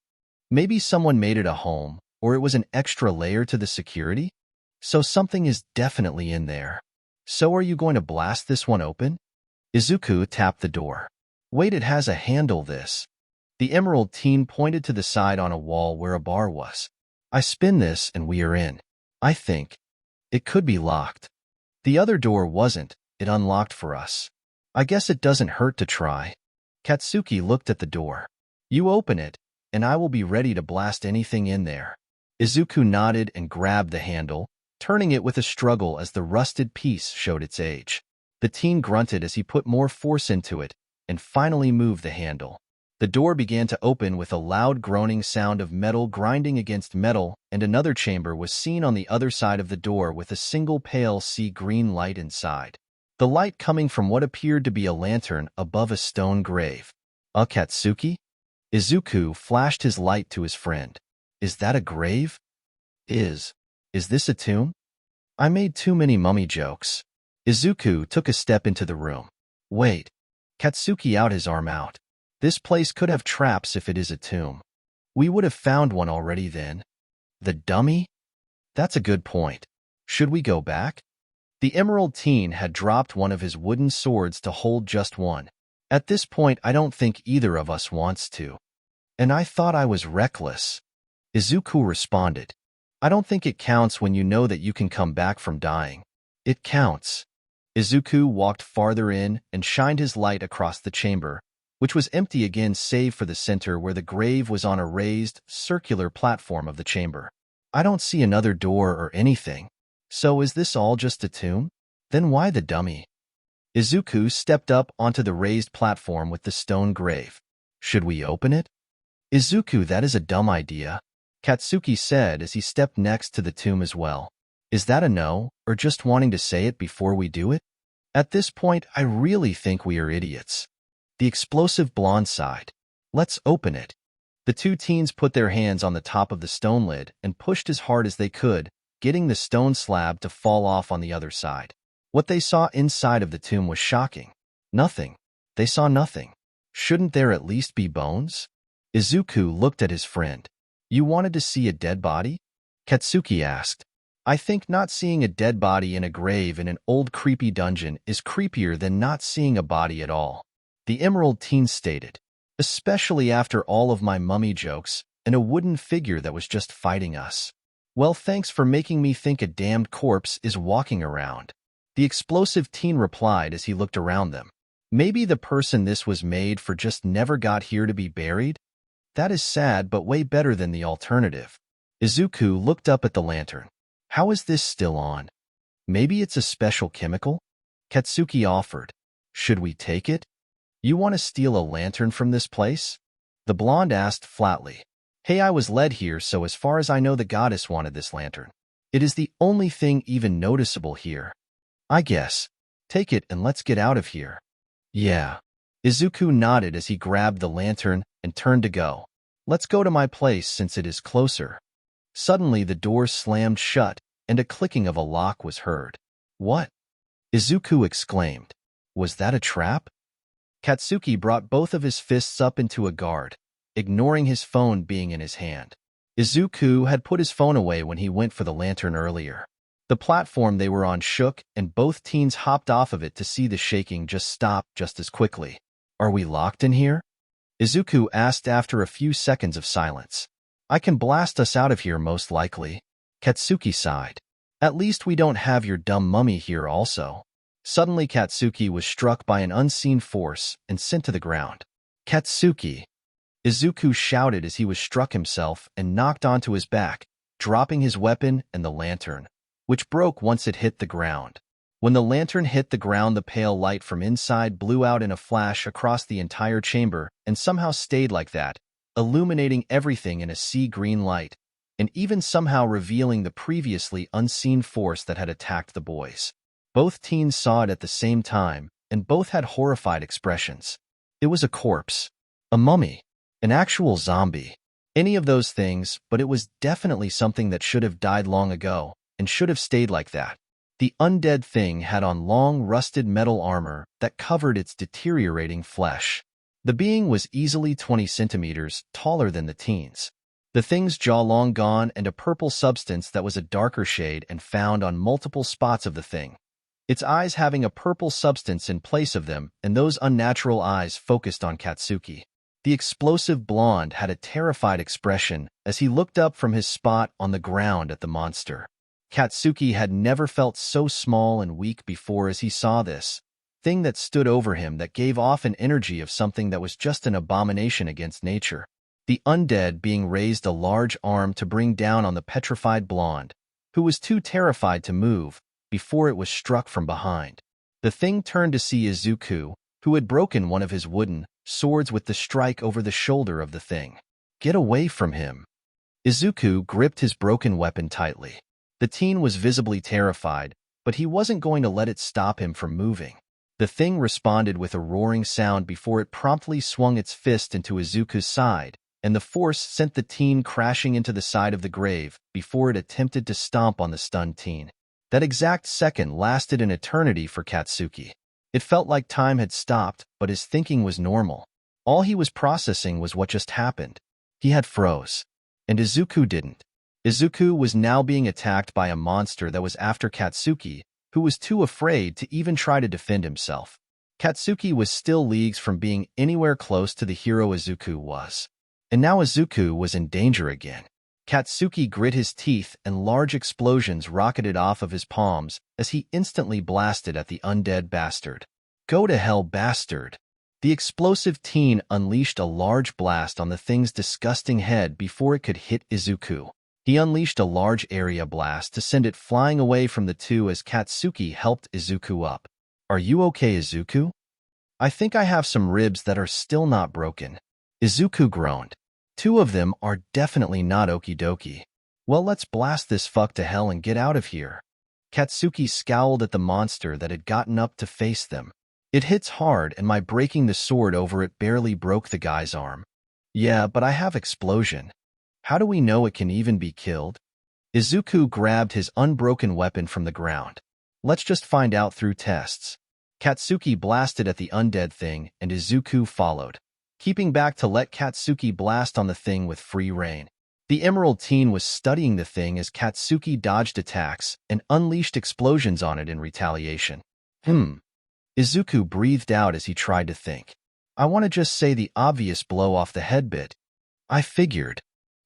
Maybe someone made it a home, or it was an extra layer to the security? So something is definitely in there. So are you going to blast this one open? Izuku tapped the door. Wait, it has a handle this. The Emerald Teen pointed to the side on a wall where a bar was. I spin this and we are in. I think. It could be locked. The other door wasn't. It unlocked for us. I guess it doesn't hurt to try. Katsuki looked at the door. You open it, and I will be ready to blast anything in there. Izuku nodded and grabbed the handle, turning it with a struggle as the rusted piece showed its age. The teen grunted as he put more force into it and finally moved the handle. The door began to open with a loud groaning sound of metal grinding against metal, and another chamber was seen on the other side of the door with a single pale sea-green light inside. The light coming from what appeared to be a lantern above a stone grave. Katsuki? Izuku flashed his light to his friend. Is that a grave? Is this a tomb? I made too many mummy jokes. Izuku took a step into the room. Wait. Katsuki out his arm out. This place could have traps if it is a tomb. We would have found one already then. The dummy? That's a good point. Should we go back? The Emerald Teen had dropped one of his wooden swords to hold just one. At this point, I don't think either of us wants to. And I thought I was reckless. Izuku responded. I don't think it counts when you know that you can come back from dying. It counts. Izuku walked farther in and shined his light across the chamber, which was empty again save for the center where the grave was on a raised, circular platform of the chamber. I don't see another door or anything. So is this all just a tomb? Then why the dummy? Izuku stepped up onto the raised platform with the stone grave. Should we open it? Izuku, that is a dumb idea, Katsuki said as he stepped next to the tomb as well. Is that a no, or just wanting to say it before we do it? At this point, I really think we are idiots. The explosive blonde sighed. Let's open it. The two teens put their hands on the top of the stone lid and pushed as hard as they could, getting the stone slab to fall off on the other side. What they saw inside of the tomb was shocking. Nothing. They saw nothing. Shouldn't there at least be bones? Izuku looked at his friend. You wanted to see a dead body? Katsuki asked. I think not seeing a dead body in a grave in an old creepy dungeon is creepier than not seeing a body at all. The Emerald Teen stated, especially after all of my mummy jokes and a wooden figure that was just fighting us. Well, thanks for making me think a damned corpse is walking around. The explosive teen replied as he looked around them. Maybe the person this was made for just never got here to be buried? That is sad, but way better than the alternative. Izuku looked up at the lantern. How is this still on? Maybe it's a special chemical? Katsuki offered. Should we take it? You want to steal a lantern from this place? The blonde asked flatly. Hey, I was led here, so as far as I know the goddess wanted this lantern. It is the only thing even noticeable here. I guess. Take it and let's get out of here. Yeah. Izuku nodded as he grabbed the lantern and turned to go. Let's go to my place since it is closer. Suddenly the door slammed shut and a clicking of a lock was heard. What? Izuku exclaimed. Was that a trap? Katsuki brought both of his fists up into a guard, ignoring his phone being in his hand. Izuku had put his phone away when he went for the lantern earlier. The platform they were on shook, and both teens hopped off of it to see the shaking just stop just as quickly. Are we locked in here? Izuku asked after a few seconds of silence. I can blast us out of here most likely. Katsuki sighed. At least we don't have your dumb mummy here also. Suddenly Katsuki was struck by an unseen force and sent to the ground. Katsuki! Izuku shouted as he was struck himself and knocked onto his back, dropping his weapon and the lantern, which broke once it hit the ground. When the lantern hit the ground, the pale light from inside blew out in a flash across the entire chamber and somehow stayed like that, illuminating everything in a sea-green light, and even somehow revealing the previously unseen force that had attacked the boys. Both teens saw it at the same time, and both had horrified expressions. It was a corpse, a mummy, an actual zombie. Any of those things, but it was definitely something that should have died long ago, and should have stayed like that. The undead thing had on long, rusted metal armor that covered its deteriorating flesh. The being was easily 20 centimeters taller than the teens. The thing's jaw long gone and a purple substance that was a darker shade and found on multiple spots of the thing. Its eyes having a purple substance in place of them, and those unnatural eyes focused on Katsuki. The explosive blonde had a terrified expression as he looked up from his spot on the ground at the monster. Katsuki had never felt so small and weak before as he saw this thing that stood over him that gave off an energy of something that was just an abomination against nature. The undead being raised a large arm to bring down on the petrified blonde, who was too terrified to move, before it was struck from behind. The thing turned to see Izuku, who had broken one of his wooden swords with the strike over the shoulder of the thing. Get away from him. Izuku gripped his broken weapon tightly. The teen was visibly terrified, but he wasn't going to let it stop him from moving. The thing responded with a roaring sound before it promptly swung its fist into Izuku's side, and the force sent the teen crashing into the side of the grave before it attempted to stomp on the stunned teen. That exact second lasted an eternity for Katsuki. It felt like time had stopped, but his thinking was normal. All he was processing was what just happened. He had froze. And Izuku didn't. Izuku was now being attacked by a monster that was after Katsuki, who was too afraid to even try to defend himself. Katsuki was still leagues from being anywhere close to the hero Izuku was. And now Izuku was in danger again. Katsuki grit his teeth and large explosions rocketed off of his palms as he instantly blasted at the undead bastard. Go to hell, bastard! The explosive teen unleashed a large blast on the thing's disgusting head before it could hit Izuku. He unleashed a large area blast to send it flying away from the two as Katsuki helped Izuku up. Are you okay, Izuku? I think I have some ribs that are still not broken. Izuku groaned. Two of them are definitely not okie dokie. Well, let's blast this fuck to hell and get out of here. Katsuki scowled at the monster that had gotten up to face them. It hits hard, and my breaking the sword over it barely broke the guy's arm. Yeah, but I have explosion. How do we know it can even be killed? Izuku grabbed his unbroken weapon from the ground. Let's just find out through tests. Katsuki blasted at the undead thing, and Izuku followed, keeping back to let Katsuki blast on the thing with free rein. The Emerald Teen was studying the thing as Katsuki dodged attacks and unleashed explosions on it in retaliation. Izuku breathed out as he tried to think. I want to just say the obvious blow off the head bit. I figured.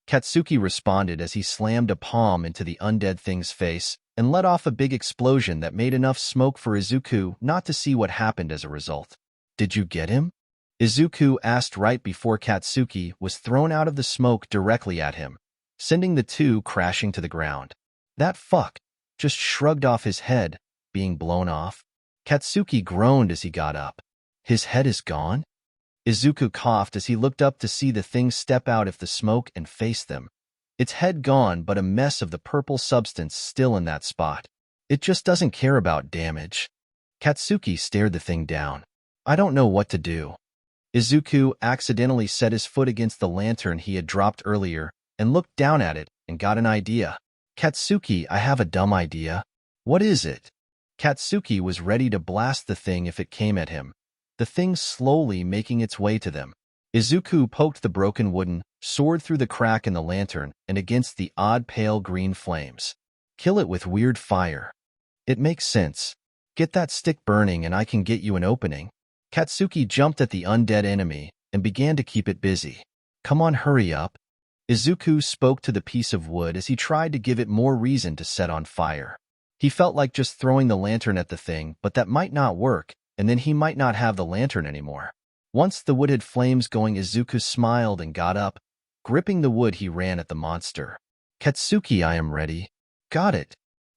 Katsuki responded as he slammed a palm into the undead thing's face and let off a big explosion that made enough smoke for Izuku not to see what happened as a result. Did you get him? Izuku asked right before Katsuki was thrown out of the smoke directly at him, sending the two crashing to the ground. That fuck just shrugged off his head, being blown off. Katsuki groaned as he got up. His head is gone? Izuku coughed as he looked up to see the thing step out of the smoke and face them. Its head gone, but a mess of the purple substance still in that spot. It just doesn't care about damage. Katsuki stared the thing down. I don't know what to do. Izuku accidentally set his foot against the lantern he had dropped earlier and looked down at it and got an idea. Katsuki, I have a dumb idea. What is it? Katsuki was ready to blast the thing if it came at him, the thing slowly making its way to them. Izuku poked the broken wooden sword through the crack in the lantern and against the odd pale green flames. Kill it with weird fire. It makes sense. Get that stick burning and I can get you an opening. Katsuki jumped at the undead enemy and began to keep it busy. Come on, hurry up. Izuku spoke to the piece of wood as he tried to give it more reason to set on fire. He felt like just throwing the lantern at the thing, but that might not work, and then he might not have the lantern anymore. Once the wood had flames going, Izuku smiled and got up. Gripping the wood, he ran at the monster. Katsuki, I am ready. Got it.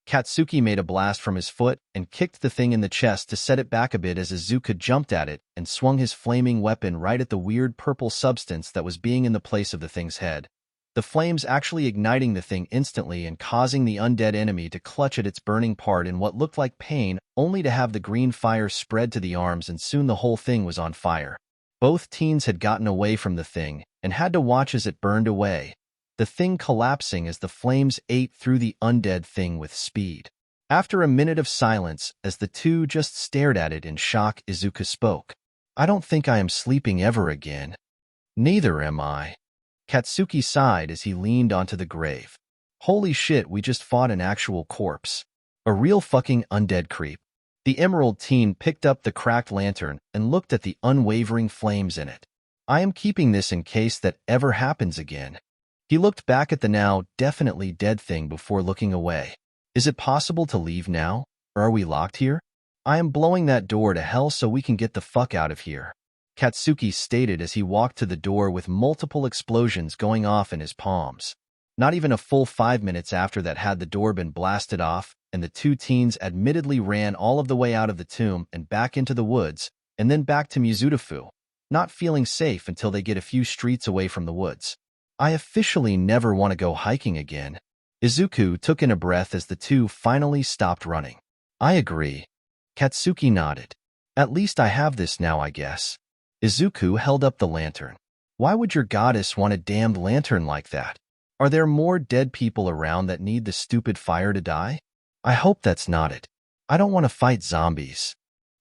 Katsuki made a blast from his foot and kicked the thing in the chest to set it back a bit as Izuku jumped at it and swung his flaming weapon right at the weird purple substance that was being in the place of the thing's head. the flames actually igniting the thing instantly and causing the undead enemy to clutch at its burning part in what looked like pain, only to have the green fire spread to the arms, and soon the whole thing was on fire. Both teens had gotten away from the thing and had to watch as it burned away, the thing collapsing as the flames ate through the undead thing with speed. After a minute of silence, as the two just stared at it in shock, Izuku spoke. "I don't think I am sleeping ever again." "Neither am I." Katsuki sighed as he leaned onto the grave. "Holy shit, we just fought an actual corpse. A real fucking undead creep." The emerald teen picked up the cracked lantern and looked at the unwavering flames in it. "I am keeping this in case that ever happens again." He looked back at the now definitely dead thing before looking away. "Is it possible to leave now, or are we locked here?" "I am blowing that door to hell so we can get the fuck out of here," Katsuki stated as he walked to the door with multiple explosions going off in his palms. Not even a full 5 minutes after that had the door been blasted off, and the two teens admittedly ran all of the way out of the tomb and back into the woods, and then back to Mizutofu, not feeling safe until they get a few streets away from the woods. "I officially never want to go hiking again." Izuku took in a breath as the two finally stopped running. "I agree." Katsuki nodded. "At least I have this now, I guess." Izuku held up the lantern. "Why would your goddess want a damned lantern like that? Are there more dead people around that need the stupid fire to die? I hope that's not it. I don't want to fight zombies."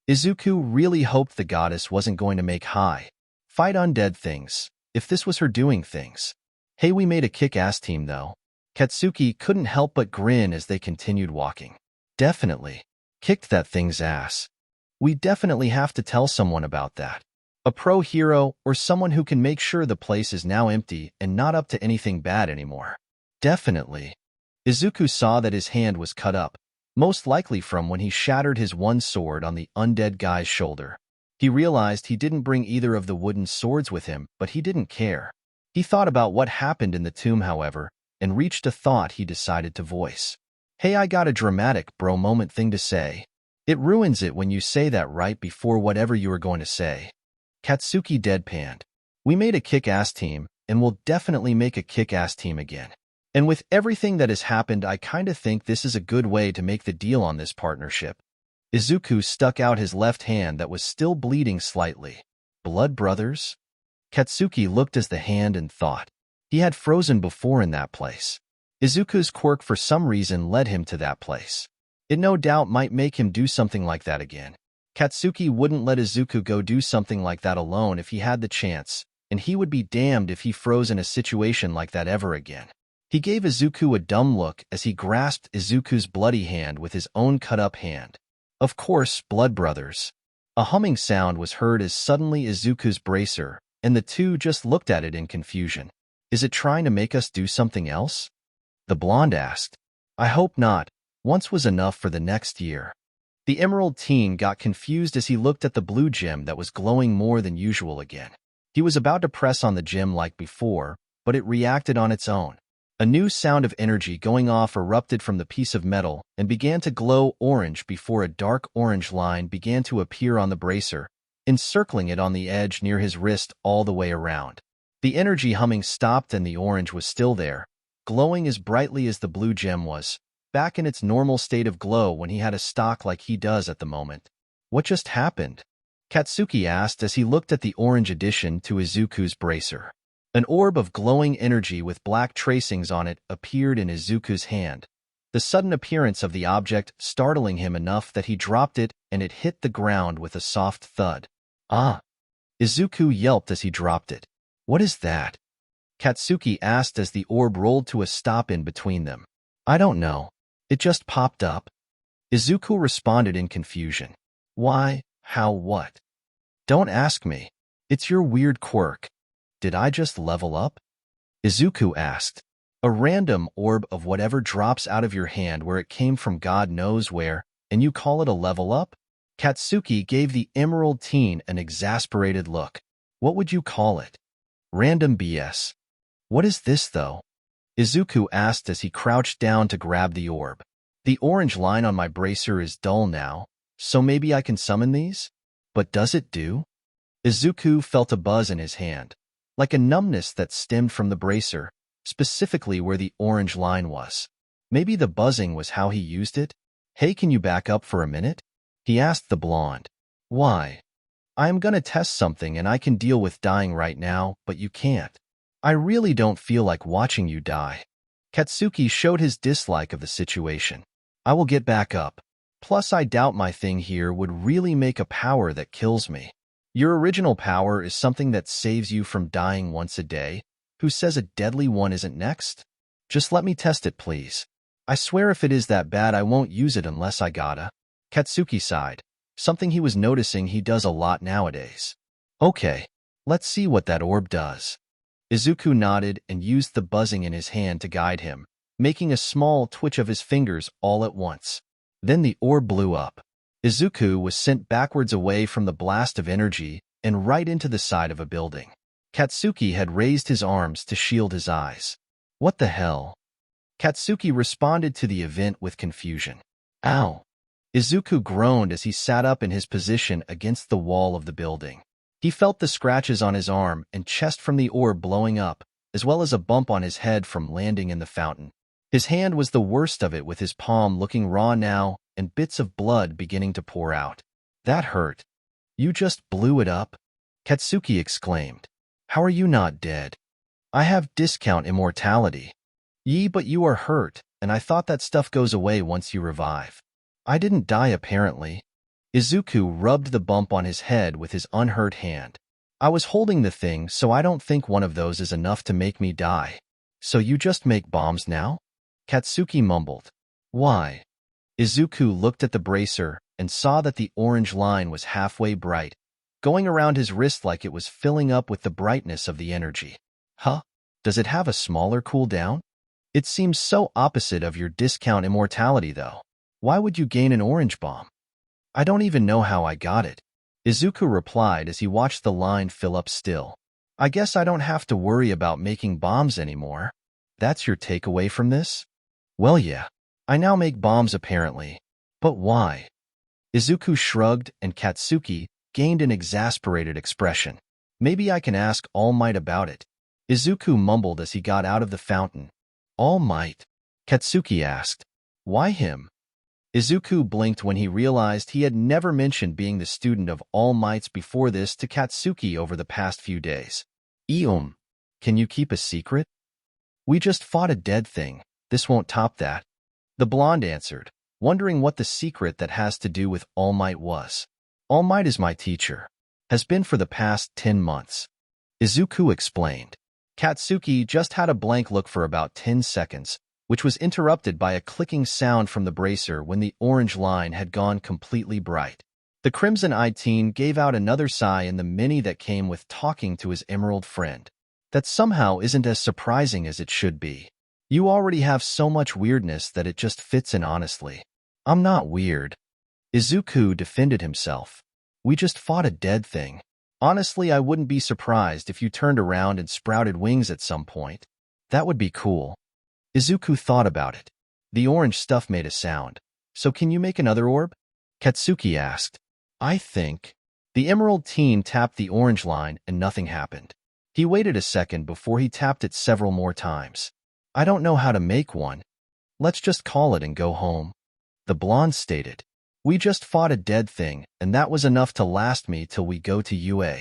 Izuku really hoped the goddess wasn't going to make fight undead things, if this was her doing things. "Hey, we made a kick-ass team, though." Katsuki couldn't help but grin as they continued walking. "Definitely. Kicked that thing's ass. We definitely have to tell someone about that. A pro hero or someone who can make sure the place is now empty and not up to anything bad anymore." "Definitely." Izuku saw that his hand was cut up, most likely from when he shattered his one sword on the undead guy's shoulder. He realized he didn't bring either of the wooden swords with him, but he didn't care. He thought about what happened in the tomb, however, and reached a thought he decided to voice. "Hey, I got a dramatic bro moment thing to say." "It ruins it when you say that right before whatever you were going to say." Katsuki deadpanned. "We made a kick-ass team, and we'll definitely make a kick-ass team again. And with everything that has happened, I kinda think this is a good way to make the deal on this partnership." Izuku stuck out his left hand that was still bleeding slightly. "Blood brothers?" Katsuki looked at the hand and thought. He had frozen before in that place. Izuku's quirk for some reason led him to that place. It no doubt might make him do something like that again. Katsuki wouldn't let Izuku go do something like that alone if he had the chance, and he would be damned if he froze in a situation like that ever again. He gave Izuku a dumb look as he grasped Izuku's bloody hand with his own cut-up hand. "Of course, blood brothers." A humming sound was heard as suddenly Izuku's bracer, and the two just looked at it in confusion. "Is it trying to make us do something else?" the blonde asked. "I hope not. Once was enough for the next year." The emerald teen got confused as he looked at the blue gem that was glowing more than usual again. He was about to press on the gem like before, but it reacted on its own. A new sound of energy going off erupted from the piece of metal and began to glow orange before a dark orange line began to appear on the bracer, encircling it on the edge near his wrist all the way around. The energy humming stopped and the orange was still there, glowing as brightly as the blue gem was, back in its normal state of glow when he had a stock like he does at the moment. "What just happened?" Katsuki asked as he looked at the orange addition to Izuku's bracer. An orb of glowing energy with black tracings on it appeared in Izuku's hand, the sudden appearance of the object startling him enough that he dropped it and it hit the ground with a soft thud. "Ah!" Izuku yelped as he dropped it. "What is that?" Katsuki asked as the orb rolled to a stop in between them. "I don't know. It just popped up." Izuku responded in confusion. "Why? How? What?" "Don't ask me. It's your weird quirk. Did I just level up?" Izuku asked. "A random orb of whatever drops out of your hand where it came from God knows where, and you call it a level up?" Katsuki gave the emerald teen an exasperated look. "What would you call it?" "Random BS." "What is this, though?" Izuku asked as he crouched down to grab the orb. "The orange line on my bracer is dull now, so maybe I can summon these? But does it do?" Izuku felt a buzz in his hand, like a numbness that stemmed from the bracer, specifically where the orange line was. Maybe the buzzing was how he used it? Hey, can you back up for a minute? He asked the blonde. Why? I am gonna test something and I can deal with dying right now, but you can't. I really don't feel like watching you die. Katsuki showed his dislike of the situation. I will get back up. Plus, I doubt my thing here would really make a power that kills me. Your original power is something that saves you from dying once a day. Who says a deadly one isn't next? Just let me test it, please. I swear if it is that bad, I won't use it unless I gotta. Katsuki sighed, something he was noticing he does a lot nowadays. Okay, let's see what that orb does. Izuku nodded and used the buzzing in his hand to guide him, making a small twitch of his fingers all at once. Then the orb blew up. Izuku was sent backwards away from the blast of energy and right into the side of a building. Katsuki had raised his arms to shield his eyes. What the hell? Katsuki responded to the event with confusion. Ow! Izuku groaned as he sat up in his position against the wall of the building. He felt the scratches on his arm and chest from the orb blowing up, as well as a bump on his head from landing in the fountain. His hand was the worst of it, with his palm looking raw now and bits of blood beginning to pour out. That hurt. You just blew it up? Katsuki exclaimed. How are you not dead? I have discount immortality. Yee, but you are hurt, and I thought that stuff goes away once you revive. I didn't die apparently. Izuku rubbed the bump on his head with his unhurt hand. I was holding the thing, so I don't think one of those is enough to make me die. So you just make bombs now? Katsuki mumbled. Why? Izuku looked at the bracer and saw that the orange line was halfway bright, going around his wrist like it was filling up with the brightness of the energy. Huh? Does it have a smaller cooldown? It seems so opposite of your discount immortality, though. Why would you gain an orange bomb? I don't even know how I got it. Izuku replied as he watched the line fill up still. I guess I don't have to worry about making bombs anymore. That's your takeaway from this? Well, yeah. I now make bombs apparently. But why? Izuku shrugged and Katsuki gained an exasperated expression. Maybe I can ask All Might about it. Izuku mumbled as he got out of the fountain. All Might? Katsuki asked. Why him? Izuku blinked when he realized he had never mentioned being the student of All Mights before this to Katsuki over the past few days. Can you keep a secret? We just fought a dead thing. This won't top that. The blonde answered, wondering what the secret that has to do with All Might was. All Might is my teacher. Has been for the past 10 months. Izuku explained. Katsuki just had a blank look for about 10 seconds, which was interrupted by a clicking sound from the bracer when the orange line had gone completely bright. The crimson-eyed teen gave out another sigh in the mini that came with talking to his emerald friend. That somehow isn't as surprising as it should be. You already have so much weirdness that it just fits in honestly. I'm not weird. Izuku defended himself. We just fought a dead thing. Honestly, I wouldn't be surprised if you turned around and sprouted wings at some point. That would be cool. Izuku thought about it. The orange stuff made a sound. So can you make another orb? Katsuki asked. I think. The emerald teen tapped the orange line and nothing happened. He waited a second before he tapped it several more times. I don't know how to make one. Let's just call it and go home. The blonde stated. We just fought a dead thing, and that was enough to last me till we go to UA.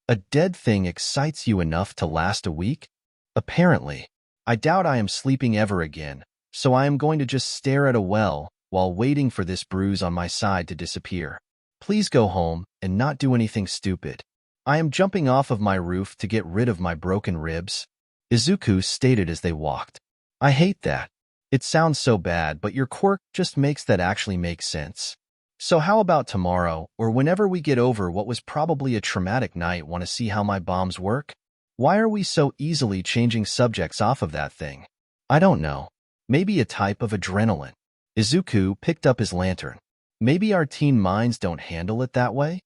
A dead thing excites you enough to last a week? Apparently. I doubt I am sleeping ever again, so I am going to just stare at a well while waiting for this bruise on my side to disappear. Please go home and not do anything stupid. I am jumping off of my roof to get rid of my broken ribs. Izuku stated as they walked. I hate that. It sounds so bad, but your quirk just makes that actually make sense. So how about tomorrow, or whenever we get over what was probably a traumatic night, want to see how my bombs work? Why are we so easily changing subjects off of that thing? I don't know. Maybe a type of adrenaline. Izuku picked up his lantern. Maybe our teen minds don't handle it that way?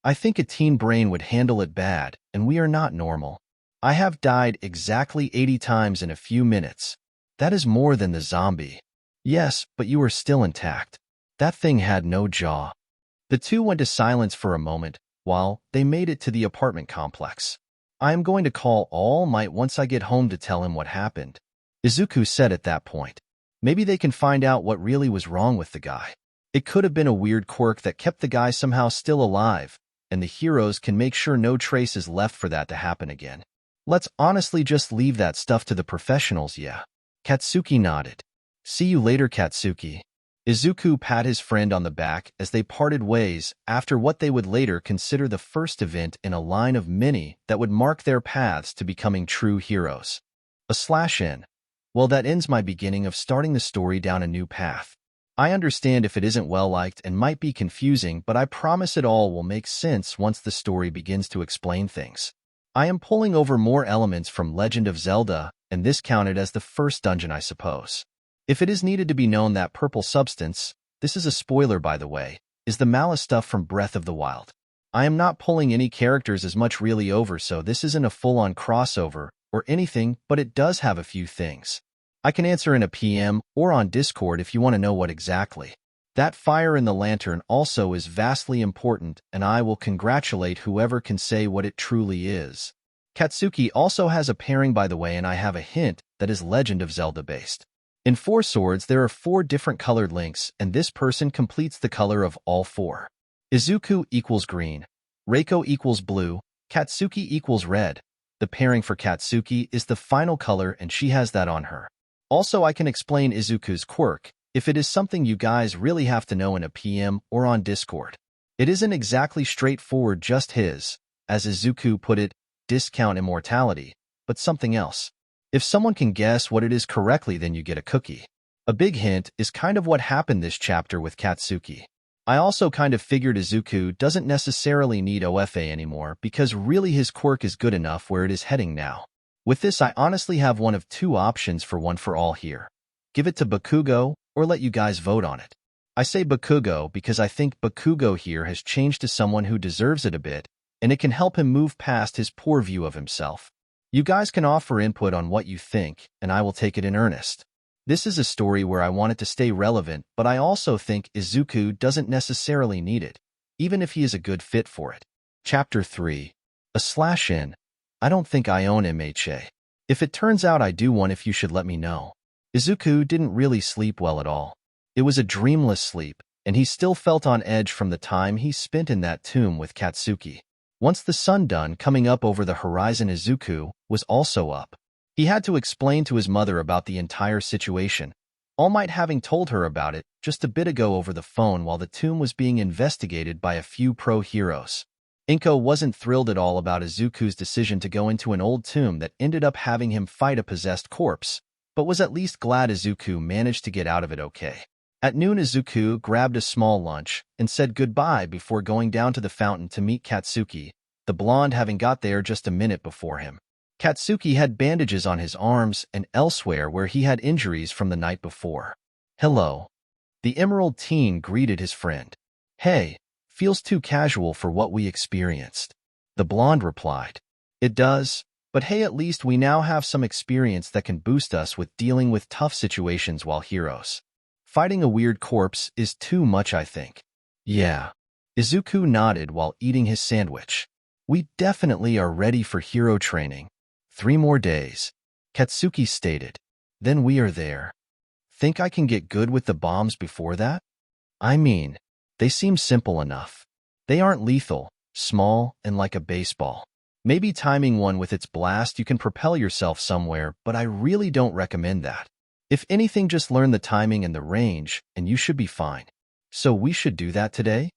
I think a teen brain would handle it bad, and we are not normal. I have died exactly 80 times in a few minutes. That is more than the zombie. Yes, but you are still intact. That thing had no jaw. The two went to silence for a moment, while they made it to the apartment complex. I am going to call All Might once I get home to tell him what happened, Izuku said at that point. Maybe they can find out what really was wrong with the guy. It could have been a weird quirk that kept the guy somehow still alive, and the heroes can make sure no trace is left for that to happen again. Let's honestly just leave that stuff to the professionals, yeah. Katsuki nodded. See you later, Katsuki. Izuku pat his friend on the back as they parted ways after what they would later consider the first event in a line of many that would mark their paths to becoming true heroes. /N. Well, that ends my beginning of starting the story down a new path. I understand if it isn't well-liked and might be confusing, but I promise it all will make sense once the story begins to explain things. I am pulling over more elements from Legend of Zelda, and this counted as the first dungeon, I suppose. If it is needed to be known, that purple substance, this is a spoiler by the way, is the malice stuff from Breath of the Wild. I am not pulling any characters as much really over, so this isn't a full-on crossover or anything, but it does have a few things. I can answer in a PM or on Discord if you want to know what exactly. That fire in the lantern also is vastly important, and I will congratulate whoever can say what it truly is. Katsuki also has a pairing by the way, and I have a hint that is Legend of Zelda based. In Four Swords there are 4 different colored links, and this person completes the color of all 4. Izuku equals green, Reiko equals blue, Katsuki equals red. The pairing for Katsuki is the final color, and she has that on her. Also, I can explain Izuku's quirk, if it is something you guys really have to know in a PM or on Discord. It isn't exactly straightforward, just his, as Izuku put it, discount immortality, but something else. If someone can guess what it is correctly, then you get a cookie. A big hint is kind of what happened this chapter with Katsuki. I also kind of figured Izuku doesn't necessarily need OFA anymore because really his quirk is good enough where it is heading now. With this, I honestly have one of 2 options for one for all here. Give it to Bakugo, or let you guys vote on it. I say Bakugo because I think Bakugo here has changed to someone who deserves it a bit, and it can help him move past his poor view of himself. You guys can offer input on what you think, and I will take it in earnest. This is a story where I want it to stay relevant, but I also think Izuku doesn't necessarily need it, even if he is a good fit for it. Chapter 3. /N. I don't think I own MHA. If it turns out I do one, if you should let me know. Izuku didn't really sleep well at all. It was a dreamless sleep, and he still felt on edge from the time he spent in that tomb with Katsuki. Once the sun done coming up over the horizon, Izuku was also up. He had to explain to his mother about the entire situation, All Might having told her about it just a bit ago over the phone while the tomb was being investigated by a few pro-heroes. Inko wasn't thrilled at all about Izuku's decision to go into an old tomb that ended up having him fight a possessed corpse, but was at least glad Izuku managed to get out of it okay. At noon, Izuku grabbed a small lunch and said goodbye before going down to the fountain to meet Katsuki, the blonde having got there just a minute before him. Katsuki had bandages on his arms and elsewhere where he had injuries from the night before. Hello. The Emerald teen greeted his friend. Hey, feels too casual for what we experienced. The blonde replied. It does, but hey, at least we now have some experience that can boost us with dealing with tough situations while heroes. Fighting a weird corpse is too much, I think. Yeah. Izuku nodded while eating his sandwich. We definitely are ready for hero training. 3 more days. Katsuki stated. Then we are there. Think I can get good with the bombs before that? I mean, they seem simple enough. They aren't lethal, small, and like a baseball. Maybe timing one with its blast you can propel yourself somewhere, but I really don't recommend that. If anything, just learn the timing and the range, and you should be fine. So we should do that today?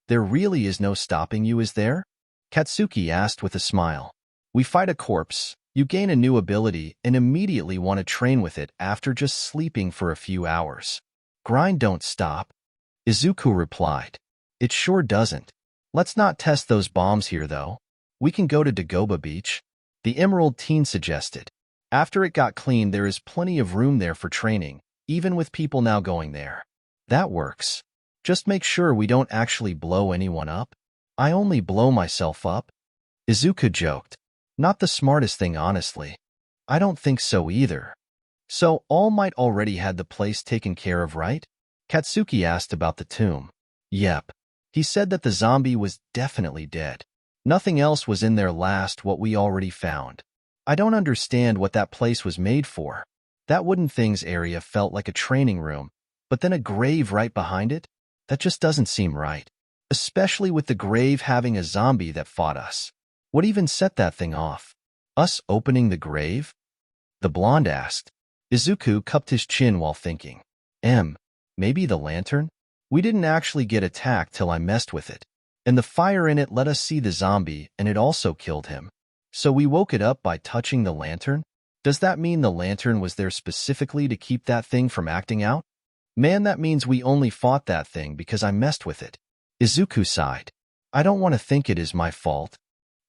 There really is no stopping you, is there? Katsuki asked with a smile. We fight a corpse, you gain a new ability, and immediately want to train with it after just sleeping for a few hours. Grind don't stop. Izuku replied. It sure doesn't. Let's not test those bombs here, though. We can go to Dagoba Beach. The Emerald teen suggested. After it got clean, there is plenty of room there for training, even with people now going there. That works. Just make sure we don't actually blow anyone up. I only blow myself up. Izuku joked. Not the smartest thing, honestly. I don't think so either. So All Might already had the place taken care of, right? Katsuki asked about the tomb. Yep. He said that the zombie was definitely dead. Nothing else was in there last what we already found. I don't understand what that place was made for. That wooden things area felt like a training room, but then a grave right behind it? That just doesn't seem right. Especially with the grave having a zombie that fought us. What even set that thing off? Us opening the grave? The blonde asked. Izuku cupped his chin while thinking. Maybe the lantern? We didn't actually get attacked till I messed with it. And the fire in it let us see the zombie, and it also killed him. So we woke it up by touching the lantern? Does that mean the lantern was there specifically to keep that thing from acting out? Man, that means we only fought that thing because I messed with it. Izuku sighed. I don't want to think it is my fault.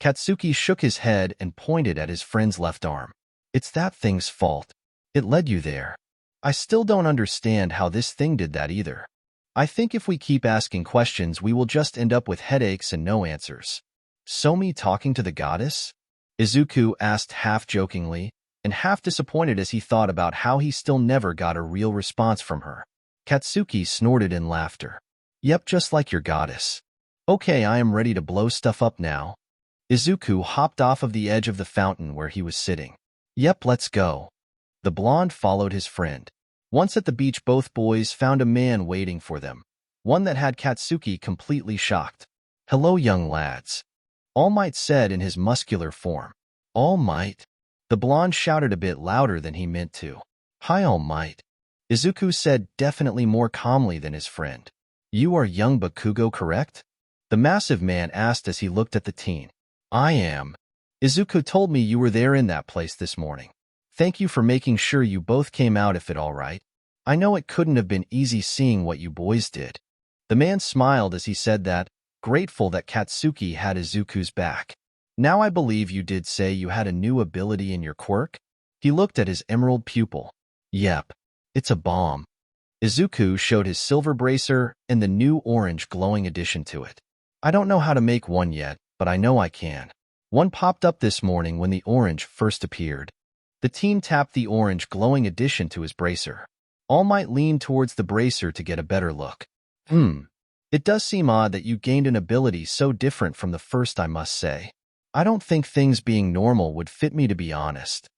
Katsuki shook his head and pointed at his friend's left arm. It's that thing's fault. It led you there. I still don't understand how this thing did that either. I think if we keep asking questions, we will just end up with headaches and no answers. So me talking to the goddess? Izuku asked half-jokingly and half-disappointed as he thought about how he still never got a real response from her. Katsuki snorted in laughter. Yep, just like your goddess. Okay, I am ready to blow stuff up now. Izuku hopped off of the edge of the fountain where he was sitting. Yep, let's go. The blonde followed his friend. Once at the beach, both boys found a man waiting for them, one that had Katsuki completely shocked. Hello, young lads. All Might said in his muscular form. All Might? The blonde shouted a bit louder than he meant to. Hi, All Might. Izuku said definitely more calmly than his friend. You are young Bakugo, correct? The massive man asked as he looked at the teen. I am. Izuku told me you were there in that place this morning. Thank you for making sure you both came out if it all right. I know it couldn't have been easy seeing what you boys did. The man smiled as he said that, grateful that Katsuki had Izuku's back. Now I believe you did say you had a new ability in your quirk? He looked at his emerald pupil. Yep. It's a bomb. Izuku showed his silver bracer and the new orange glowing addition to it. I don't know how to make one yet, but I know I can. One popped up this morning when the orange first appeared. The teen tapped the orange glowing addition to his bracer. All Might leaned towards the bracer to get a better look. It does seem odd that you gained an ability so different from the first, I must say. I don't think things being normal would fit me, to be honest.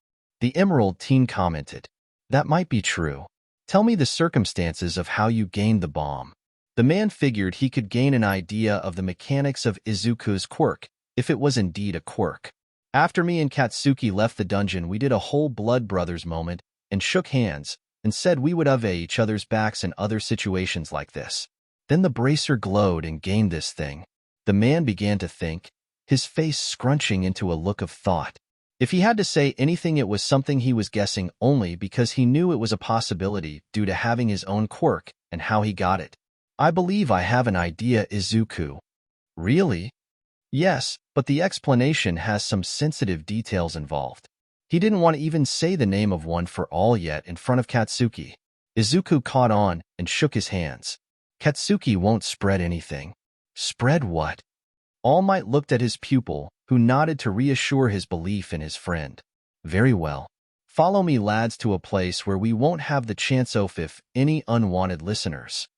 The emerald teen commented. That might be true. Tell me the circumstances of how you gained the bomb. The man figured he could gain an idea of the mechanics of Izuku's quirk, if it was indeed a quirk. After me and Katsuki left the dungeon, we did a whole blood brothers moment and shook hands and said we would have each other's backs in other situations like this. Then the bracer glowed and gained this thing. The man began to think, his face scrunching into a look of thought. If he had to say anything, it was something he was guessing only because he knew it was a possibility due to having his own quirk and how he got it. I believe I have an idea, Izuku. Really? Yes, but the explanation has some sensitive details involved. He didn't want to even say the name of one for all yet in front of Katsuki. Izuku caught on and shook his hands. Katsuki won't spread anything. Spread what? All Might looked at his pupil, who nodded to reassure his belief in his friend. Very well. Follow me, lads, to a place where we won't have the chance of any unwanted listeners.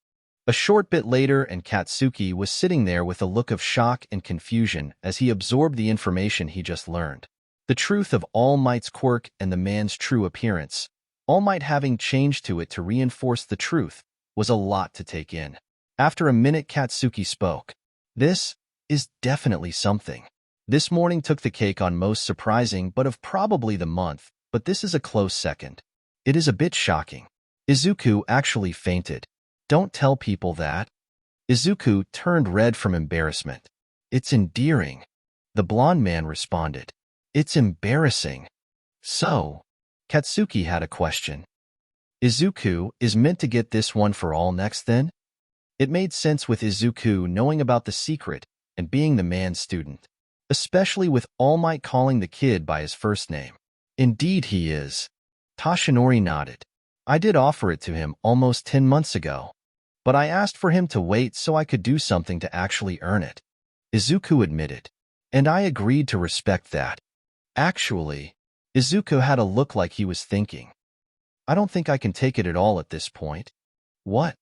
A short bit later, and Katsuki was sitting there with a look of shock and confusion as he absorbed the information he just learned. The truth of All Might's quirk and the man's true appearance, All Might having changed to it to reinforce the truth, was a lot to take in. After a minute, Katsuki spoke. This is definitely something. This morning took the cake on most surprising but of probably the month, but this is a close second. It is a bit shocking. Izuku actually fainted. Don't tell people that. Izuku turned red from embarrassment. It's endearing. The blonde man responded. It's embarrassing. So, Katsuki had a question. Izuku is meant to get this one for all next then? It made sense with Izuku knowing about the secret and being the man's student, especially with All Might calling the kid by his first name. Indeed he is. Toshinori nodded. I did offer it to him almost 10 months ago, but I asked for him to wait so I could do something to actually earn it. Izuku admitted, and I agreed to respect that. Actually, Izuku had a look like he was thinking. I don't think I can take it at all at this point. What?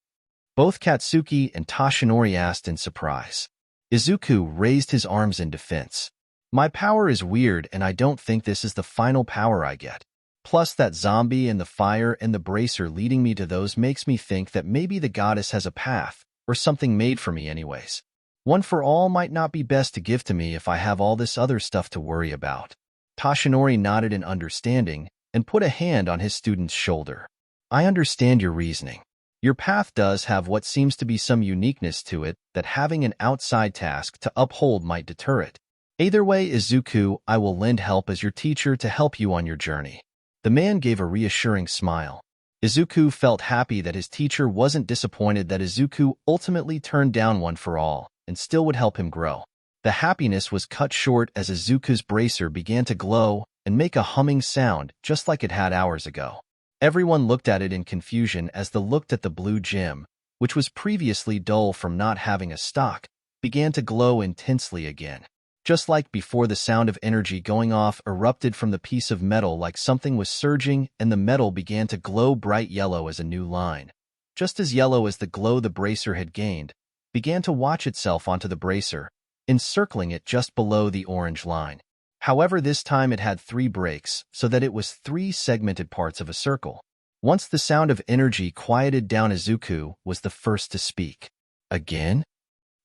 Both Katsuki and Toshinori asked in surprise. Izuku raised his arms in defense. My power is weird and I don't think this is the final power I get. Plus that zombie and the fire and the bracer leading me to those makes me think that maybe the goddess has a path, or something made for me anyways. One for all might not be best to give to me if I have all this other stuff to worry about. Toshinori nodded in understanding and put a hand on his student's shoulder. I understand your reasoning. Your path does have what seems to be some uniqueness to it that having an outside task to uphold might deter it. Either way, Izuku, I will lend help as your teacher to help you on your journey. The man gave a reassuring smile. Izuku felt happy that his teacher wasn't disappointed that Izuku ultimately turned down One for All and still would help him grow. The happiness was cut short as Izuku's bracer began to glow and make a humming sound just like it had hours ago. Everyone looked at it in confusion as they looked at the blue gem, which was previously dull from not having a stock, began to glow intensely again. Just like before, the sound of energy going off erupted from the piece of metal like something was surging, and the metal began to glow bright yellow as a new line. Just as yellow as the glow the bracer had gained, began to watch itself onto the bracer, encircling it just below the orange line. However, this time it had 3 breaks, so that it was 3 segmented parts of a circle. Once the sound of energy quieted down, Izuku was the first to speak. Again?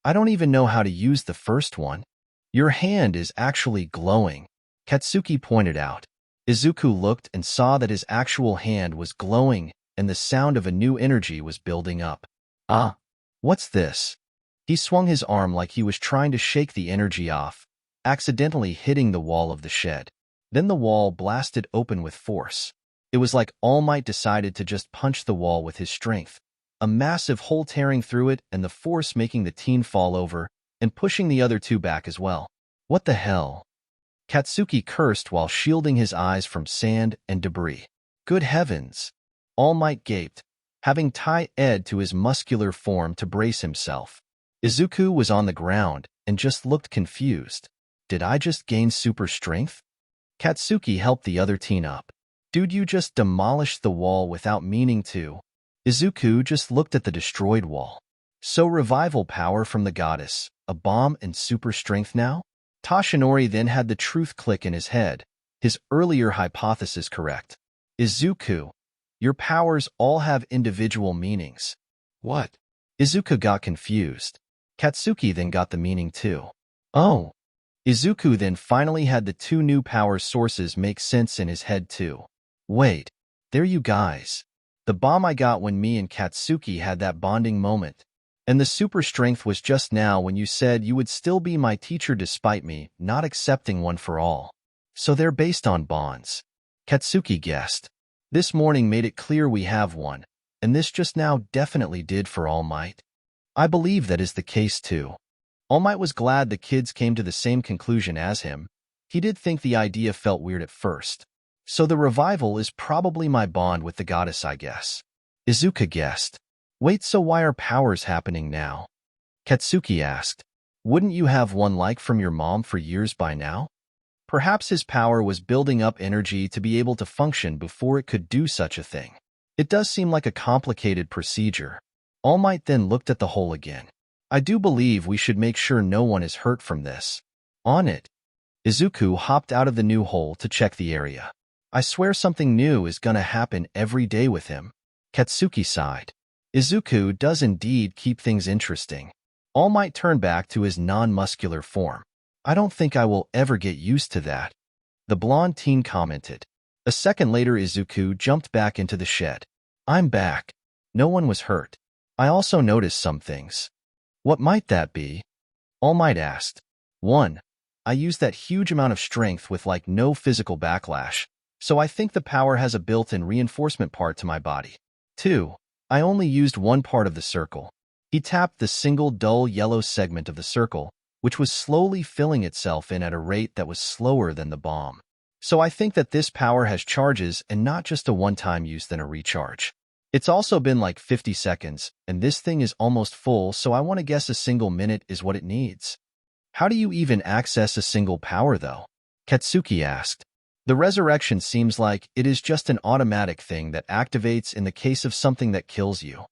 I don't even know how to use the first one. Your hand is actually glowing, Katsuki pointed out. Izuku looked and saw that his actual hand was glowing and the sound of a new energy was building up. Ah, what's this? He swung his arm like he was trying to shake the energy off, accidentally hitting the wall of the shed. Then the wall blasted open with force. It was like All Might decided to just punch the wall with his strength, a massive hole tearing through it and the force making the teen fall over and pushing the other 2 back as well. What the hell? Katsuki cursed while shielding his eyes from sand and debris. Good heavens! All Might gaped, having tied to his muscular form to brace himself. Izuku was on the ground and just looked confused. Did I just gain super strength? Katsuki helped the other teen up. Dude, you just demolished the wall without meaning to. Izuku just looked at the destroyed wall. So revival power from the goddess, a bomb and super strength now? Toshinori then had the truth click in his head, his earlier hypothesis correct. Izuku, your powers all have individual meanings. What? Izuku got confused. Katsuki then got the meaning too. Oh. Izuku then finally had the 2 new power sources make sense in his head too. Wait, there you guys. The bomb I got when me and Katsuki had that bonding moment. And the super strength was just now when you said you would still be my teacher despite me not accepting One for All. So they're based on bonds. Katsuki guessed. This morning made it clear we have one, and this just now definitely did for All Might. I believe that is the case too. All Might was glad the kids came to the same conclusion as him. He did think the idea felt weird at first. So the revival is probably my bond with the goddess, I guess. Izuku guessed. Wait, so why are powers happening now? Katsuki asked. Wouldn't you have one like from your mom for years by now? Perhaps his power was building up energy to be able to function before it could do such a thing. It does seem like a complicated procedure. All Might then looked at the hole again. I do believe we should make sure no one is hurt from this. On it. Izuku hopped out of the new hole to check the area. I swear something new is gonna happen every day with him. Katsuki sighed. Izuku does indeed keep things interesting. All Might turn back to his non-muscular form. I don't think I will ever get used to that. The blonde teen commented. A second later, Izuku jumped back into the shed. I'm back. No one was hurt. I also noticed some things. What might that be? All Might asked. 1. I used that huge amount of strength with like no physical backlash, so I think the power has a built-in reinforcement part to my body. 2. I only used one part of the circle. He tapped the single dull yellow segment of the circle, which was slowly filling itself in at a rate that was slower than the bomb. So I think that this power has charges and not just a one-time use than a recharge. It's also been like 50 seconds, and this thing is almost full, so I want to guess a single minute is what it needs. How do you even access a single power, though? Katsuki asked. The resurrection seems like it is just an automatic thing that activates in the case of something that kills you.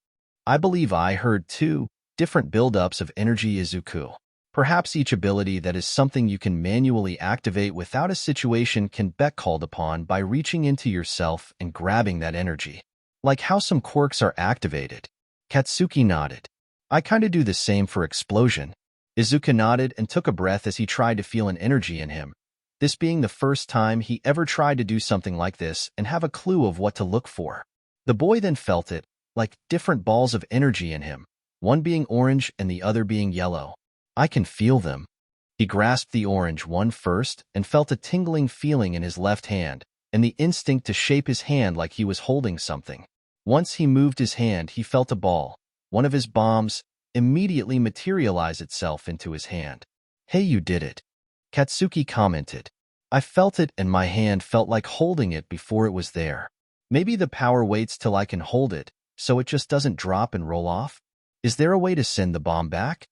I believe I heard 2 different buildups of energy, Izuku. Perhaps each ability that is something you can manually activate without a situation can be called upon by reaching into yourself and grabbing that energy. Like how some quirks are activated. Katsuki nodded. I kinda do the same for explosion. Izuku nodded and took a breath as he tried to feel an energy in him, this being the first time he ever tried to do something like this and have a clue of what to look for. The boy then felt it, like different balls of energy in him, one being orange and the other being yellow. I can feel them. He grasped the orange one first and felt a tingling feeling in his left hand, and the instinct to shape his hand like he was holding something. Once he moved his hand, he felt a ball, one of his bombs, immediately materialize itself into his hand. Hey, you did it. Katsuki commented. I felt it and my hand felt like holding it before it was there. Maybe the power waits till I can hold it, so it just doesn't drop and roll off? Is there a way to send the bomb back?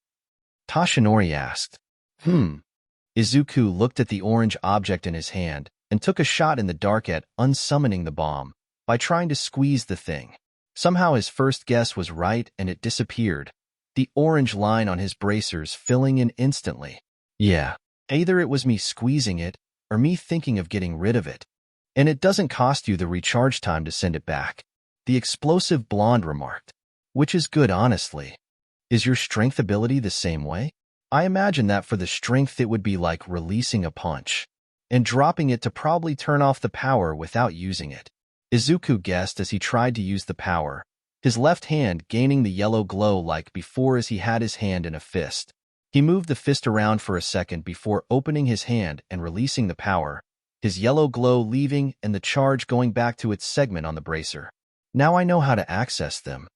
Toshinori asked. Izuku looked at the orange object in his hand and took a shot in the dark at unsummoning the bomb by trying to squeeze the thing. Somehow his first guess was right and it disappeared, the orange line on his bracers filling in instantly. Yeah, either it was me squeezing it or me thinking of getting rid of it. And it doesn't cost you the recharge time to send it back, the explosive blonde remarked. Which is good, honestly. Is your strength ability the same way? I imagine that for the strength it would be like releasing a punch and dropping it to probably turn off the power without using it. Izuku guessed as he tried to use the power, his left hand gaining the yellow glow like before as he had his hand in a fist. He moved the fist around for a second before opening his hand and releasing the power, his yellow glow leaving and the charge going back to its segment on the bracer. Now I know how to access them.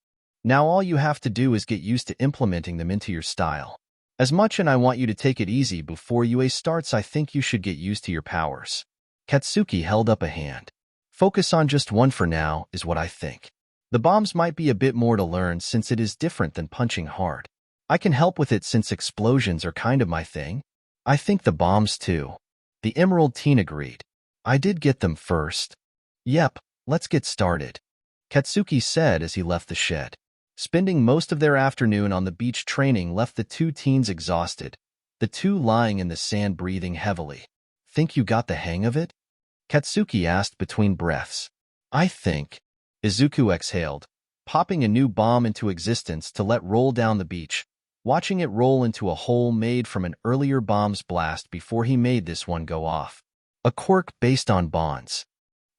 Now all you have to do is get used to implementing them into your style. As much and I want you to take it easy before UA starts, I think you should get used to your powers. Katsuki held up a hand. Focus on just one for now, is what I think. The bombs might be a bit more to learn since it is different than punching hard. I can help with it since explosions are kind of my thing. I think the bombs too. The Emerald Teen agreed. I did get them first. Yep, let's get started. Katsuki said as he left the shed. Spending most of their afternoon on the beach training left the two teens exhausted, the two lying in the sand breathing heavily. Think you got the hang of it? Katsuki asked between breaths. I think. Izuku exhaled, popping a new bomb into existence to let roll down the beach, watching it roll into a hole made from an earlier bomb's blast before he made this one go off. A quirk based on bonds.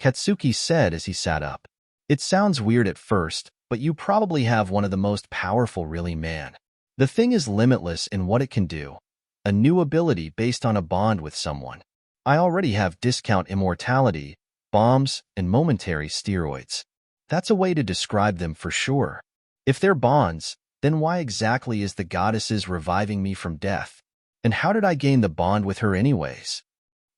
Katsuki said as he sat up. It sounds weird at first, but you probably have one of the most powerful really, man. The thing is limitless in what it can do. A new ability based on a bond with someone. I already have discount immortality, bombs, and momentary steroids. That's a way to describe them for sure. If they're bonds, then why exactly is the goddesses reviving me from death? And how did I gain the bond with her anyways?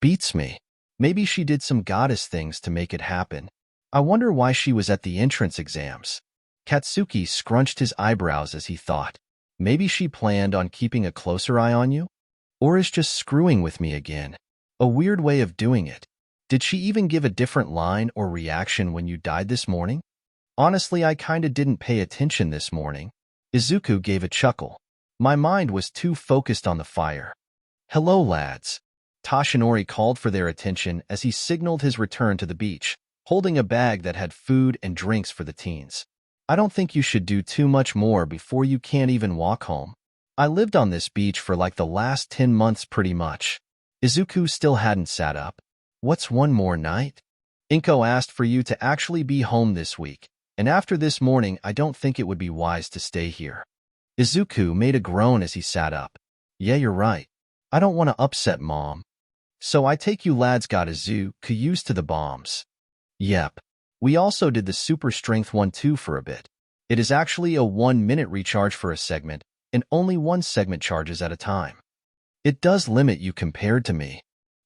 Beats me. Maybe she did some goddess things to make it happen. I wonder why she was at the entrance exams. Katsuki scrunched his eyebrows as he thought. Maybe she planned on keeping a closer eye on you? Or is just screwing with me again? A weird way of doing it. Did she even give a different line or reaction when you died this morning? Honestly, I kinda didn't pay attention this morning. Izuku gave a chuckle. My mind was too focused on the fire. Hello, lads. Toshinori called for their attention as he signaled his return to the beach, holding a bag that had food and drinks for the teens. I don't think you should do too much more before you can't even walk home. I lived on this beach for like the last 10 months pretty much. Izuku still hadn't sat up. What's one more night? Inko asked for you to actually be home this week, and after this morning I don't think it would be wise to stay here. Izuku made a groan as he sat up. Yeah, you're right. I don't want to upset Mom. So I take you lads got Izuku used to the bombs. Yep. We also did the super strength one too for a bit. It is actually a 1-minute recharge for a segment, and only one segment charges at a time. It does limit you compared to me.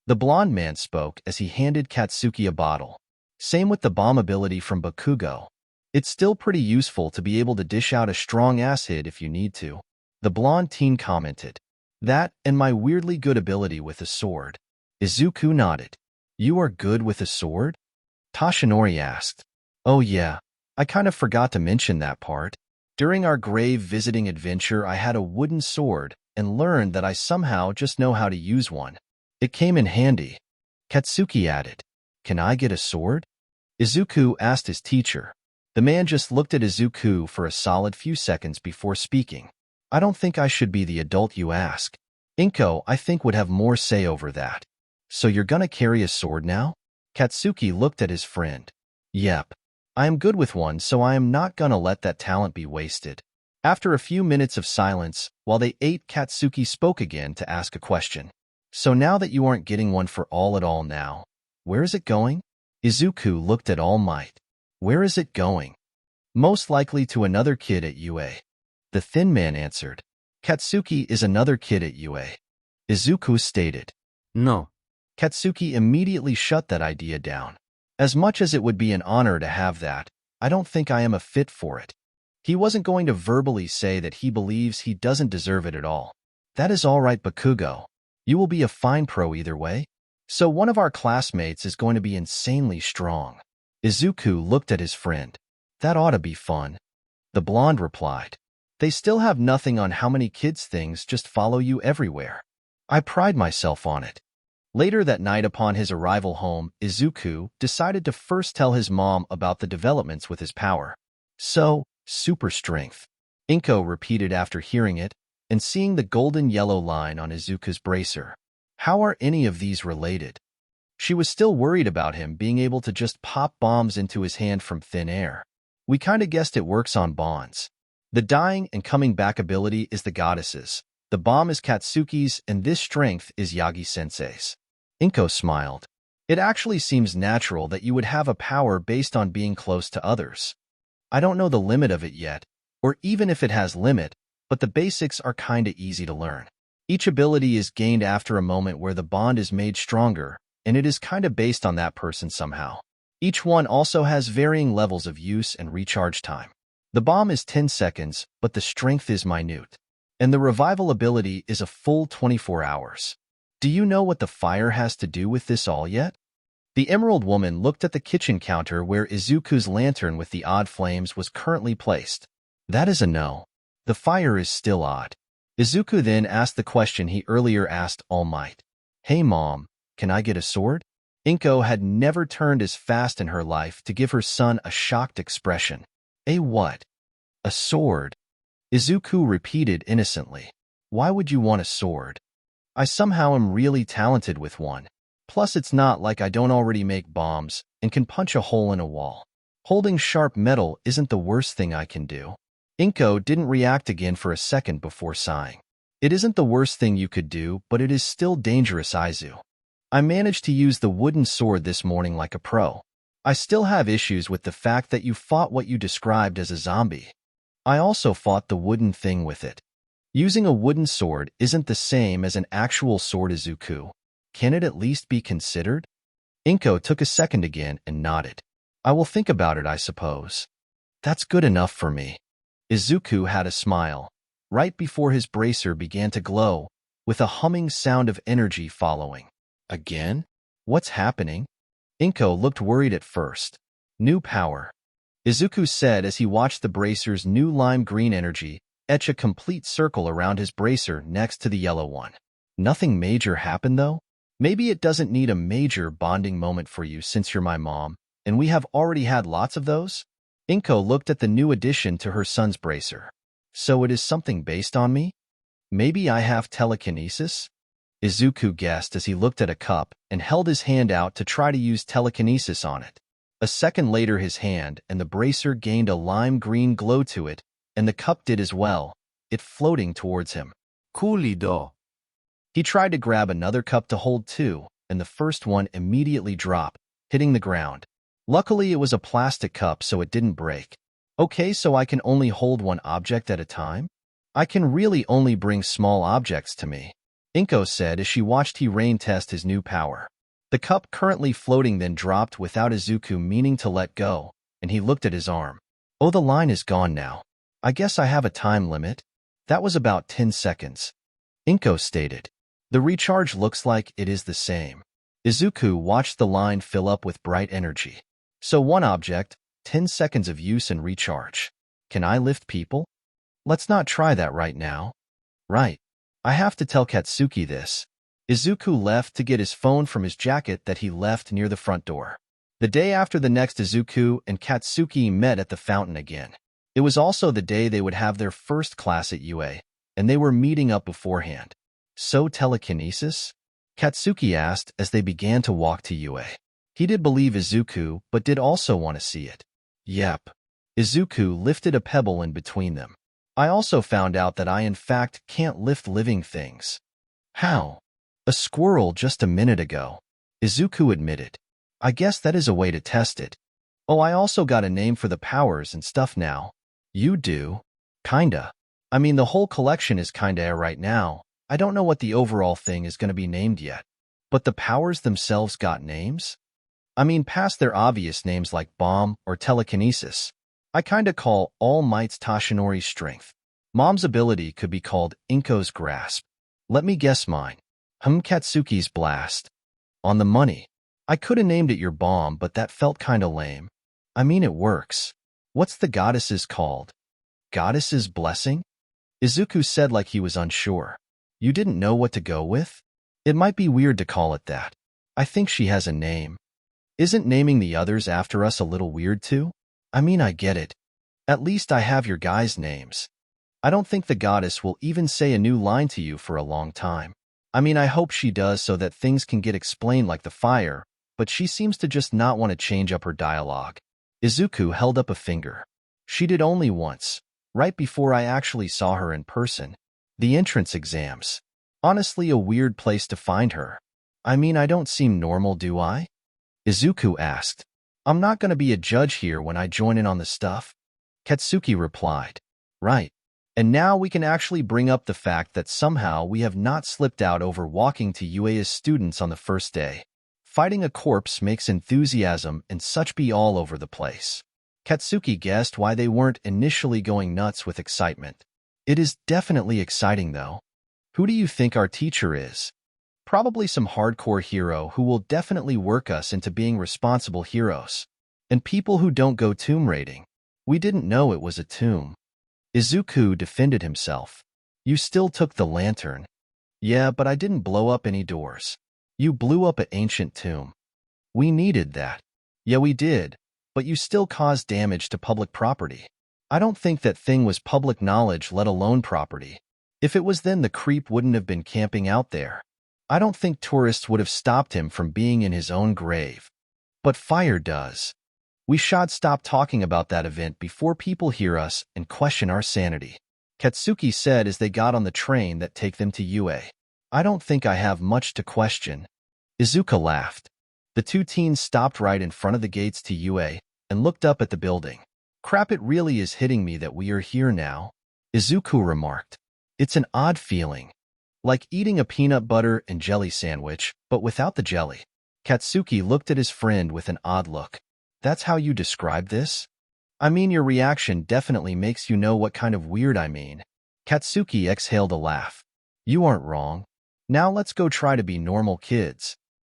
The blonde man spoke as he handed Katsuki a bottle. Same with the bomb ability from Bakugo. It's still pretty useful to be able to dish out a strong ass hit if you need to. The blonde teen commented. That and my weirdly good ability with a sword. Izuku nodded. You are good with a sword? Toshinori asked. Oh yeah, I kind of forgot to mention that part. During our grave visiting adventure I had a wooden sword, and learned that I somehow just know how to use one. It came in handy. Katsuki added, "Can I get a sword?" Izuku asked his teacher. The man just looked at Izuku for a solid few seconds before speaking. "I don't think I should be the adult you ask. Inko, I think, would have more say over that." "So you're gonna carry a sword now?" Katsuki looked at his friend. "Yep. I am good with one, so I am not gonna let that talent be wasted." After a few minutes of silence, while they ate, Katsuki spoke again to ask a question. "So now that you aren't getting one for all at all now, where is it going?" Izuku looked at All Might. "Where is it going?" "Most likely to another kid at UA." The thin man answered. "Katsuki is another kid at UA." Izuku stated. No. Katsuki immediately shut that idea down. "As much as it would be an honor to have that, I don't think I am a fit for it." He wasn't going to verbally say that he believes he doesn't deserve it at all. "That is all right, Bakugo. You will be a fine pro either way. So one of our classmates is going to be insanely strong." Izuku looked at his friend. "That ought to be fun." The blonde replied. "They still have nothing on how many kids things just follow you everywhere. I pride myself on it." Later that night, upon his arrival home, Izuku decided to first tell his mom about the developments with his power. "So, super strength," Inko repeated after hearing it and seeing the golden yellow line on Izuku's bracer. "How are any of these related?" She was still worried about him being able to just pop bombs into his hand from thin air. "We kinda guessed it works on bonds. The dying and coming back ability is the goddess's, the bomb is Katsuki's, and this strength is Yagi-sensei's." Inko smiled. "It actually seems natural that you would have a power based on being close to others. I don't know the limit of it yet, or even if it has limit, but the basics are kinda easy to learn. Each ability is gained after a moment where the bond is made stronger, and it is kinda based on that person somehow. Each one also has varying levels of use and recharge time. The bomb is 10 seconds, but the strength is minute. And the revival ability is a full 24 hours. Do you know what the fire has to do with this all yet?" The Emerald Woman looked at the kitchen counter where Izuku's lantern with the odd flames was currently placed. "That is a no. The fire is still odd." Izuku then asked the question he earlier asked All Might. "Hey Mom, can I get a sword?" Inko had never turned as fast in her life to give her son a shocked expression. "A what?" "A sword," Izuku repeated innocently. "Why would you want a sword?" "I somehow am really talented with one. Plus it's not like I don't already make bombs and can punch a hole in a wall. Holding sharp metal isn't the worst thing I can do." Inko didn't react again for a second before sighing. "It isn't the worst thing you could do, but it is still dangerous, Izu. I managed to use the wooden sword this morning like a pro. I still have issues with the fact that you fought what you described as a zombie. I also fought the wooden thing with it. Using a wooden sword isn't the same as an actual sword, Izuku. Can it at least be considered?" Inko took a second again and nodded. "I will think about it, I suppose." "That's good enough for me." Izuku had a smile, right before his bracer began to glow, with a humming sound of energy following. "Again? What's happening?" Inko looked worried at first. "New power," Izuku said as he watched the bracer's new lime green energy etch a complete circle around his bracer next to the yellow one. "Nothing major happened, though? Maybe it doesn't need a major bonding moment for you since you're my mom, and we have already had lots of those?" Inko looked at the new addition to her son's bracer. "So it is something based on me? Maybe I have telekinesis?" Izuku guessed as he looked at a cup and held his hand out to try to use telekinesis on it. A second later, his hand and the bracer gained a lime green glow to it, and the cup did as well, it floating towards him. Coolido. He tried to grab another cup to hold too, and the first one immediately dropped, hitting the ground. Luckily, it was a plastic cup, so it didn't break. "Okay, so I can only hold one object at a time? I can really only bring small objects to me," Inko said as she watched he rain test his new power. The cup currently floating then dropped without Izuku meaning to let go, and he looked at his arm. "Oh, the line is gone now. I guess I have a time limit." "That was about 10 seconds. Inko stated. "The recharge looks like it is the same." Izuku watched the line fill up with bright energy. "So one object, 10 seconds of use and recharge. Can I lift people?" "Let's not try that right now." "Right. I have to tell Katsuki this. Izuku left to get his phone from his jacket that he left near the front door. The day after the next, Izuku and Katsuki met at the fountain again. It was also the day they would have their first class at UA, and they were meeting up beforehand. So telekinesis? Katsuki asked as they began to walk to UA. He did believe Izuku, but did also want to see it. Yep. Izuku lifted a pebble in between them. I also found out that I in fact can't lift living things. How? A squirrel just a minute ago. Izuku admitted. I guess that is a way to test it. Oh, I also got a name for the powers and stuff now. You do? Kinda. I mean, the whole collection is kinda right now. I don't know what the overall thing is going to be named yet. But the powers themselves got names? I mean, past their obvious names like bomb or telekinesis. I kinda call All Might's Tashinori's strength. Mom's ability could be called Inko's grasp. Let me guess mine. Katsuki's blast. On the money. I coulda named it your bomb, but that felt kinda lame. I mean, it works. What's the goddess's called? Goddess's blessing? Izuku said like he was unsure. You didn't know what to go with? It might be weird to call it that. I think she has a name. Isn't naming the others after us a little weird too? I mean, I get it. At least I have your guys' names. I don't think the goddess will even say a new line to you for a long time. I mean, I hope she does so that things can get explained like the fire, but she seems to just not want to change up her dialogue. Izuku held up a finger. She did only once, right before I actually saw her in person. The entrance exams. Honestly, a weird place to find her. I mean, I don't seem normal, do I? Izuku asked. I'm not going to be a judge here when I join in on the stuff. Katsuki replied. Right. And now we can actually bring up the fact that somehow we have not slipped out over walking to UA as students on the first day. Fighting a corpse makes enthusiasm and such be all over the place. Katsuki guessed why they weren't initially going nuts with excitement. It is definitely exciting though. Who do you think our teacher is? Probably some hardcore hero who will definitely work us into being responsible heroes. And people who don't go tomb raiding. We didn't know it was a tomb. Izuku defended himself. You still took the lantern. Yeah, but I didn't blow up any doors. You blew up an ancient tomb. We needed that. Yeah, we did. But you still caused damage to public property. I don't think that thing was public knowledge, let alone property. If it was, then the creep wouldn't have been camping out there. I don't think tourists would have stopped him from being in his own grave. But fire does. We should stop talking about that event before people hear us and question our sanity. Katsuki said as they got on the train that take them to UA. I don't think I have much to question. Izuku laughed. The two teens stopped right in front of the gates to UA and looked up at the building. Crap, it really is hitting me that we are here now, Izuku remarked. It's an odd feeling. Like eating a peanut butter and jelly sandwich, but without the jelly. Katsuki looked at his friend with an odd look. That's how you describe this? I mean, your reaction definitely makes you know what kind of weird I mean. Katsuki exhaled a laugh. You aren't wrong. Now let's go try to be normal kids.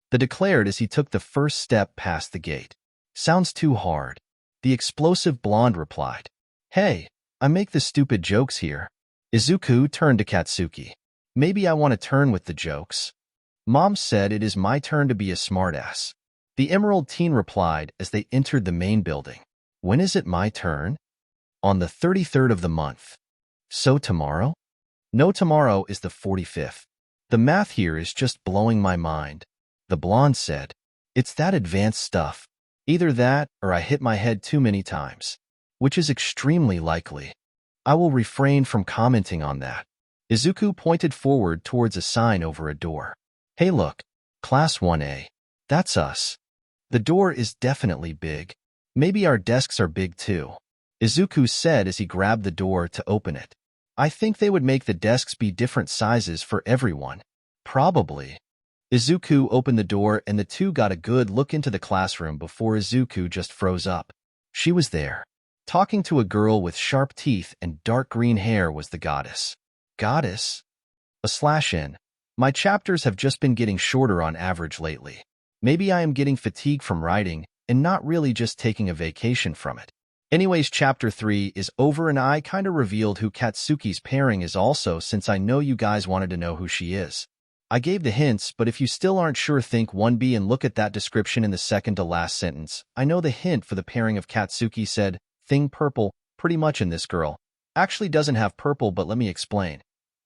The declared as he took the first step past the gate. Sounds too hard. The explosive blonde replied. Hey, I make the stupid jokes here. Izuku turned to Katsuki. Maybe I want to turn with the jokes. Mom said it is my turn to be a smartass. The emerald teen replied as they entered the main building. When is it my turn? On the 33rd of the month. So tomorrow? No, tomorrow is the 45th. The math here is just blowing my mind. The blonde said. It's that advanced stuff. Either that or I hit my head too many times. Which is extremely likely. I will refrain from commenting on that. Izuku pointed forward towards a sign over a door. Hey look, Class 1A. That's us. The door is definitely big. Maybe our desks are big too. Izuku said as he grabbed the door to open it. I think they would make the desks be different sizes for everyone. Probably. Izuku opened the door and the two got a good look into the classroom before Izuku just froze up. She was there. Talking to a girl with sharp teeth and dark green hair was the goddess. Goddess? /n. My chapters have just been getting shorter on average lately. Maybe I am getting fatigued from writing and not really just taking a vacation from it. Anyways, chapter 3 is over and I kinda revealed who Katsuki's pairing is also since I know you guys wanted to know who she is. I gave the hints, but if you still aren't sure, think 1B and look at that description in the second to last sentence. I know the hint for the pairing of Katsuki said, thing purple, pretty much in this girl. Actually doesn't have purple, but let me explain.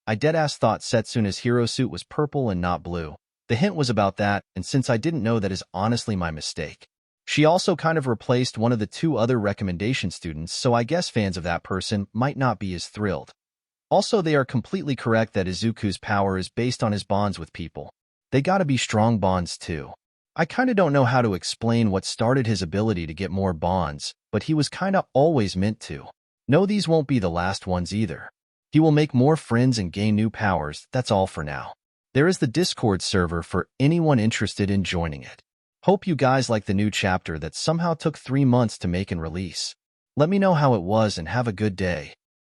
I deadass thought Setsuna's hero suit was purple and not blue. The hint was about that, and since I didn't know, that is honestly my mistake. She also kind of replaced one of the 2 other recommendation students, so I guess fans of that person might not be as thrilled. Also, they are completely correct that Izuku's power is based on his bonds with people. They gotta be strong bonds too. I kinda don't know how to explain what started his ability to get more bonds, but he was kinda always meant to. No, these won't be the last ones either. He will make more friends and gain new powers, that's all for now. There is the Discord server for anyone interested in joining it. Hope you guys like the new chapter that somehow took 3 months to make and release. Let me know how it was and have a good day.